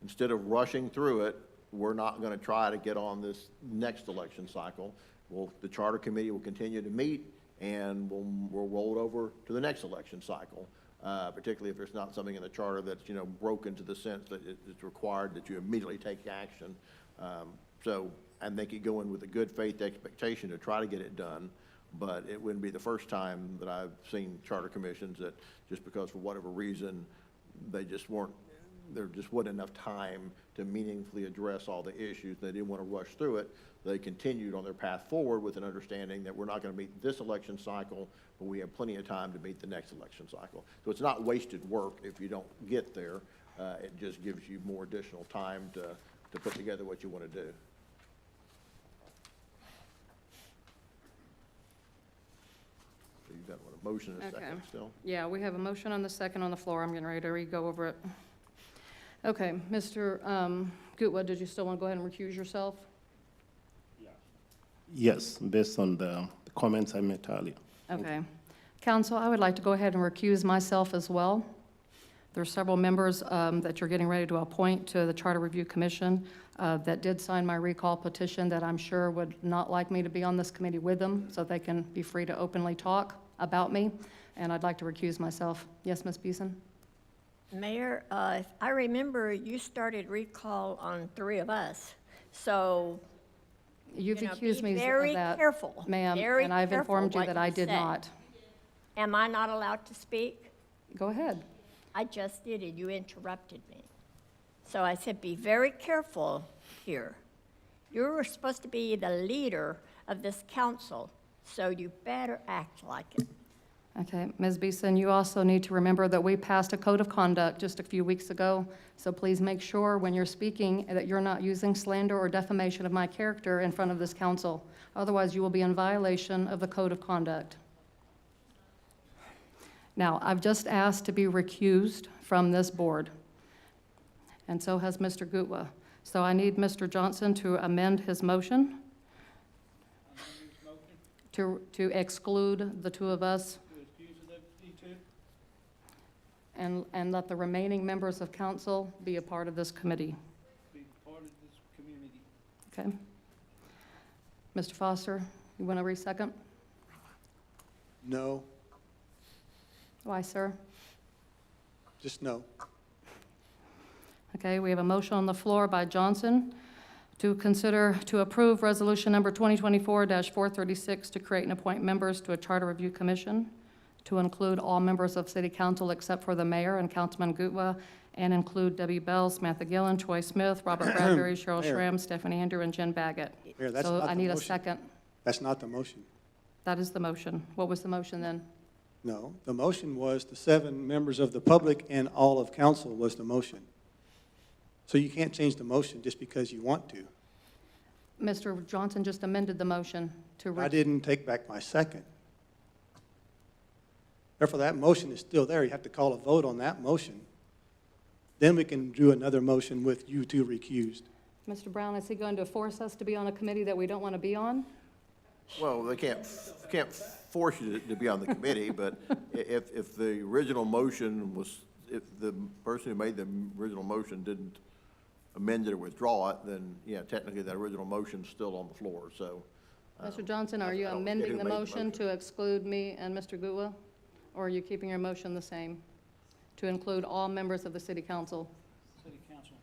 instead of rushing through it, we're not gonna try to get on this next election cycle. Well, the charter committee will continue to meet, and we'll roll it over to the next election cycle, particularly if there's not something in the charter that's, broken to the sense that it's required that you immediately take action. So I think you go in with a good faith expectation to try to get it done, but it wouldn't be the first time that I've seen charter commissions that just because for whatever reason, there just wasn't enough time to meaningfully address all the issues. They didn't want to rush through it. They continued on their path forward with an understanding that we're not going to meet this election cycle, but we have plenty of time to meet the next election cycle. So it's not wasted work if you don't get there. It just gives you more additional time to put together what you want to do. So you've got a motion and a second Okay. still? Yeah, we have a motion on the second on the floor. I'm getting ready to go over it. Okay, Mr. Gutwa, did you still want to go ahead and recuse yourself? Yes, based on the comments I made earlier. Okay. Council, I would like to go ahead and recuse myself as well. There are several members that you're getting ready to appoint to the Charter Review Commission that did sign my recall petition that I'm sure would not like me to be on this committee with them, so they can be free to openly talk about me, and I'd like to recuse myself. Yes, Ms. Beeson? Mayor, I remember you started recall on 3 of us, so, You've you know, accused me be of very that, careful. ma'am, Very and I've careful informed you what that I did say. not. Am I not allowed to speak? Go ahead. I just did, and you interrupted me. So I said, be very careful here. You were supposed to be the leader of this council, so you better act like it. Okay, Ms. Beeson, you also need to remember that we passed a code of conduct just a few weeks ago, so please make sure when you're speaking that you're not using slander or defamation of my character in front of this council. Otherwise, you will be in violation of the code of conduct. Now, I've just asked to be recused from this board, and so has Mr. Gutwa. So I need Mr. Johnson to amend his motion to exclude the 2 of us and let the remaining members of council be a part of this committee. Be part of this community. Okay? Mr. Foster, you want to re-second? No, Why, sir? just no. Okay, we have a motion on the floor by Johnson to approve resolution number 2024-436 to create and appoint members to a charter review commission, to include all members of city council except for the mayor and Councilman Gutwa, and include Debbie Bell, Samantha Gillen, Troy Smith, Robert Bradbury, Cheryl Mayor. Schramm, Stephanie Andrew, and Jen Baggett. Mayor, that's So not I the need a motion. second. That's not the motion. That is the motion. What was the motion then? No, the motion was the 7 members of the public and all of council was the motion. So you can't change the motion just because you want to. Mr. Johnson just amended the motion to. I didn't take back my second. Therefore, that motion is still there. You have to call a vote on that motion. Then we can do another motion with you 2 recused. Mr. Brown, is he going to force us to be on a committee that we don't want to be on? Well, they can't force you to be on the committee, but if the original motion was, if the person who made the original motion didn't amend it or withdraw it, then, yeah, technically that original motion's still on the floor, so. Mr. Johnson, are you I don't forget amending who the made the motion to exclude me and Mr. Gutwa? Or are you keeping your motion the same? To include all members of the city council? City council.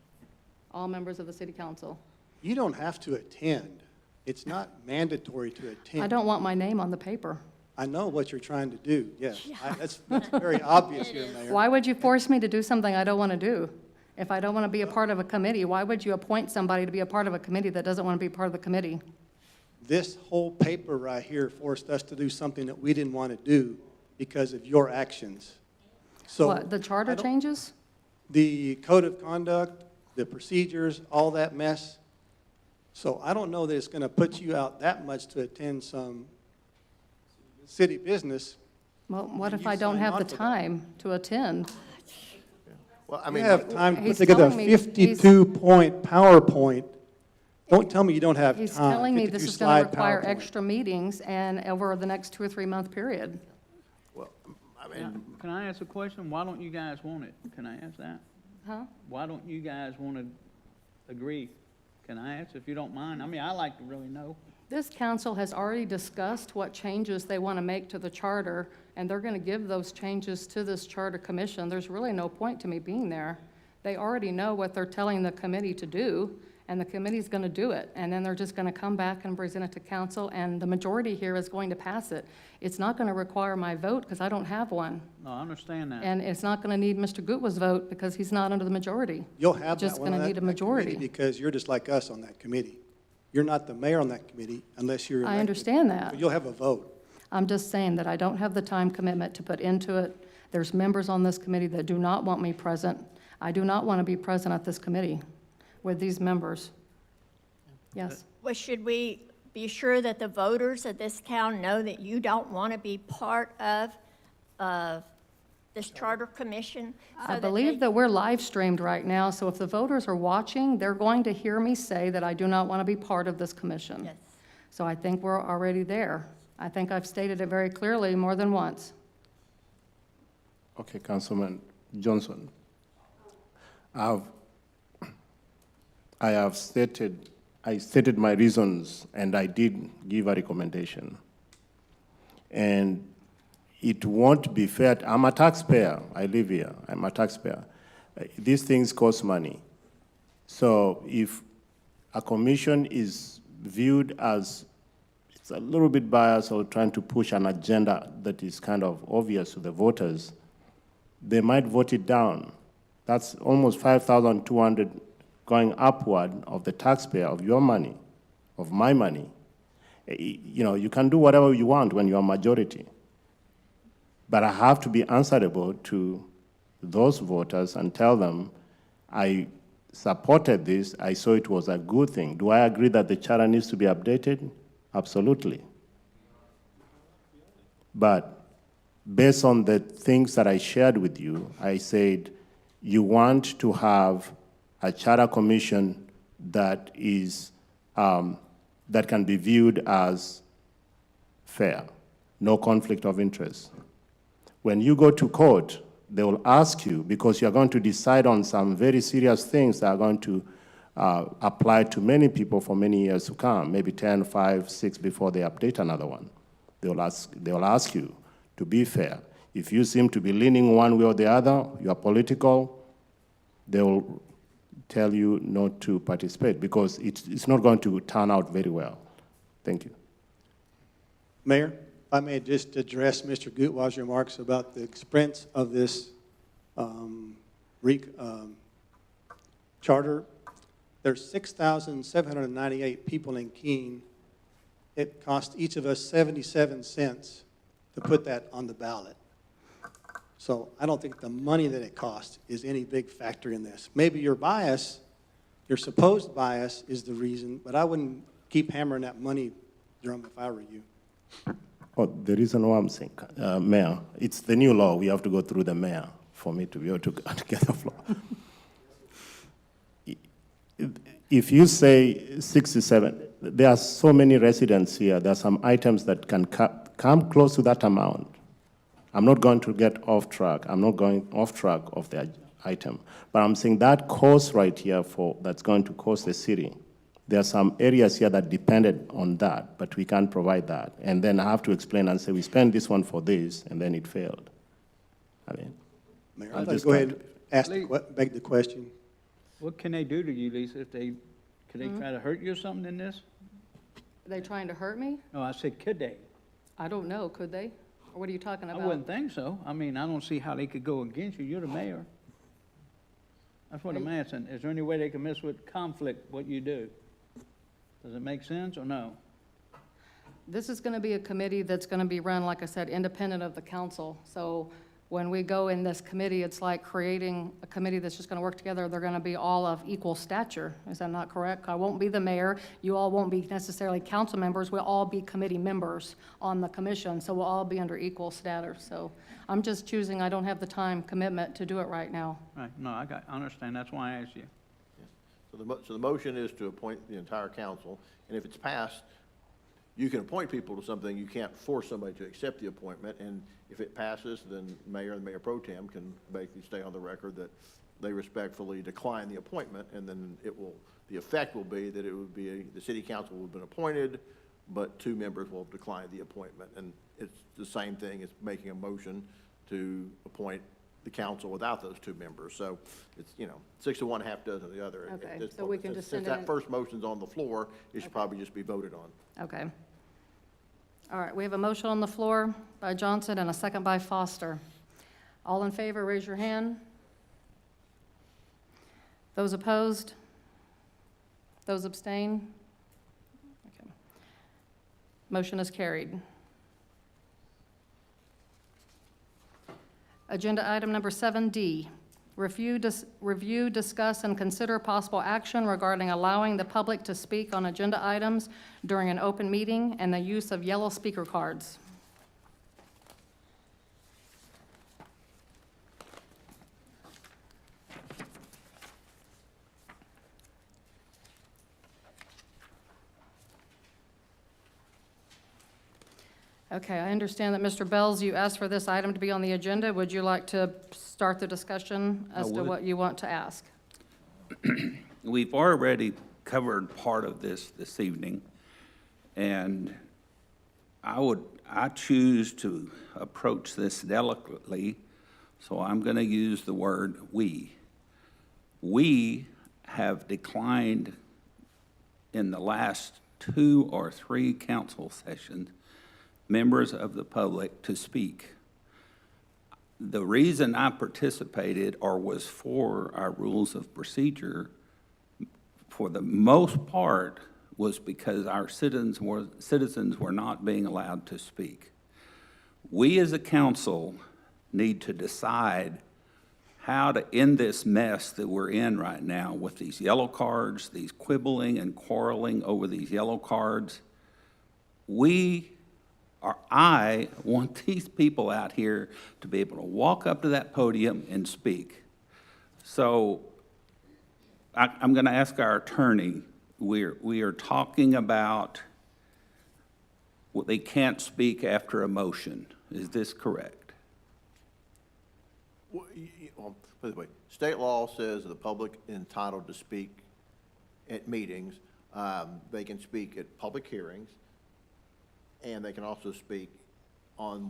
All members of the city council? You don't have to attend. It's not mandatory to attend. I don't want my name on the paper. I know what you're trying to do, yes. That's very obvious here, Mayor. Why would you force me to do something I don't want to do? If I don't want to be a part of a committee, why would you appoint somebody to be a part of a committee that doesn't want to be part of the committee? This whole paper right here forced us to do something that we didn't want to do because of your actions. So What, the charter I don't- changes? The code of conduct, the procedures, all that mess. So I don't know that it's going to put you out that much to attend some city business. Well, what And if you I don't signed have on the for that. time to attend? Well, I You mean, have time to put He's together a telling me he's- 52-point PowerPoint. Don't tell me you don't have time. He's telling me this is going to 52-slide require PowerPoint. extra meetings and over the next 2 or 3 month period. well, I mean, Can I ask a question? Why don't you guys want it? Can I ask that? Huh? Why don't you guys want to agree? Can I ask, if you don't mind? I mean, I like to really know. This council has already discussed what changes they want to make to the charter, and they're going to give those changes to this charter commission. There's really no point to me being there. They already know what they're telling the committee to do, and the committee's going to do it. And then they're just going to come back and present it to council, and the majority here is going to pass it. It's not going to require my vote because I don't have one. No, I understand that. And it's not going to need Mr. Gutwa's vote because he's not under the majority. You'll have Just that one gonna on need a that committee majority. because you're just like us on that committee. You're not the mayor on that committee unless you're elected. I understand that. But you'll have a vote. I'm just saying that I don't have the time commitment to put into it. There's members on this committee that do not want me present. I do not want to be present at this committee with these members. Yes. Well, should we be sure that the voters of this town know that you don't want to be part of this charter commission? so I that believe they- that we're live streamed right now, so if the voters are watching, they're going to hear me say that I do not want to be part of this commission. Yes. So I think we're already there. I think I've stated it very clearly more than once. Okay, Councilman Johnson. I stated my reasons, and I did give a recommendation. And it won't be fair. I'm a taxpayer. I live here. I'm a taxpayer. These things cost money. So if a commission is viewed as it's a little bit biased or trying to push an agenda that is kind of obvious to the voters, they might vote it down. That's almost 5,200 going upward of the taxpayer, of your money, of my money. You know, you can do whatever you want when you're a majority. But I have to be answerable to those voters and tell them, I supported this, I saw it was a good thing. Do I agree that the charter needs to be updated? Absolutely. But based on the things that I shared with you, I said, you want to have a charter commission that is, that can be viewed as fair, no conflict of interest. When you go to court, they will ask you, because you're going to decide on some very serious things that are going to apply to many people for many years to come, maybe 10, 5, 6 before they update another one. They will ask you to be fair. If you seem to be leaning one way or the other, you are political, they will tell you not to participate because it's not going to turn out very well. Thank you. Mayor, if I may just address Mr. Gutwaz's remarks about the expense of this charter. There's 6,798 people in Keene. It cost each of us 77 cents to put that on the ballot. So I don't think the money that it costs is any big factor in this. Maybe your bias, your supposed bias is the reason, but I wouldn't keep hammering that money drum if I were you. Oh, the reason why I'm saying, Mayor, it's the new law. We have to go through the mayor for me to be able to get the floor. If you say 67, there are so many residents here. There are some items that can come close to that amount. I'm not going to get off track. I'm not going off track of the item. But I'm saying that cost right here that's going to cost the city. There are some areas here that depended on that, but we can't provide that. And then I have to explain and say, we spent this one for this, and then it failed. Mayor, I'm I'd like to just go ahead trying and ask make the question. What can they do to you, Lisa, if they, could they try to hurt you or something in this? Are they trying to hurt me? No, I said, could they? I don't know, could they? Or what are you talking I about? wouldn't think so. I mean, I don't see how they could go against you. You're the mayor. That's what I'm asking. Is there any way they can mess with conflict, what you do? Does it make sense or no? This is going to be a committee that's going to be run, like I said, independent of the council. So when we go in this committee, it's like creating a committee that's just going to work together. They're going to be all of equal stature. Is that not correct? I won't be the mayor. You all won't be necessarily council members. We'll all be committee members on the commission. So we'll all be under equal status. So I'm just choosing, I don't have the time commitment to do it right now. Right, no, I understand. That's why I asked you. So the motion is to appoint the entire council, and if it's passed, you can appoint people to something, you can't force somebody to accept the appointment, and if it passes, then mayor and mayor pro tem can basically stay on the record that they respectfully decline the appointment, and then the effect will be that it would be, the city council will have been appointed, but 2 members will decline the appointment, and it's the same thing as making a motion to appoint the council without those 2 members. So it's, 6 to 1, half dozen of the other. Okay, At this so we point, can just since send that in- first motion's on the floor, it should probably just be voted on. Okay. All right, we have a motion on the floor by Johnson and a second by Foster. All in favor, raise your hand. Those opposed? Those abstain? Okay. Motion is carried. Agenda item number 7D, review, discuss, and consider possible action regarding allowing the public to speak on agenda items during an open meeting and the use of yellow speaker cards. Okay, I understand that, Mr. Bells, you asked for this item to be on the agenda. Would you like to start the discussion as to would. what you want to ask? We've already covered part of this evening, and I choose to approach this delicately, so I'm going to use the word "we." We have declined in the last 2 or 3 council sessions members of the public to speak. The reason I participated or was for our rules of procedure, for the most part, was because our citizens were not being allowed to speak. We as a council need to decide how to end this mess that we're in right now with these yellow cards, these quibbling and quarreling over these yellow cards. I want these people out here to be able to walk up to that podium and speak. So I'm going to ask our attorney, we are talking about they can't speak after a motion. Is this correct? Well, by the way, state law says the public is entitled to speak at meetings. They can speak at public hearings, and they can also speak on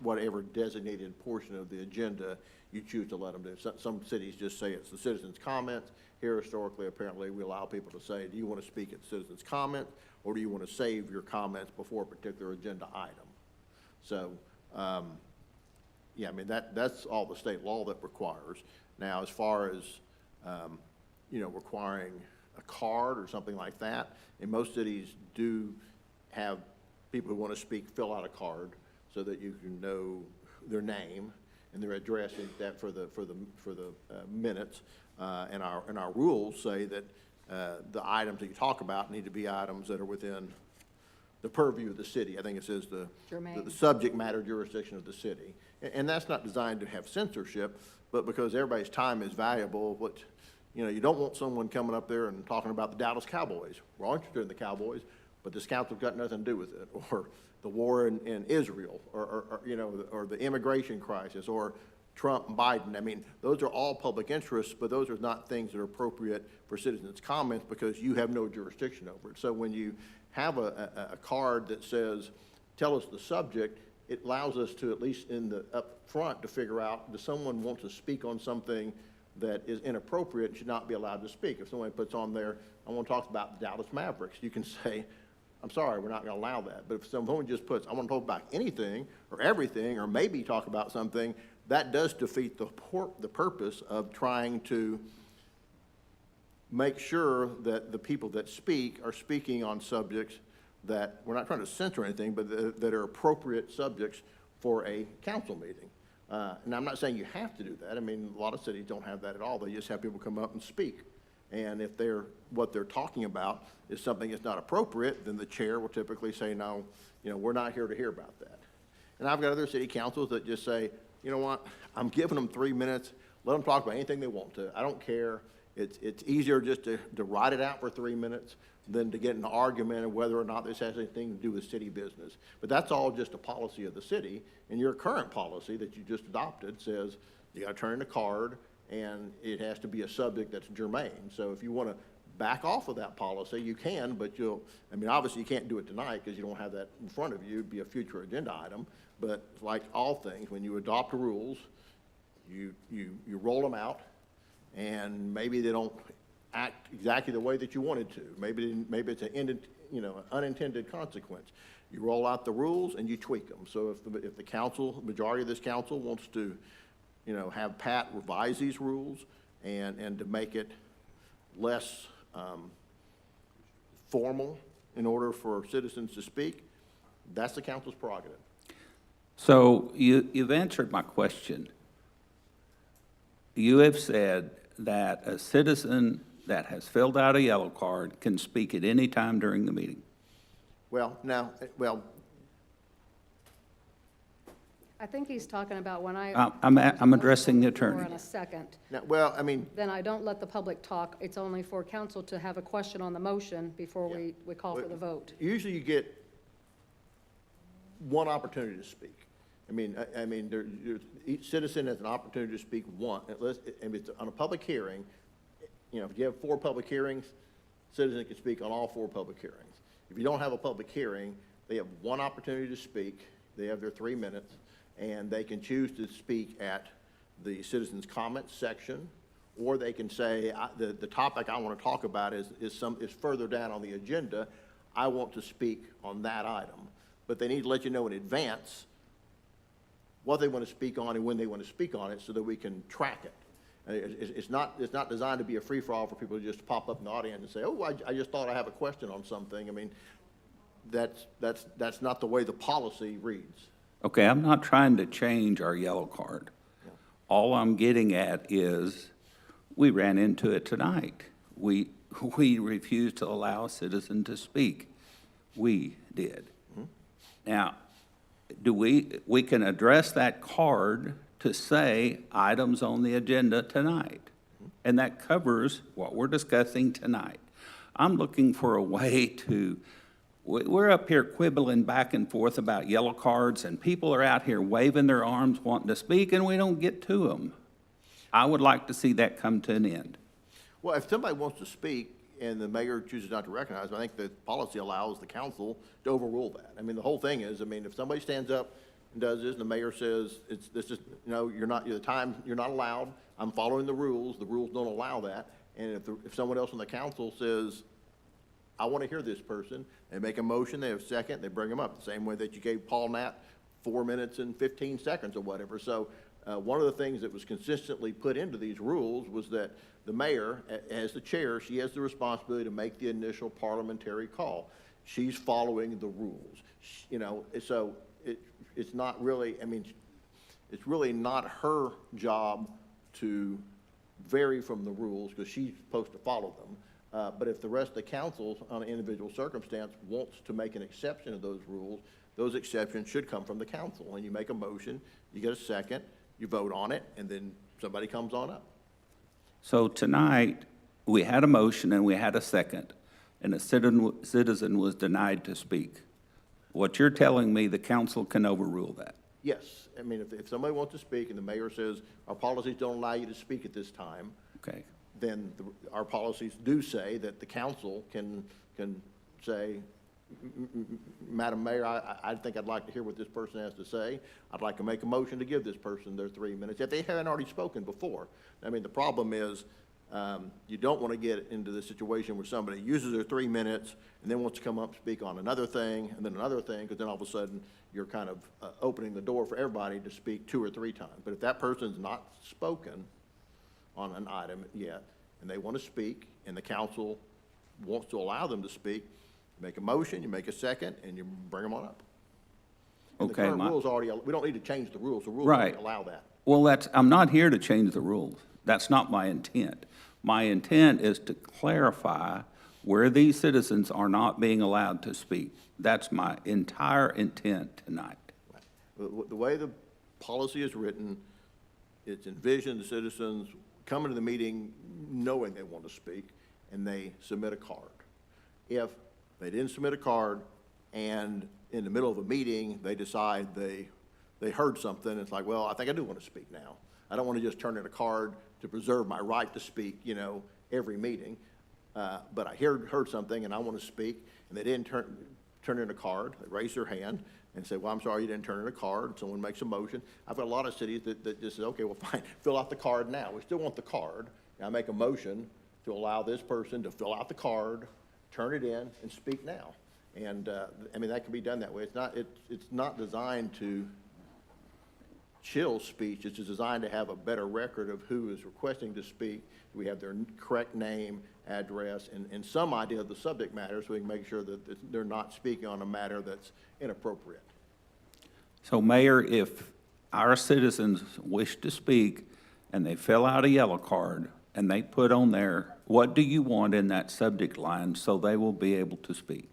whatever designated portion of the agenda you choose to let them do. Some cities just say it's the citizens' comments. Here, historically, apparently, we allow people to say, do you want to speak at citizens' comment, or do you want to save your comments before a particular agenda item? So, yeah, I mean, that's all the state law that requires. Now, as far as, requiring a card or something like that, and most cities do have people who want to speak fill out a card so that you can know their name and their address, and that for the minutes. And our rules say that the items that you talk about need to be items that are within the purview of the city. I think it says the subject matter jurisdiction of the city. And that's not designed to have censorship, but because everybody's time is valuable. You don't want someone coming up there and talking about the Dallas Cowboys. We're all interested in the Cowboys, but this council's got nothing to do with it, or the war in Israel, or the immigration crisis, or Trump and Biden. I mean, those are all public interests, but those are not things that are appropriate for citizens' comments because you have no jurisdiction over it. So when you have a card that says, tell us the subject, it allows us to, at least in the up front, to figure out, does someone want to speak on something that is inappropriate and should not be allowed to speak? If someone puts on there, I want to talk about the Dallas Mavericks, you can say, I'm sorry, we're not going to allow that. But if someone just puts, I want to talk about anything or everything, or maybe talk about something, that does defeat the purpose of trying to make sure that the people that speak are speaking on subjects that, we're not trying to censor anything, but that are appropriate subjects for a council meeting. And I'm not saying you have to do that. I mean, a lot of cities don't have that at all. They just have people come up and speak. And if what they're talking about is something that's not appropriate, then the chair will typically say, no, we're not here to hear about that. And I've got other city councils that just say, you know what, I'm giving them 3 minutes, let them talk about anything they want to. I don't care. It's easier just to write it out for 3 minutes than to get in an argument of whether or not this has anything to do with city business. But that's all just a policy of the city, and your current policy that you just adopted says you gotta turn in a card, and it has to be a subject that's germane. So if you wanna back off of that policy, you can, but obviously you can't do it tonight because you don't have that in front of you. It'd be a future agenda item. But like all things, when you adopt rules, you roll them out, and maybe they don't act exactly the way that you wanted to. Maybe it's an unintended consequence. You roll out the rules and you tweak them. So if the council, majority of this council wants to, have Pat revise these rules and to make it less formal in order for citizens to speak, that's the council's prerogative. So you've answered my question. You have said that a citizen that has filled out a yellow card can speak at any time during the meeting. I think he's talking about when I'm addressing the attorney. In a second. Then I don't let the public talk. It's only for council to have a question on the motion before we call for the vote. Usually you get one opportunity to speak. Each citizen has an opportunity to speak once. And it's on a public hearing, if you have 4 public hearings, citizens can speak on all 4 public hearings. If you don't have a public hearing, they have one opportunity to speak. They have their 3 minutes, and they can choose to speak at the citizens' comments section, or they can say, the topic I want to talk about is further down on the agenda. I want to speak on that item. But they need to let you know in advance what they want to speak on and when they want to speak on it so that we can track it. It's not designed to be a free-for-all for people to just pop up in the audience and say, oh, I just thought I have a question on something. That's not the way the policy reads. Okay, I'm not trying to change our yellow card. Yeah. All I'm getting at is, we ran into it tonight. We refused to allow a citizen to speak. We did. Mm-hmm. Now, we can address that card to say items on the agenda tonight, and that covers what we're discussing tonight. I'm looking for a way to, we're up here quibbling back and forth about yellow cards, and people are out here waving their arms wanting to speak, and we don't get to them. I would like to see that come to an end. Well, if somebody wants to speak and the mayor chooses not to recognize, I think the policy allows the council to overrule that. The whole thing is, if somebody stands up and does this, and the mayor says, you're not allowed, I'm following the rules don't allow that, and if someone else on the council says, I want to hear this person, they make a motion, they have a second, they bring them up, the same way that you gave Paul Knapp 4 minutes and 15 seconds or whatever. So one of the things that was consistently put into these rules was that the mayor, as the chair, she has the responsibility to make the initial parliamentary call. She's following the rules. So it's not really, it's really not her job to vary from the rules because she's supposed to follow them. But if the rest of the council, on an individual circumstance, wants to make an exception of those rules, those exceptions should come from the council. When you make a motion, you get a second, you vote on it, and then somebody comes on up. So tonight, we had a motion and we had a second, and a citizen was denied to speak. What you're telling me, the council can overrule that? Yes. If somebody wants to speak and the mayor says, our policies don't allow you to speak at this time, Okay. then our policies do say that the council can say, Madam Mayor, I think I'd like to hear what this person has to say. I'd like to make a motion to give this person their 3 minutes, if they haven't already spoken before. I mean, the problem is, you don't want to get into the situation where somebody uses their 3 minutes and then wants to come up and speak on another thing, and then another thing, because then all of a sudden, you're kind of opening the door for everybody to speak 2 or 3 times. But if that person's not spoken on an item yet, and they want to speak, and the council wants to allow them to speak, make a motion, you make a second, and you bring them on up. And the Okay, current rules already, we don't need to change the rules. The rules Right. already allow that. Well, I'm not here to change the rules. That's not my intent. My intent is to clarify where these citizens are not being allowed to speak. That's my entire intent tonight. The way the policy is written, it's envisioned the citizens coming to the meeting knowing they want to speak, and they submit a card. If they didn't submit a card, and in the middle of a meeting, they decide they heard something, it's like, well, I think I do want to speak now. I don't want to just turn in a card to preserve my right to speak, every meeting. But I heard something, and I want to speak, and they didn't turn in a card. They raise their hand and say, well, I'm sorry you didn't turn in a card. Someone makes a motion. I've got a lot of cities that just say, okay, well, fine, fill out the card now. We still want the card. Now I make a motion to allow this person to fill out the card, turn it in, and speak now. And, that can be done that way. It's not designed to chill speech. It's designed to have a better record of who is requesting to speak. We have their correct name, address, and some idea of the subject matter, so we can make sure that they're not speaking on a matter that's inappropriate. So, Mayor, if our citizens wish to speak and they fill out a yellow card and they put on there, what do you want in that subject line so they will be able to speak?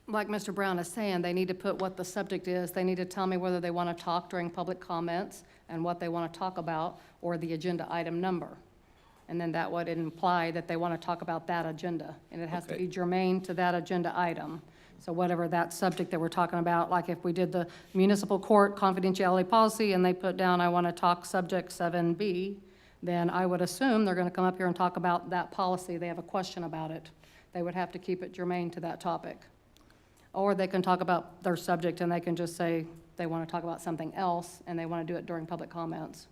Like Mr. Brown is saying, they need to put what the subject is. They need to tell me whether they want to talk during public comments and what they want to talk about, or the agenda item number. And then that would imply that they want to talk about that agenda, and it has to Okay. be germane to that agenda item. So whatever that subject that we're talking about, like if we did the municipal court confidentiality policy and they put down, I want to talk subject 7B, then I would assume they're going to come up here and talk about that policy. They have a question about it. They would have to keep it germane to that topic. Or they can talk about their subject and they can just say they want to talk about something else and they want to do it during public comments.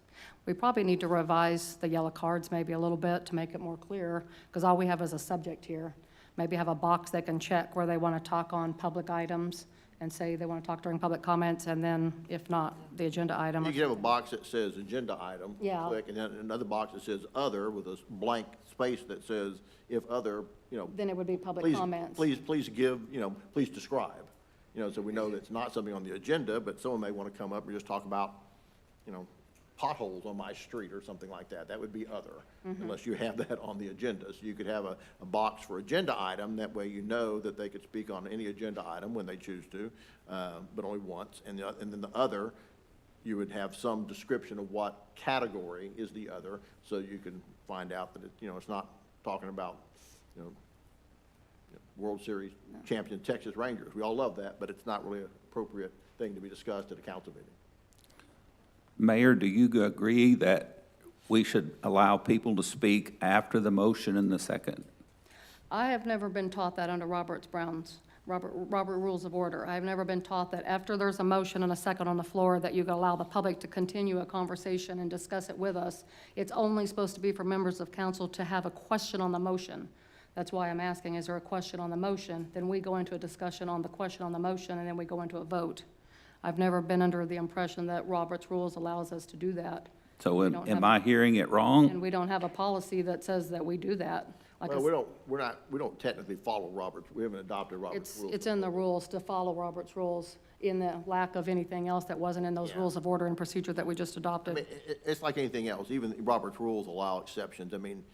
We probably need to revise the yellow cards maybe a little bit to make it more clear, because all we have is a subject here. Maybe have a box they can check where they want to talk on public items and say they want to talk during public comments, and then if not, the agenda item. You can have a box that says agenda item. Yeah. Click, and then another box that says other with a blank space that says if other, Then it would be public please, comments. please give, please describe. So we know that it's not something on the agenda, but someone may want to come up and just talk about, potholes on my street or something like that. That would be other, unless you have that on the agenda. So you could have a box for agenda item, that way you know that they could speak on any agenda item when they choose to, but only once. And then the other, you would have some description of what category is the other, so you can find out that it's not talking about, World Series champion Texas Rangers. We all love that, but it's not really an appropriate thing to be discussed at a council meeting. Mayor, do you agree that we should allow people to speak after the motion and the second? I have never been taught that under Robert Rules of Order. I've never been taught that after there's a motion and a second on the floor, that you can allow the public to continue a conversation and discuss it with us. It's only supposed to be for members of council to have a question on the motion. That's why I'm asking, is there a question on the motion? Then we go into a discussion on the question on the motion, and then we go into a vote. I've never been under the impression that Robert's Rules allows us to do that. So We don't am have- I hearing it wrong? And we don't have a policy that says that we do that. Like I Well, s- we don't technically follow Robert's, we haven't adopted Robert's rules. It's in the rules to follow Robert's Rules in the lack of anything else that wasn't in those Yeah. Rules of Order and Procedure that we just I adopted. mean, it's like anything else, even Robert's rules allow exceptions. I mean,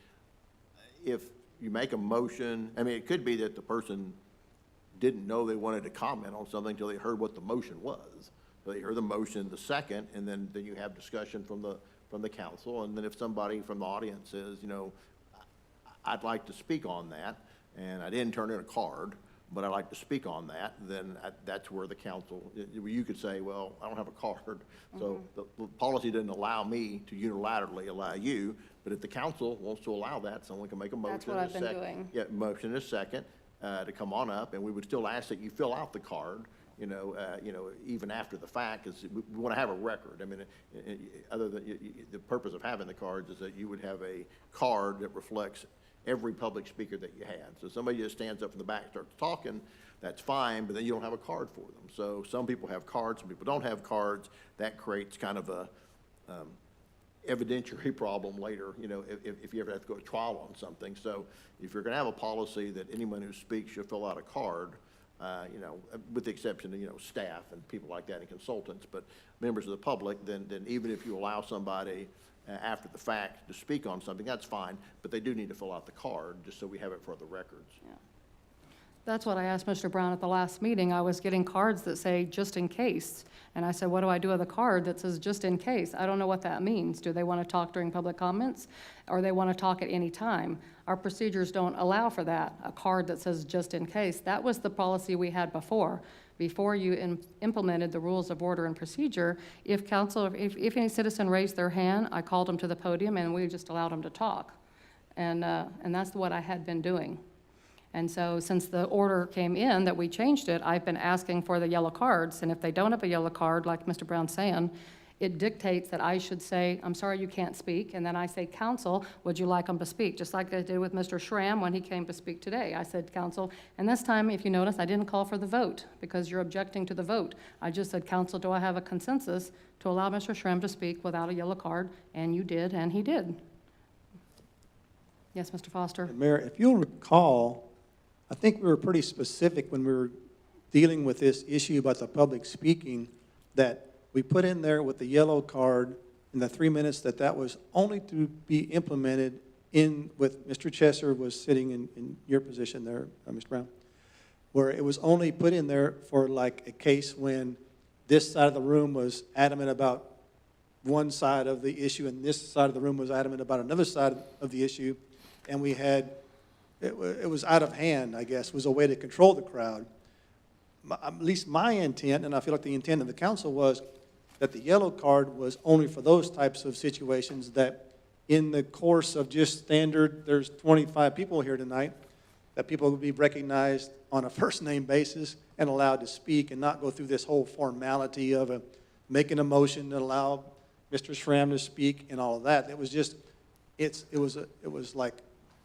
if you make a motion, it could be that the person didn't know they wanted to comment on something until they heard what the motion was. So they heard the motion, the second, and then you have discussion from the council. And then if somebody from the audience says, I'd like to speak on that, and I didn't turn in a card, but I'd like to speak on that, then that's where the council, you could say, well, I don't have a card. So the policy didn't allow me to unilaterally allow you, but if the council wants to allow that, someone can make a motion. That's what I've been second. doing. Yeah, motion is second, to come on up, and we would still ask that you fill out the card, even after the fact, because we want to have a record. I mean, other than, the purpose of having the cards is that you would have a card that reflects every public speaker that you had. So somebody just stands up in the back and starts talking, that's fine, but then you don't have a card for them. So some people have cards, some people don't have cards. That creates kind of a evidentiary problem later, if you ever have to go to trial on something. So if you're going to have a policy that anyone who speaks should fill out a card, with the exception of, staff and people like that and consultants, but members of the public, then even if you allow somebody after the fact to speak on something, that's fine, but they do need to fill out the card just so we have it for the records. Yeah. That's what I asked Mr. Brown at the last meeting. I was getting cards that say, just in case. And I said, what do I do with a card that says, just in case? I don't know what that means. Do they want to talk during public comments, or they want to talk at any time? Our procedures don't allow for that, a card that says, just in case. That was the policy we had before. Before you implemented the rules of order and procedure, if any citizen raised their hand, I called them to the podium, and we just allowed them to talk. And that's what I had been doing. And so since the order came in that we changed it, I've been asking for the yellow cards, and if they don't have a yellow card, like Mr. Brown's saying, it dictates that I should say, I'm sorry, you can't speak, and then I say, counsel, would you like them to speak? Just like I did with Mr. Schramm when he came to speak today. I said, counsel, and this time, if you notice, I didn't call for the vote, because you're objecting to the vote. I just said, counsel, do I have a consensus to allow Mr. Schramm to speak without a yellow card? And you did, and he did. Yes, Mr. Foster? Mayor, if you'll recall, I think we were pretty specific when we were dealing with this issue about the public speaking, that we put in there with the yellow card in the 3 minutes that was only to be implemented with Mr. Chesser was sitting in your position there, Mr. Brown, where it was only put in there for like a case when this side of the room was adamant about one side of the issue and this side of the room was adamant about another side of the issue, and we had it was out of hand, I guess, was a way to control the crowd. At least my intent, and I feel like the intent of the council, was that the yellow card was only for those types of situations that in the course of just standard, there's 25 people here tonight, that people would be recognized on a first-name basis and allowed to speak and not go through this whole formality of making a motion to allow Mr. Schramm to speak and all of that. It was just, it was like,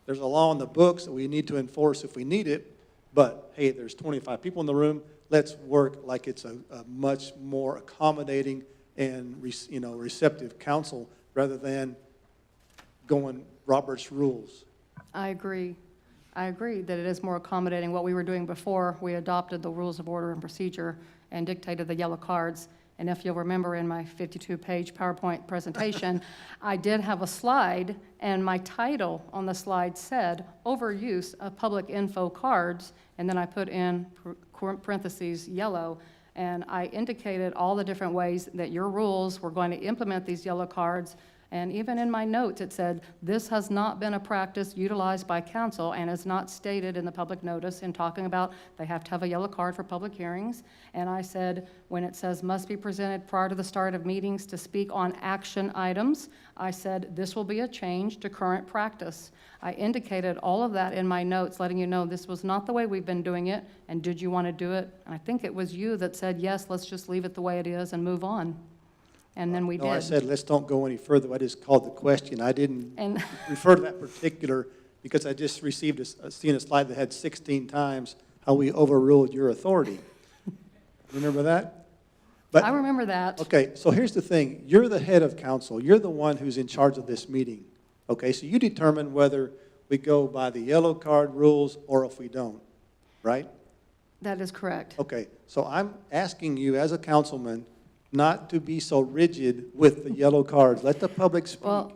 there's a law in the books that we need to enforce if we need it, but hey, there's 25 people in the room. Let's work like it's a much more accommodating and receptive council rather than going Robert's rules. I agree. I agree that it is more accommodating. What we were doing before, we adopted the rules of order and procedure and dictated the yellow cards. And if you'll remember in my 52-page PowerPoint presentation, I did have a slide, and my title on the slide said, overuse of public info cards, and then I put in parentheses, yellow, and I indicated all the different ways that your rules were going to implement these yellow cards. And even in my notes, it said, this has not been a practice utilized by council and is not stated in the public notice in talking about they have to have a yellow card for public hearings. And I said, when it says must be presented prior to the start of meetings to speak on action items, I said, this will be a change to current practice. I indicated all of that in my notes, letting you know this was not the way we've been doing it, and did you want to do it? And I think it was you that said, yes, let's just leave it the way it is and move on. And then we did. No, I said, let's don't go any further. I just called the question. I didn't refer to that particular, because I just seen a slide that had 16 times how we overruled your authority. Remember that? But, I remember that. Okay, so here's the thing. You're the head of council. You're the one who's in charge of this meeting. Okay, so you determine whether we go by the yellow card rules or if we don't, right? That is correct. Okay, so I'm asking you as a councilman not to be so rigid with the yellow cards. Let the public speak. Well,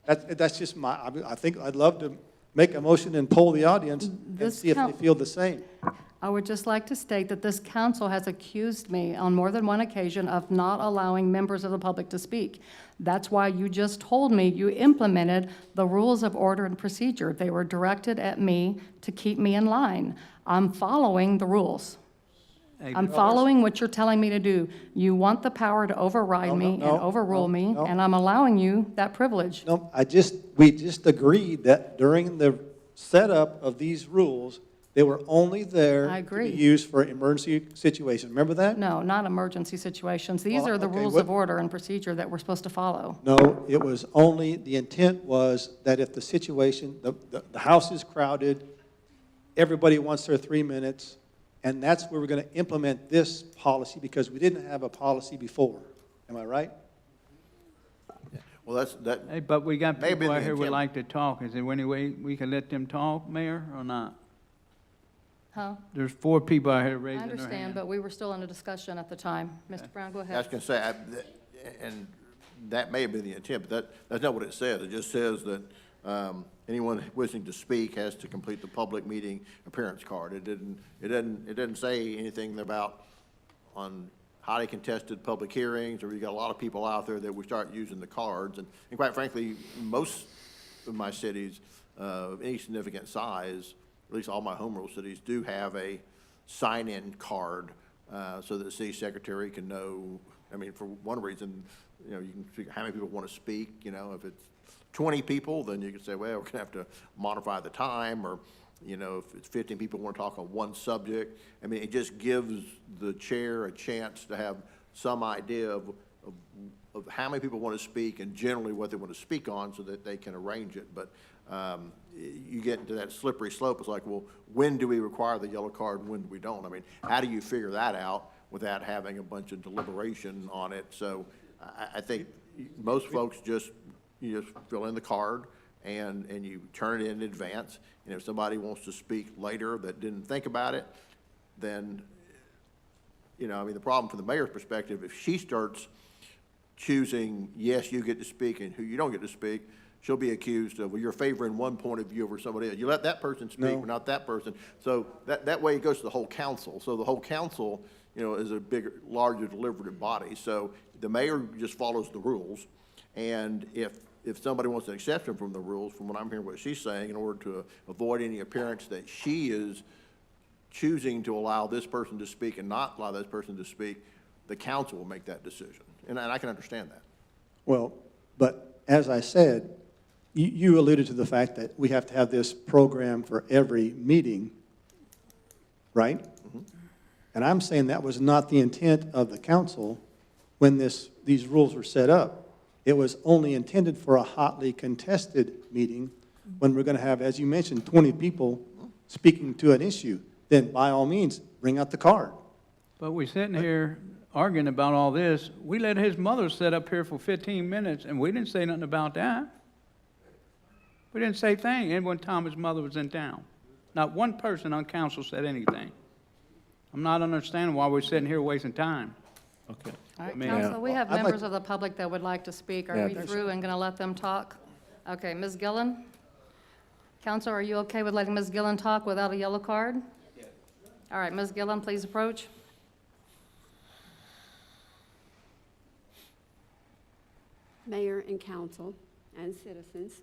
that's just I think I'd love to make a motion and poll the audience and see if they feel the same. I would just like to state that this council has accused me on more than one occasion of not allowing members of the public to speak. That's why you just told me you implemented the rules of order and procedure. They were directed at me to keep me in line. I'm following the rules. I'm following what you're telling me to do. You want the power to override me and overrule me, and I'm allowing you that privilege. No, we just agreed that during the setup of these rules, They were only there I to agree. be used for emergency situations. Remember that? No, not emergency situations. These Well, are the okay, rules what- of order and procedure that we're supposed to follow. No, it was only, the intent was that if the situation, the house is crowded, everybody wants their 3 minutes, and that's where we're going to implement this policy because we didn't have a policy before. Am I right? Well, that, Hey, but we got May have been people out the here would intent. like to talk. Is there any way we can let them talk, Mayor, or not? Huh? There's 4 people out here I raising their hand. understand, but we were still in a discussion at the time. Mr. Brown, go I was ahead. going to say, and that may have been the intent, but that's not what it says. It just says that anyone wishing to speak has to complete the public meeting appearance card. It didn't say anything about on highly contested public hearings, or you got a lot of people out there that would start using the cards. And quite frankly, most of my cities of any significant size, at least all my home rule cities, do have a sign-in card so that the city secretary can know. I mean, for one reason, you know, you can figure how many people want to speak. You know, if it's 20 people, then you can say, well, we're going to have to modify the time, or, you know, if it's 15 people want to talk on one subject. I mean, it just gives the chair a chance to have some idea of how many people want to speak and generally what they want to speak on so that they can arrange it. But you get into that slippery slope. It's like, well, when do we require the yellow card and when do we don't? I mean, how do you figure that out without having a bunch of deliberation on it? So I think most folks you just fill in the card and you turn it in advance. And if somebody wants to speak later that didn't think about it, then, you know, I mean, the problem from the mayor's perspective, if she starts choosing, yes, you get to speak, and who you don't get to speak, she'll be accused of, well, you're favoring one point of view over somebody else. You let that person speak, No. but not that person. So that way it goes to the whole council. So the whole council, you know, is a bigger, larger deliberative body. So the mayor just follows the rules. And if somebody wants an exception from the rules, from what I'm hearing what she's saying, in order to avoid any appearance that she is choosing to allow this person to speak and not allow this person to speak, the council will make that decision. And I can understand that. Well, but as I said, you alluded to the fact that we have to have this program for every meeting, right? Mm-hmm. And I'm saying that was not the intent of the council when these rules were set up. It was only intended for a hotly contested meeting when we're going to have, as you mentioned, 20 people speaking to an issue. Then by all means, bring out the card. But we're sitting here arguing about all this. We let his mother sit up here for 15 minutes, and we didn't say nothing about that. We didn't say a thing, and one time his mother was in town. Not one person on council said anything. I'm not understanding why we're sitting here wasting time. Okay. All right, I mean- council, we have I'd like- members of the public that would like to speak. Are Yeah. we through and going to let them talk? Okay, Ms. Gillen? Council, are you okay with letting Ms. Gillen talk without a yellow card? Yes. All right, Ms. Gillen, please approach. Mayor and council and citizens.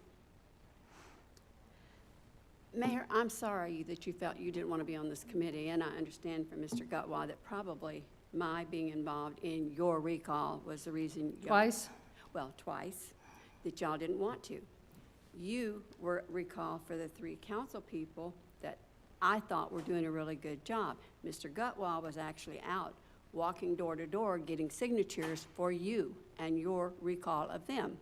Mayor, I'm sorry that you felt you didn't want to be on this committee, and I understand from Mr. Gutwa that probably my being involved in your recall was the reason. Twice? Well, twice, that y'all didn't want to. You were recalled for the 3 council people that I thought were doing a really good job. Mr. Gutwa was actually out walking door to door, getting signatures for you and your recall of them.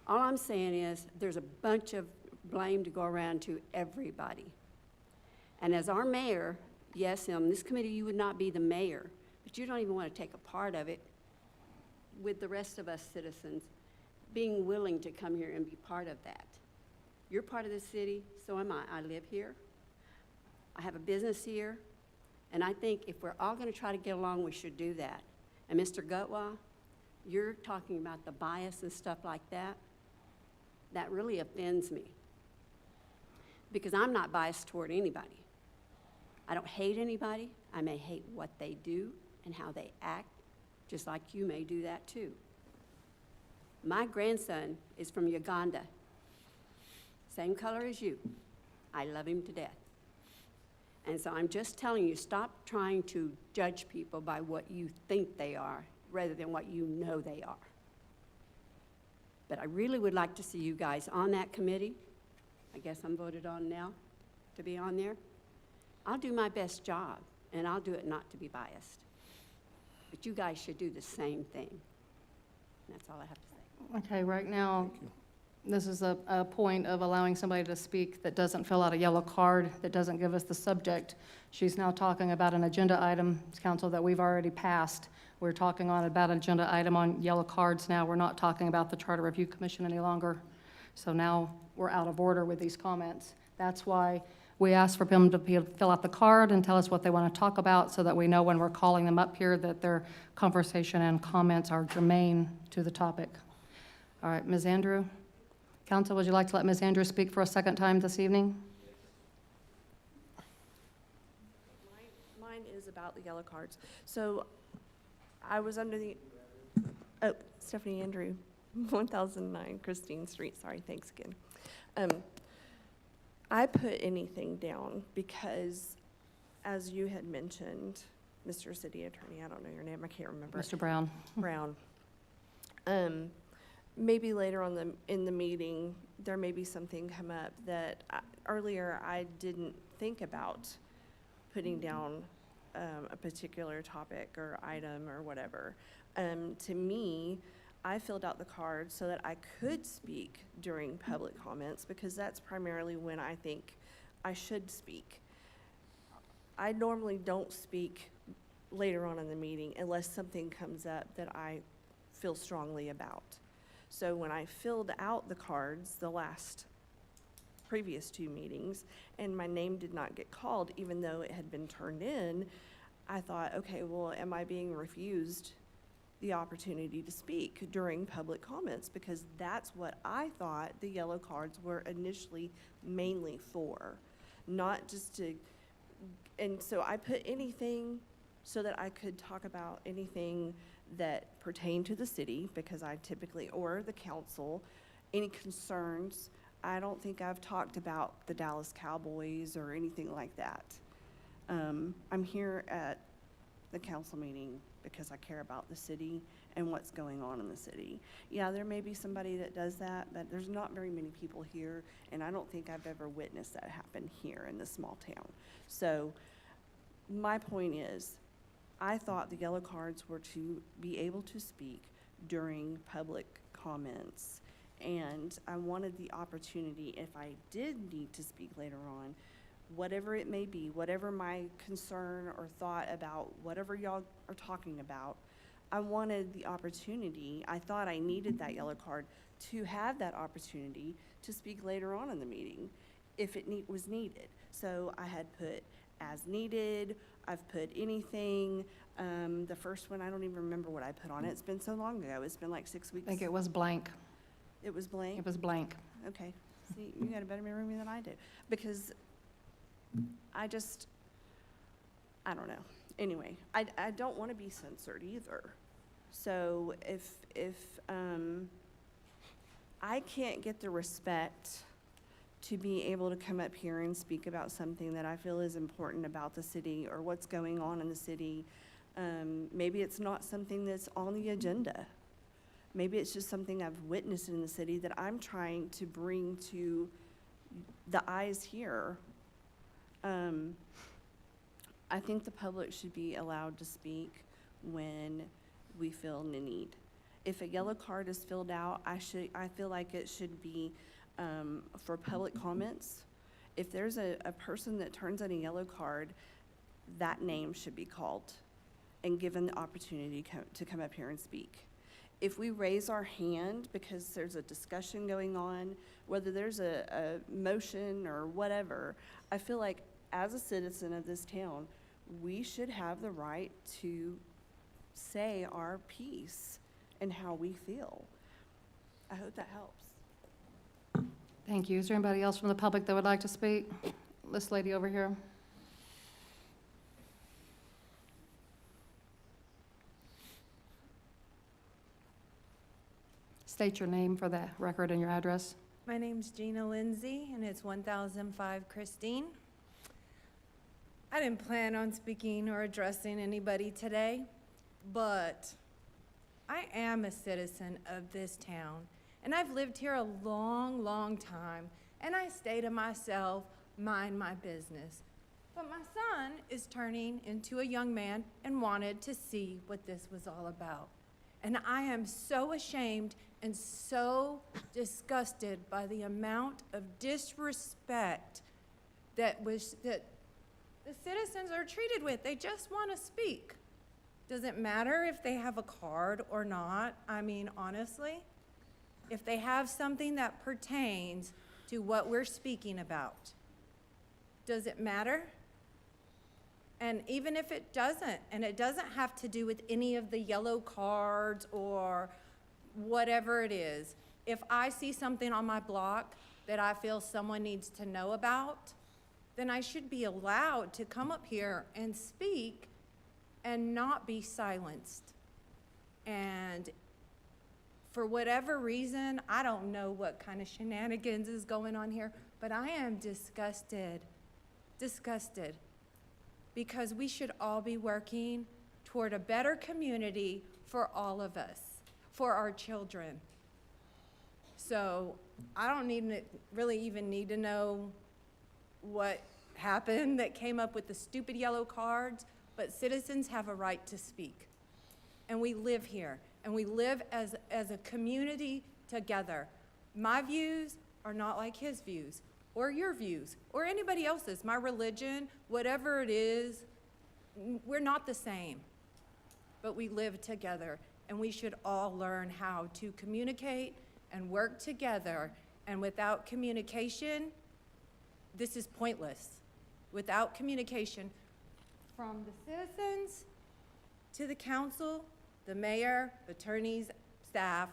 All I'm saying is there's a bunch of blame to go around to everybody. And as our mayor, yes, on this committee you would not be the mayor, but you don't even want to take a part of it with the rest of us citizens being willing to come here and be part of that. You're part of the city, so am I. I live here. I have a business here. And I think if we're all going to try to get along, we should do that. And Mr. Gutwa, you're talking about the bias and stuff like that. That really offends me. Because I'm not biased toward anybody. I don't hate anybody. I may hate what they do and how they act, just like you may do that too. My grandson is from Uganda. Same color as you. I love him to death. And so I'm just telling you, stop trying to judge people by what you think they are rather than what you know they are. But I really would like to see you guys on that committee. I guess I'm voted on now. to be on there. I'll do my best job, and I'll do it not to be biased. But you guys should do the same thing. That's all I have to say. Okay, right now, this is a point of allowing somebody to speak that doesn't fill out a yellow card, that doesn't give us the subject. She's now talking about an agenda item, council, that we've already passed. We're talking on about an agenda item on yellow cards now. We're not talking about the Charter Review Commission any longer. So now we're out of order with these comments. That's why we asked for them to fill out the card and tell us what they want to talk about so that we know when we're calling them up here that their conversation and comments are germane to the topic. All right, Ms. Andrew. Council, would you like to let Ms. Andrew speak for a second time this evening? Mine is about the yellow cards. So I was under the, Stephanie Andrew, 1009 Christine Street, sorry, thanks again. I put anything down because, as you had mentioned, Mr. City Attorney, I don't know your name, I can't remember. Mr. Brown. Brown. Maybe later on in the meeting, there may be something come up that earlier I didn't think about putting down a particular topic or item or whatever. To me, I filled out the card so that I could speak during public comments because that's primarily when I think I should speak. I normally don't speak later on in the meeting unless something comes up that I feel strongly about. So when I filled out the cards the previous two meetings and my name did not get called even though it had been turned in, I thought, okay, well, am I being refused the opportunity to speak during public comments? Because that's what I thought the yellow cards were initially mainly for, not just to, and so I put anything so that I could talk about anything that pertained to the city, because I typically, or the council, any concerns. I don't think I've talked about the Dallas Cowboys or anything like that. I'm here at the council meeting because I care about the city and what's going on in the city. Yeah, there may be somebody that does that, but there's not very many people here, and I don't think I've ever witnessed that happen here in this small town. So my point is, I thought the yellow cards were to be able to speak during public comments, and I wanted the opportunity, if I did need to speak later on, whatever it may be, whatever my concern or thought about whatever y'all are talking about, I wanted the opportunity, I thought I needed that yellow card to have that opportunity to speak later on in the meeting if it was needed. So I had put as needed, I've put anything. The first one, I don't even remember what I put on it. It's been so long ago. It's been like 6 weeks. I think it was blank. It was blank? It was blank. Okay. See, you got a better memory than I do. Because I don't know. Anyway, I don't want to be censored either. So if I can't get the respect to be able to come up here and speak about something that I feel is important about the city or what's going on in the city, maybe it's not something that's on the agenda. Maybe it's just something I've witnessed in the city that I'm trying to bring to the eyes here. I think the public should be allowed to speak when we feel the need. If a yellow card is filled out, I feel like it should be for public comments. If there's a person that turns in a yellow card, that name should be called and given the opportunity to come up here and speak. If we raise our hand because there's a discussion going on, whether there's a motion or whatever, I feel like as a citizen of this town, we should have the right to say our piece and how we feel. I hope that helps. Thank you. Is there anybody else from the public that would like to speak? This lady over here. State your name for the record and your address. My name's Gina Lindsay, and it's 1005 Christine. I didn't plan on speaking or addressing anybody today, but I am a citizen of this town, and I've lived here a long, long time, and I say to myself, mind my business. But my son is turning into a young man and wanted to see what this was all about. And I am so ashamed and so disgusted by the amount of disrespect that the citizens are treated with. They just want to speak. Does it matter if they have a card or not? I mean, honestly, if they have something that pertains to what we're speaking about, does it matter? And even if it doesn't, and it doesn't have to do with any of the yellow cards or whatever it is, if I see something on my block that I feel someone needs to know about, then I should be allowed to come up here and speak and not be silenced. And for whatever reason, I don't know what kind of shenanigans is going on here, but I am disgusted, because we should all be working toward a better community for all of us, for our children. So I don't really even need to know what happened that came up with the stupid yellow cards, but citizens have a right to speak. And we live here, and we live as a community together. My views are not like his views, or your views, or anybody else's. My religion, whatever it is, we're not the same, but we live together, and we should all learn how to communicate and work together. And without communication, this is pointless. Without communication from the citizens to the council, the mayor, attorneys, staff,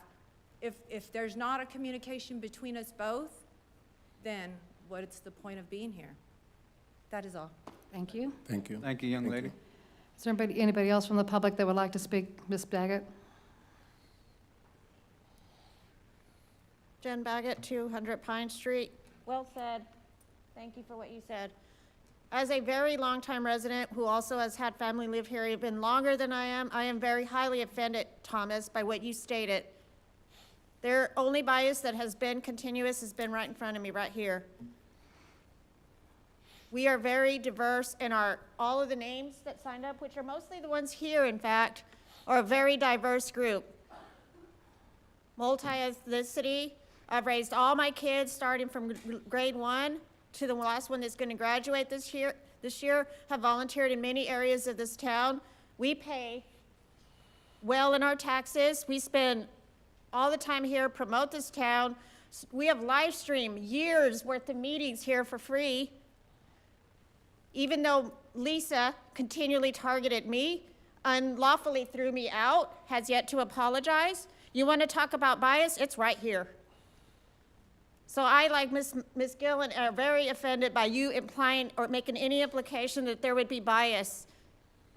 if there's not a communication between us both, then what's the point of being here? That is all. Thank you. Thank you. Thank you, young lady. Is there anybody else from the public that would like to speak? Ms. Baggett? Jen Baggett, 200 Pine Street. Well said. Thank you for what you said. As a very longtime resident who also has had family live here even longer than I am very highly offended, Thomas, by what you stated. Their only bias that has been continuous has been right in front of me, right here. We are very diverse in all of the names that signed up, which are mostly the ones here, in fact, are a very diverse group. Multi-ethnicity. I've raised all my kids starting from grade 1 to the last one that's going to graduate this year, have volunteered in many areas of this town. We pay well in our taxes. We spend all the time here, promote this town. We have live stream years worth of meetings here for free. Even though Lisa continually targeted me, unlawfully threw me out, has yet to apologize. You want to talk about bias? It's right here. So I, like Ms. Gillen, are very offended by you implying or making any implication that there would be bias.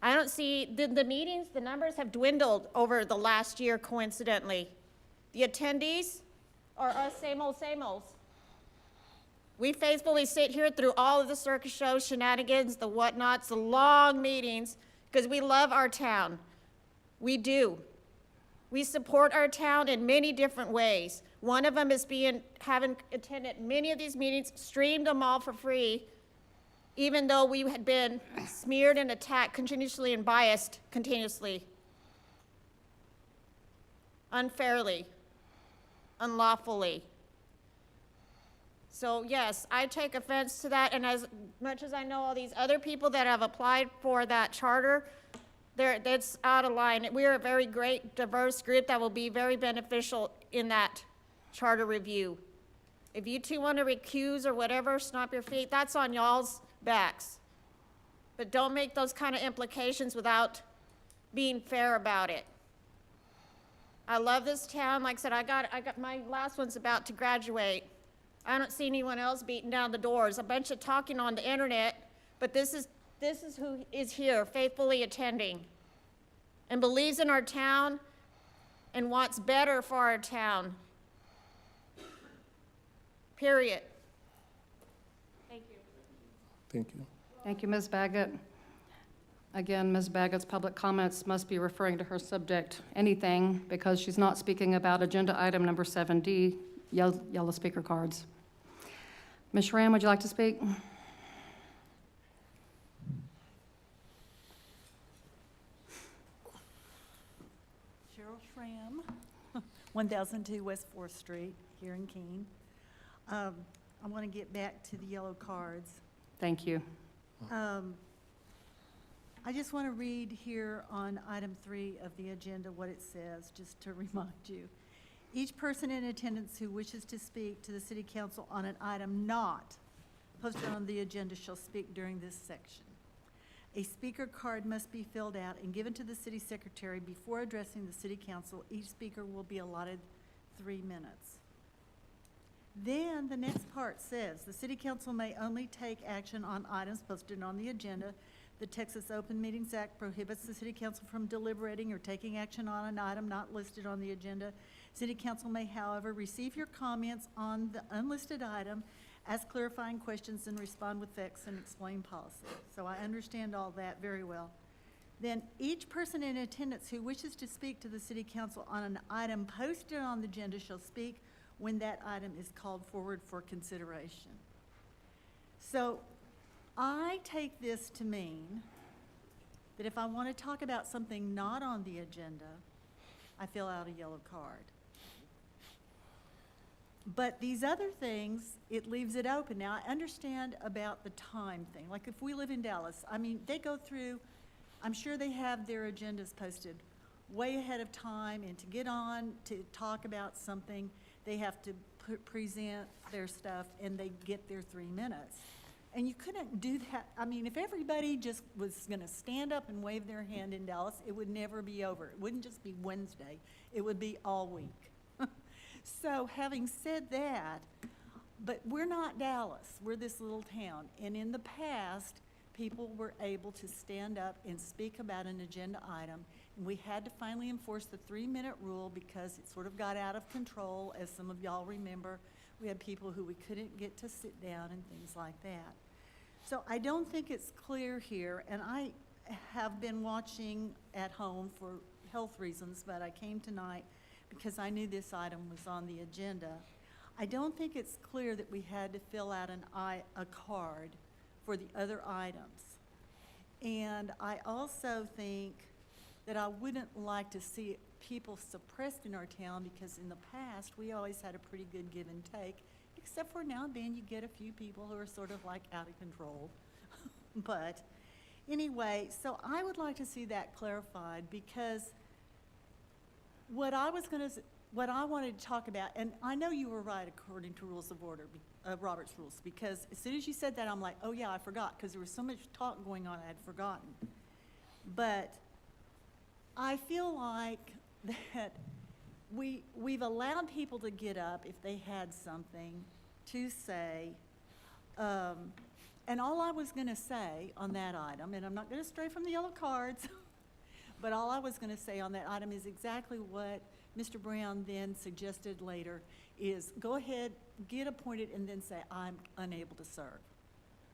I don't see, the meetings, the numbers have dwindled over the last year, coincidentally. The attendees are us same olds. We faithfully sit here through all of the circus shows, shenanigans, the whatnots, the long meetings, because we love our town. We do. We support our town in many different ways. One of them is having attended many of these meetings, streamed them all for free, even though we had been smeared and attacked continuously and biased continuously, unfairly, unlawfully. So yes, I take offense to that, and as much as I know all these other people that have applied for that charter, that's out of line. We are a very great, diverse group that will be very beneficial in that charter review. If you two want to recuse or whatever, stomp your feet, that's on y'all's backs. But don't make those kind of implications without being fair about it. I love this town. Like I said, I got my last one's about to graduate. I don't see anyone else beating down the doors. A bunch of talking on the internet, but this is who is here, faithfully attending, and believes in our town and wants better for our town. Period. Thank you. Thank you. Thank you, Ms. Baggett. Again, Ms. Baggett's public comments must be referring to her subject, anything, because she's not speaking about agenda item number 7D, yellow speaker cards. Ms. Schramm, would you like to speak? 1002 West 4th Street here in Keene. I want to get back to the yellow cards. Thank you. I just want to read here on item 3 of the agenda what it says, just to remind you. Each person in attendance who wishes to speak to the city council on an item not posted on the agenda shall speak during this section. A speaker card must be filled out and given to the city secretary before addressing the city council. Each speaker will be allotted 3 minutes. Then the next part says, the city council may only take action on items posted on the agenda. The Texas Open Meetings Act prohibits the city council from deliberating or taking action on an item not listed on the agenda. City council may, however, receive your comments on the unlisted item, ask clarifying questions, and respond with facts and explain policy. So I understand all that very well. Then each person in attendance who wishes to speak to the city council on an item posted on the agenda shall speak when that item is called forward for consideration. So I take this to mean that if I want to talk about something not on the agenda, I fill out a yellow card. But these other things, it leaves it open. Now, I understand about the time thing. Like if we live in Dallas, I mean, they go through, I'm sure they have their agendas posted way ahead of time, and to get on to talk about something, they have to present their stuff, and they get their 3 minutes. And you couldn't do that. I mean, if everybody just was going to stand up and wave their hand in Dallas, it would never be over. It wouldn't just be Wednesday. It would be all week. So having said that, but we're not Dallas. We're this little town. And in the past, people were able to stand up and speak about an agenda item. And we had to finally enforce the 3-minute rule because it sort of got out of control, as some of y'all remember. We had people who we couldn't get to sit down and things like that. So I don't think it's clear here, and I have been watching at home for health reasons, but I came tonight because I knew this item was on the agenda. I don't think it's clear that we had to fill out a card for the other items. And I also think that I wouldn't like to see people suppressed in our town, because in the past, we always had a pretty good give and take, except for now and then you get a few people who are sort of like out of control. But anyway, so I would like to see that clarified, because what I wanted to talk about, and I know you were right according to rules of order, Robert's rules, because as soon as you said that, I'm like, oh yeah, I forgot, because there was so much talk going on I had forgotten. But I feel like that we've allowed people to get up if they had something to say, and all I was going to say on that item, and I'm not going to stray from the yellow cards, but all I was going to say on that item is exactly what Mr. Brown then suggested later, is go ahead, get appointed, and then say, I'm unable to serve.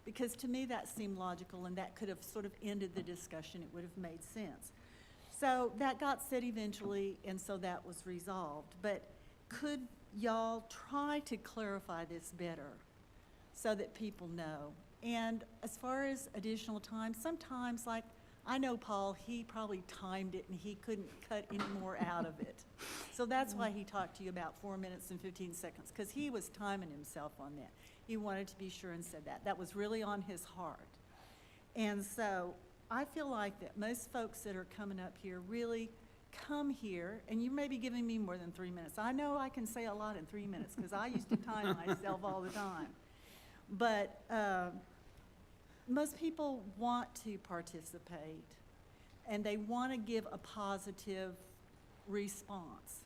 Because to me, that seemed logical, and that could have sort of ended the discussion. It would have made sense. So that got said eventually, and so that was resolved. But could y'all try to clarify this better so that people know? And as far as additional time, sometimes, like, I know Paul, he probably timed it and he couldn't cut any more out of it. So that's why he talked to you about 4 minutes and 15 seconds, because he was timing himself on that. He wanted to be sure and said that. That was really on his heart. And so I feel like that most folks that are coming up here really come here, and you may be giving me more than 3 minutes. I know I can say a lot in 3 minutes, because I used to time myself all the time. But most people want to participate, and they want to give a positive response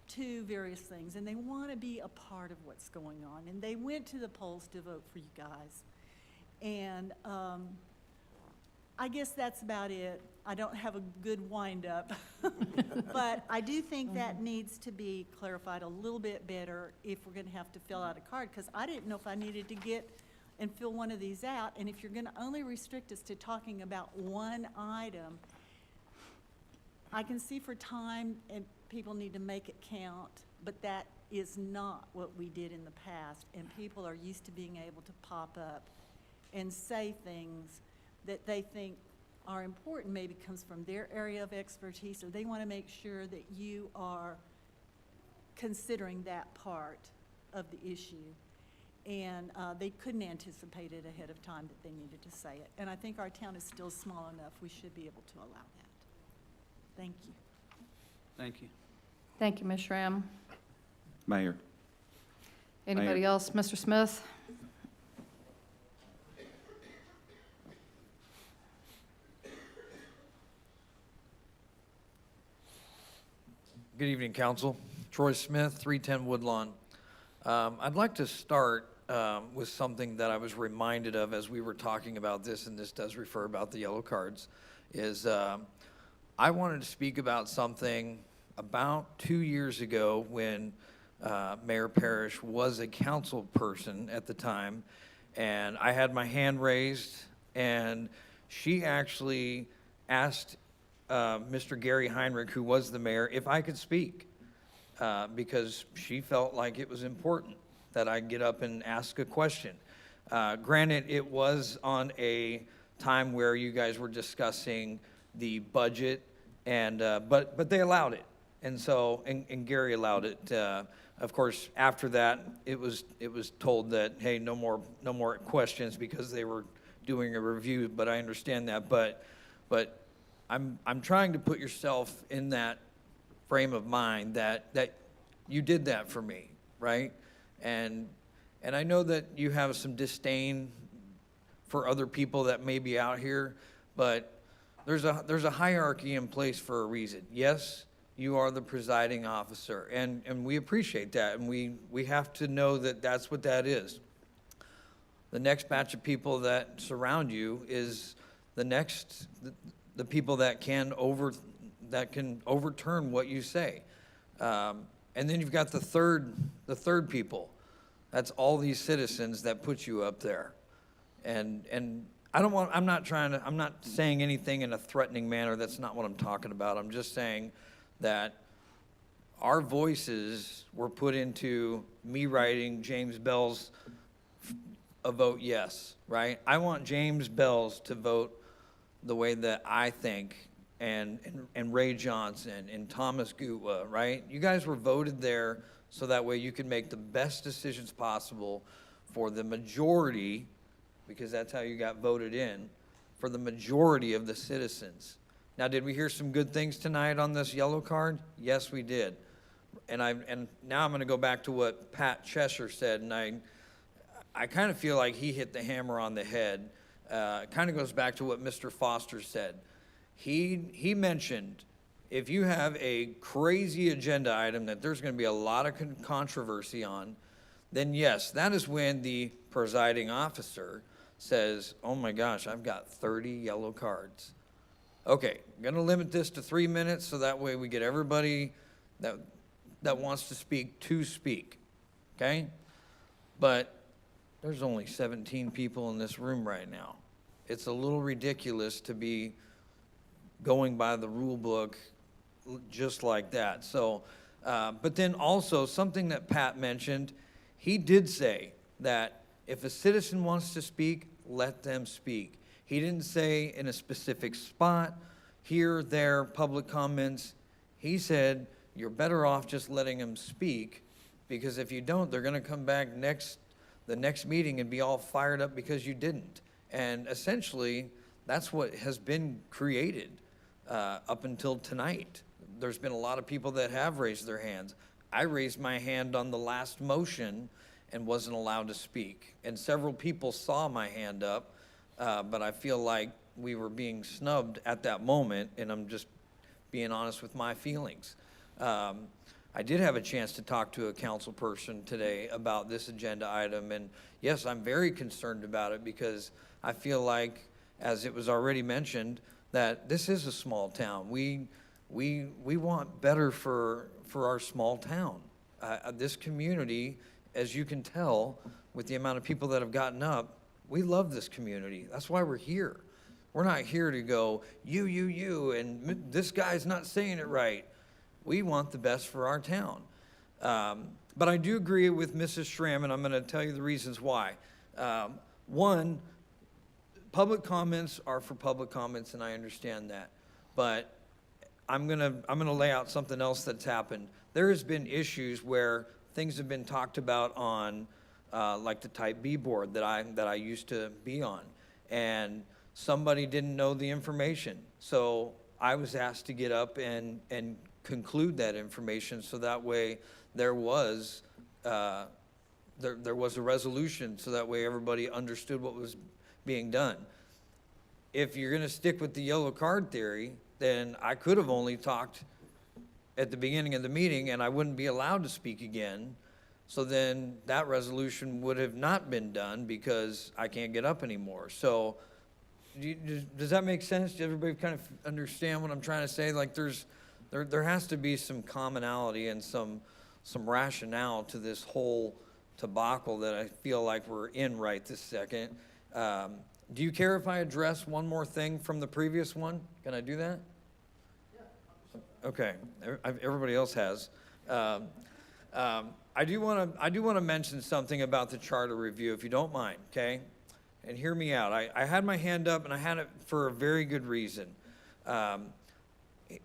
to various things, and they want to be a part of what's going on. And they went to the polls to vote for you guys. And I guess that's about it. I don't have a good wind-up. But I do think that needs to be clarified a little bit better if we're going to have to fill out a card, because I didn't know if I needed to get and fill one of these out. And if you're going to only restrict us to talking about one item, I can see for time and people need to make it count, but that is not what we did in the past. And people are used to being able to pop up and say things that they think are important, maybe comes from their area of expertise, or they want to make sure that you are considering that part of the issue. And they couldn't anticipate it ahead of time that they needed to say it. And I think our town is still small enough, we should be able to allow that. Thank you. Thank you. Thank you, Ms. Schramm. Mayor. Anybody Mayor. else? Mr. Smith? Good evening, Council. Troy Smith, 310 Woodlawn. I'd like to start with something that I was reminded of as we were talking about this, and this does refer about the yellow cards, is I wanted to speak about something about 2 years ago when Mayor Parrish was a council person at the time, and I had my hand raised, and she actually asked Mr. Gary Heinrich, who was the mayor, if I could speak, because she felt like it was important that I get up and ask a question. Granted, it was on a time where you guys were discussing the budget, and but they allowed it, and so and Gary allowed it. Of course, after that, it was told that, hey, no more questions because they were doing a review. But I understand that, but I'm trying to put yourself in that frame of mind that you did that for me, right? And I know that you have some disdain for other people that may be out here, but there's a hierarchy in place for a reason. Yes, you are the presiding officer, and we appreciate that, and we have to know that that's what that is. The next batch of people that surround you is the people that can overturn what you say, and then you've got the third people. That's all these citizens that put you up there, and I'm not saying anything in a threatening manner. That's not what I'm talking about. I'm just saying that our voices were put into me writing James Bell's a vote yes, right? I want James Bell's to vote the way that I think, and Ray Johnson and Thomas Gutwa, right? You guys were voted there so that way you could make the best decisions possible for the majority, because that's how you got voted in, for the majority of the citizens. Now, did we hear some good things tonight on this yellow card? Yes, we did. And now I'm going to go back to what Pat Cheshire said, and I kind of feel like he hit the hammer on the head. It kind of goes back to what Mr. Foster said. He mentioned if you have a crazy agenda item that there's going to be a lot of controversy on, then yes, that is when the presiding officer says, oh my gosh, I've got 30 yellow cards. Okay, I'm going to limit this to 3 minutes so that way we get everybody that wants to speak, okay? But there's only 17 people in this room right now. It's a little ridiculous to be going by the rule book just like that. So, but then also something that Pat mentioned, he did say that if a citizen wants to speak, let them speak. He didn't say in a specific spot, here, there, public comments. He said, you're better off just letting them speak, because if you don't, they're going to come back the next meeting and be all fired up because you didn't. And essentially, that's what has been created up until tonight. There's been a lot of people that have raised their hands. I raised my hand on the last motion and wasn't allowed to speak. And several people saw my hand up, but I feel like we were being snubbed at that moment, and I'm just being honest with my feelings. I did have a chance to talk to a council person today about this agenda item, and yes, I'm very concerned about it because I feel like, as it was already mentioned, that this is a small town. We want better for our small town. This community, as you can tell, with the amount of people that have gotten up, we love this community. That's why we're here. We're not here to go, you, and this guy's not saying it right. We want the best for our town. But I do agree with Mrs. Schramm, and I'm going to tell you the reasons why. One, public comments are for public comments, and I understand that. But I'm gonna lay out something else that's happened. There has been issues where things have been talked about on, like the Type B board that I used to be on, and somebody didn't know the information. So I was asked to get up and conclude that information, so that way there was a resolution, so that way everybody understood what was being done. If you're gonna stick with the yellow card theory, then I could have only talked at the beginning of the meeting and I wouldn't be allowed to speak again. So then that resolution would have not been done because I can't get up anymore. So does that make sense? Does everybody kind of understand what I'm trying to say? Like there has to be some commonality and some rationale to this whole debacle that I feel like we're in right this second. Do you care if I address one more thing from the previous one? Can I do that? Yeah. Okay, everybody else has. I do want to mention something about the charter review, if you don't mind, okay? And hear me out. I had my hand up, and I had it for a very good reason.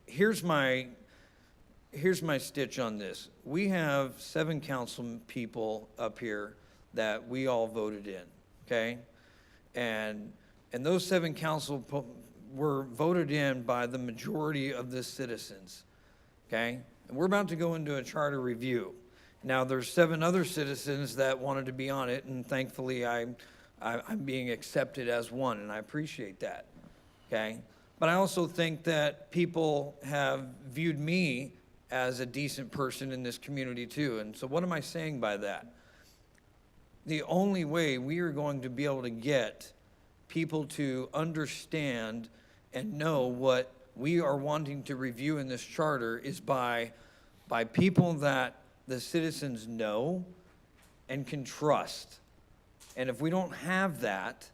Here's my stitch on this. We have 7 council people up here that we all voted in, okay? And those 7 council were voted in by the majority of the citizens, okay? And we're about to go into a charter review. Now, there's 7 other citizens that wanted to be on it, and thankfully I'm being accepted as one, and I appreciate that, okay? But I also think that people have viewed me as a decent person in this community too. And so what am I saying by that? The only way we are going to be able to get people to understand and know what we are wanting to review in this charter is by people that the citizens know and can trust. And if we don't have that,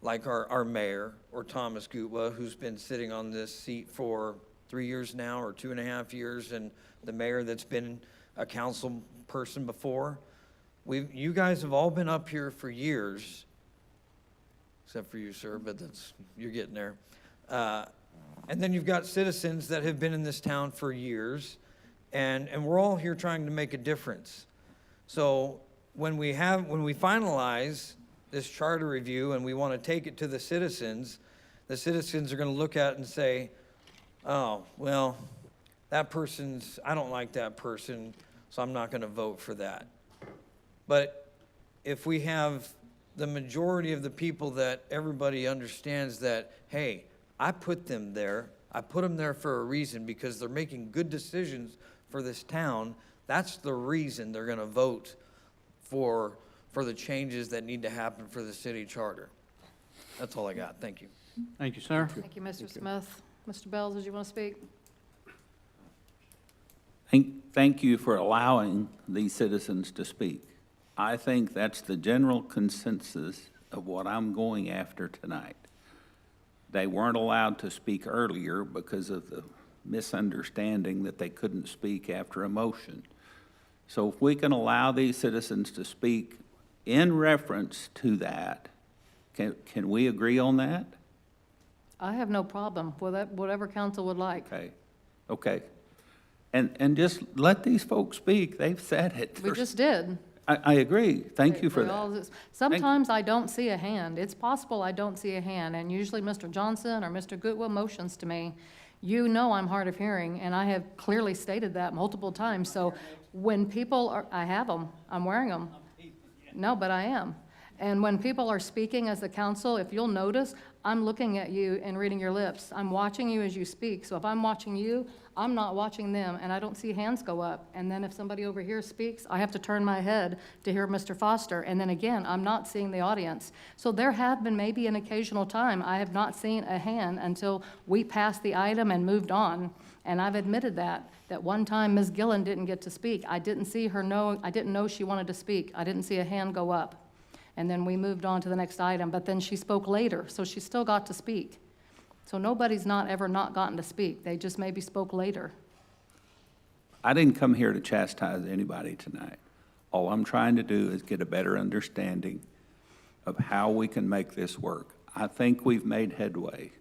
like our mayor or Thomas Gutwa, who's been sitting on this seat for 3 years now or 2.5 years, and the mayor that's been a council person before, you guys have all been up here for years, except for you, sir, but you're getting there. And then you've got citizens that have been in this town for years, and we're all here trying to make a difference. So when we finalize this charter review and we want to take it to the citizens are going to look at it and say, oh, well, I don't like that person, so I'm not going to vote for that. But if we have the majority of the people that everybody understands that, hey, I put them there for a reason because they're making good decisions for this town, that's the reason they're going to vote for the changes that need to happen for the city charter. That's all I got. Thank you. Thank you, sir. Thank you, Mr. Smith. Mr. Bells, did you want to speak? Thank you for allowing these citizens to speak. I think that's the general consensus of what I'm going after tonight. They weren't allowed to speak earlier because of the misunderstanding that they couldn't speak after a motion. So if we can allow these citizens to speak in reference to that, can we agree on that? I have no problem with that, whatever council would like. Okay. And just let these folks speak. They've said it. We just did. I agree. Thank you for that. Sometimes I don't see a hand. It's possible I don't see a hand, and usually Mr. Johnson or Mr. Gutwa motions to me. You know I'm hard of hearing, and I have clearly stated that multiple times. So when people are, I have them, I'm wearing them. No, but I am. And when people are speaking as the council, if you'll notice, I'm looking at you and reading your lips. I'm watching you as you speak. So if I'm watching you, I'm not watching them, and I don't see hands go up. And then if somebody over here speaks, I have to turn my head to hear Mr. Foster. And then again, I'm not seeing the audience. So there have been maybe an occasional time I have not seen a hand until we passed the item and moved on. And I've admitted that one time Ms. Gillen didn't get to speak. I didn't see her I didn't know she wanted to speak. I didn't see a hand go up. And then we moved on to the next item, but then she spoke later, so she still got to speak. So nobody's ever not gotten to speak. They just maybe spoke later. I didn't come here to chastise anybody tonight. All I'm trying to do is get a better understanding of how we can make this work. I think we've made headway,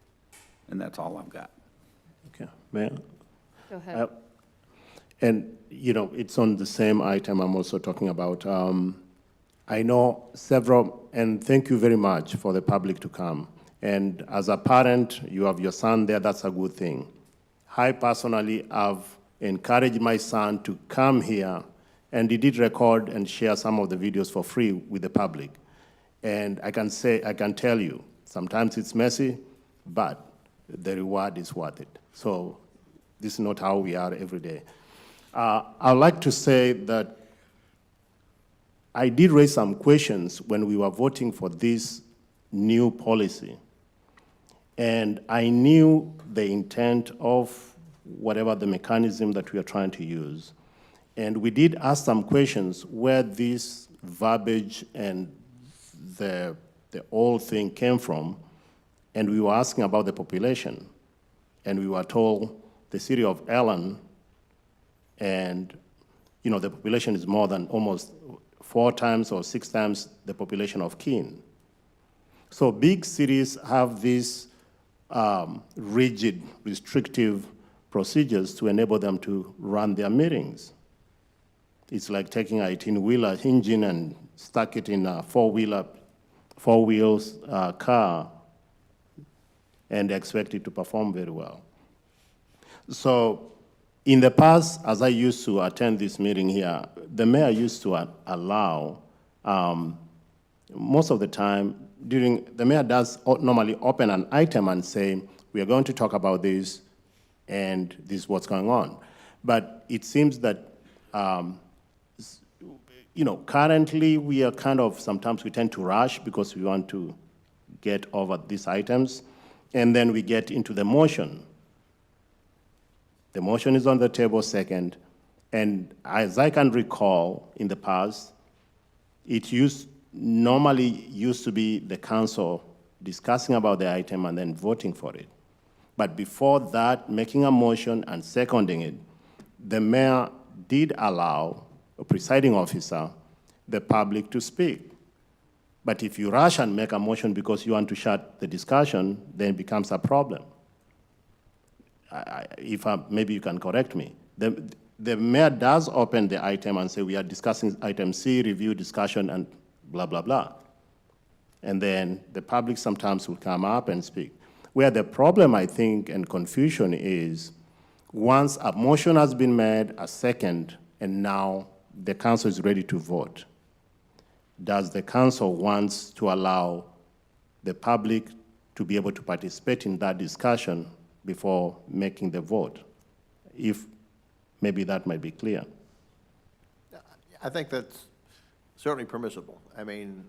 and that's all I've got. Okay, Mayor? Go ahead. And, you know, it's on the same item I'm also talking about. I know several, and thank you very much for the public to come. And as a parent, you have your son there, that's a good thing. I personally have encouraged my son to come here, and he did record and share some of the videos for free with the public. And I can tell you, sometimes it's messy, but the reward is worth it. So this is not how we are every day. I'd like to say that I did raise some questions when we were voting for this new policy. And I knew the intent of whatever the mechanism that we are trying to use. And we did ask some questions where this verbiage and the whole thing came from. And we were asking about the population. And we were told the city of Allen, and you know, the population is more than almost 4 times or 6 times the population of Keene. So big cities have these rigid, restrictive procedures to enable them to run their meetings. It's like taking an 18-wheeler engine and stuck it in a four-wheels car and expect it to perform very well. So in the past, as I used to attend this meeting here, the mayor used to allow, most of the time, the mayor does normally open an item and say, we are going to talk about this, and this is what's going on. But it seems that, you know, currently we are sometimes we tend to rush because we want to get over these items, and then we get into the motion. The motion is on the table second, and as I can recall in the past, it normally used to be the council discussing about the item and then voting for it. But before that, making a motion and seconding it, the mayor did allow a presiding officer, the public to speak. But if you rush and make a motion because you want to shut the discussion, then it becomes a problem. Maybe you can correct me. The mayor does open the item and say, we are discussing item C, review, discussion, and blah, blah, blah. And then the public sometimes will come up and speak. Where the problem, I think, and confusion is, once a motion has been made, a second, and now the council is ready to vote, does the council want to allow the public to be able to participate in that discussion before making the vote? If maybe that might be clear. I think that's certainly permissible. I mean,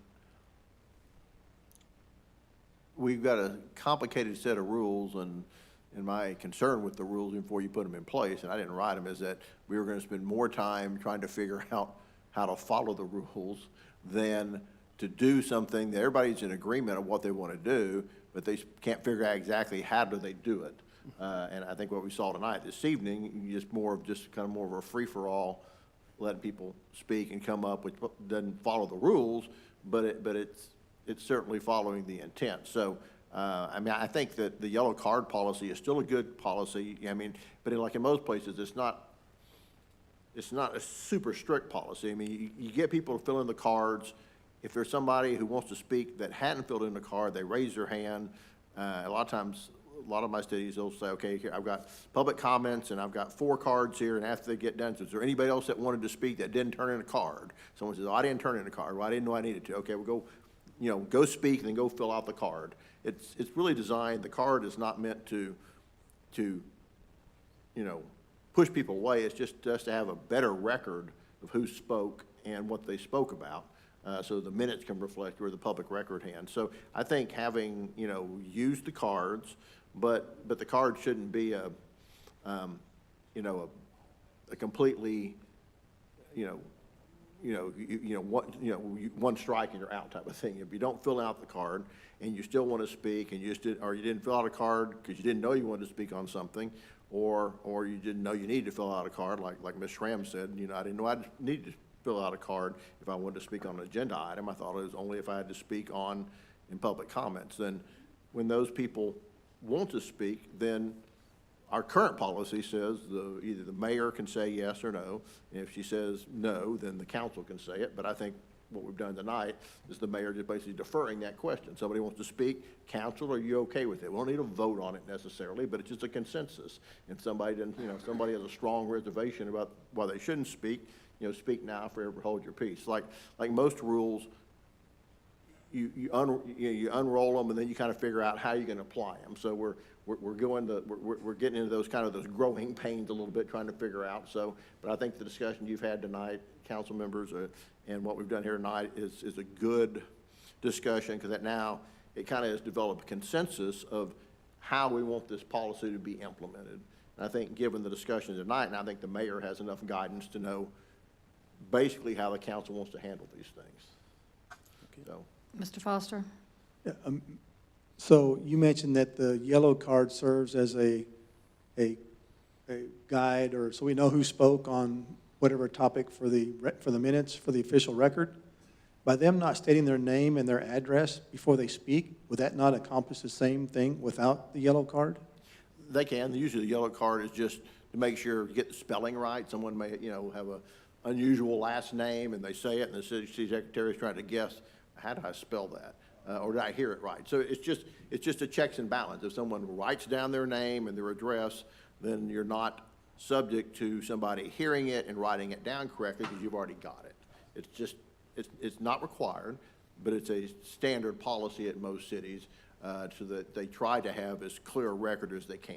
we've got a complicated set of rules, and my concern with the rules before you put them in place, and I didn't write them, is that we were going to spend more time trying to figure out how to follow the rules than to do something that everybody's in agreement on what they want to do, but they can't figure out exactly how do they do it. And I think what we saw tonight, this evening, just more of a free-for-all, letting people speak and come up, which doesn't follow the rules, but it's certainly following the intent. So, I mean, I think that the yellow card policy is still a good policy. I mean, but like in most places, it's not a super strict policy. I mean, you get people to fill in the cards. If there's somebody who wants to speak that hadn't filled in the card, they raise their hand. A lot of times, a lot of my cities, they'll say, okay, here, I've got public comments, and I've got 4 cards here, and after they get done, so is there anybody else that wanted to speak that didn't turn in a card? Someone says, oh, I didn't turn in a card. Well, I didn't know I needed to. Okay, well, go speak, and then go fill out the card. It's really designed, the card is not meant to push people away. It's just to have a better record of who spoke and what they spoke about. So the minutes can reflect where the public record hands. So I think having, use the cards, but the card shouldn't be a completely, one strike and you're out type of thing. If you don't fill out the card and you still want to speak and you didn't fill out a card because you didn't know you wanted to speak on something, or you didn't know you needed to fill out a card, like Ms. Schramm said, I didn't know I needed to fill out a card if I wanted to speak on an agenda item. I thought it was only if I had to speak in public comments. Then when those people want to speak, then our current policy says either the mayor can say yes or no, and if she says no, then the council can say it, but I think what we've done tonight is the mayor just basically deferring that question. Somebody wants to speak, council, are you okay with it? We don't need a vote on it necessarily, but it's just a consensus. And somebody didn't, somebody has a strong reservation about why they shouldn't speak, speak now, forever hold your peace. Like most rules, you unroll them and then you kind of figure out how you're going to apply them. So we're getting into those growing pains a little bit, trying to figure out. So, but I think the discussion you've had tonight, council members, and what we've done here tonight is a good discussion, because now it kind of has developed a consensus of how we want this policy to be implemented. And I think given the discussion tonight, and I think the mayor has enough guidance to know basically how the council wants to handle these things. So. Mr. Foster? Yeah, so you mentioned that the yellow card serves as a guide, or so we know who spoke on whatever topic for the minutes, for the official record. By them not stating their name and their address before they speak, would that not accomplish the same thing without the yellow card? They can. Usually the yellow card is just to make sure you get the spelling right. Someone may, have an unusual last name and they say it, and the city secretary is trying to guess, how do I spell that? Or did I hear it right? So it's just a checks and balance. If someone writes down their name and their address, then you're not subject to somebody hearing it and writing it down correctly because you've already got it. It's not required, but it's a standard policy at most cities, so that they try to have as clear a record as they can.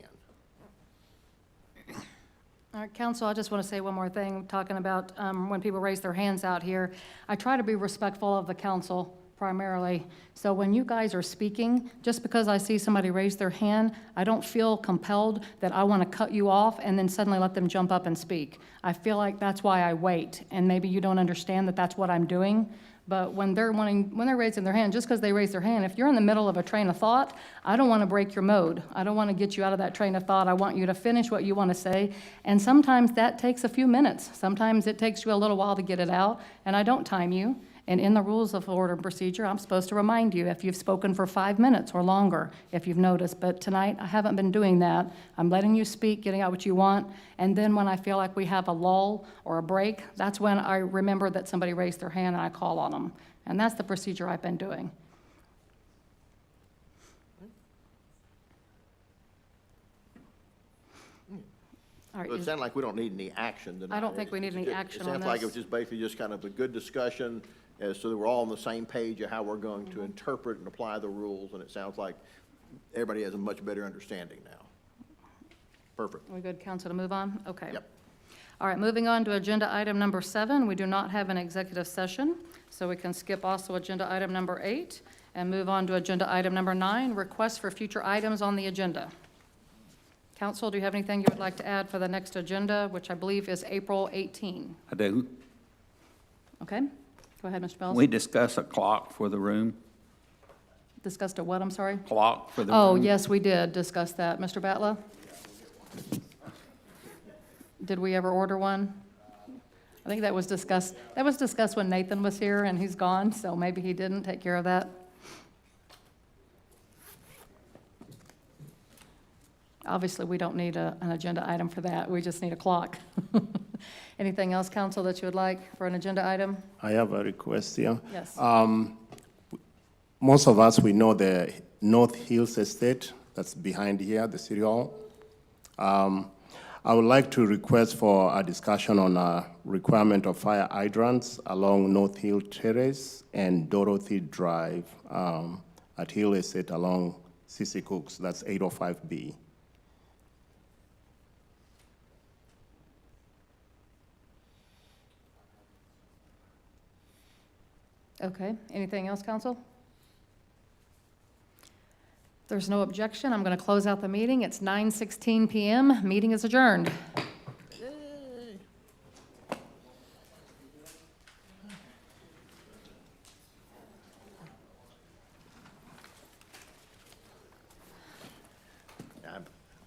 All right, council, I just want to say one more thing, talking about when people raise their hands out here. I try to be respectful of the council primarily. So when you guys are speaking, just because I see somebody raise their hand, I don't feel compelled that I want to cut you off and then suddenly let them jump up and speak. I feel like that's why I wait, and maybe you don't understand that that's what I'm doing. But when they're raising their hand, just because they raise their hand, if you're in the middle of a train of thought, I don't want to break your mode. I don't want to get you out of that train of thought. I want you to finish what you want to say. And sometimes that takes a few minutes. Sometimes it takes you a little while to get it out, and I don't time you. And in the rules of order and procedure, I'm supposed to remind you if you've spoken for 5 minutes or longer, if you've noticed. But tonight, I haven't been doing that. I'm letting you speak, getting out what you want. And then when I feel like we have a lull or a break, that's when I remember that somebody raised their hand and I call on them. And that's the procedure I've been doing. All right, So it sounds like we don't need any action tonight. I don't think we need any action on It sounds like it this. was just basically just kind of a good discussion as so that we're all on the same page of how we're going to interpret and apply the rules, and it sounds like everybody has a much better understanding now. Perfect. We good, council, to move on? Okay. Yep. All right, moving on to agenda item number 7. We do not have an executive session, so we can skip also agenda item number 8 and move on to agenda item number 9, requests for future items on the agenda. Council, do you have anything you would like to add for the next agenda, which I believe is April 18? I do. Okay, go ahead, Mr. Bells. We discuss a clock for the room, Discussed a what, I'm sorry? clock for the room. Oh, yes, we did discuss that. Mr. Batla? Did we ever order one? I think that was discussed when Nathan was here, and he's gone, so maybe he didn't take care of that. Obviously, we don't need an agenda item for that. We just need a clock. Anything else, council, that you would like for an agenda item? I have a request here. Yes. Most of us, we know the North Hills Estate that's behind here, the City Hall. I would like to request for a discussion on a requirement of fire hydrants along North Hill Terrace and Dorothy Drive at Hill Estate along C.C. Cooks, that's 805B. Okay, anything else, council? If there's no objection, I'm going to close out the meeting. It's 9:16 p.m. Meeting is adjourned.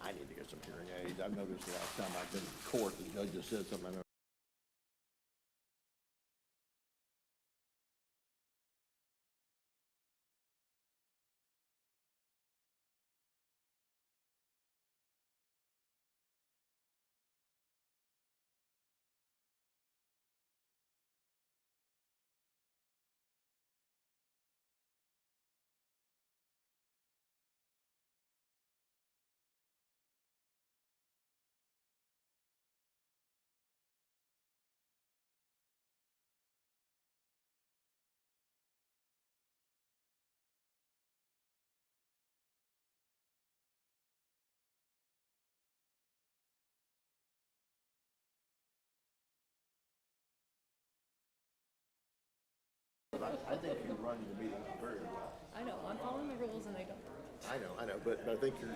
I need to get some hearing aids. I've noticed the last time I've been in court, the judge just said something. but I think you run the meeting very well. I know, I'm following the rules and they don't. I know, but I think you're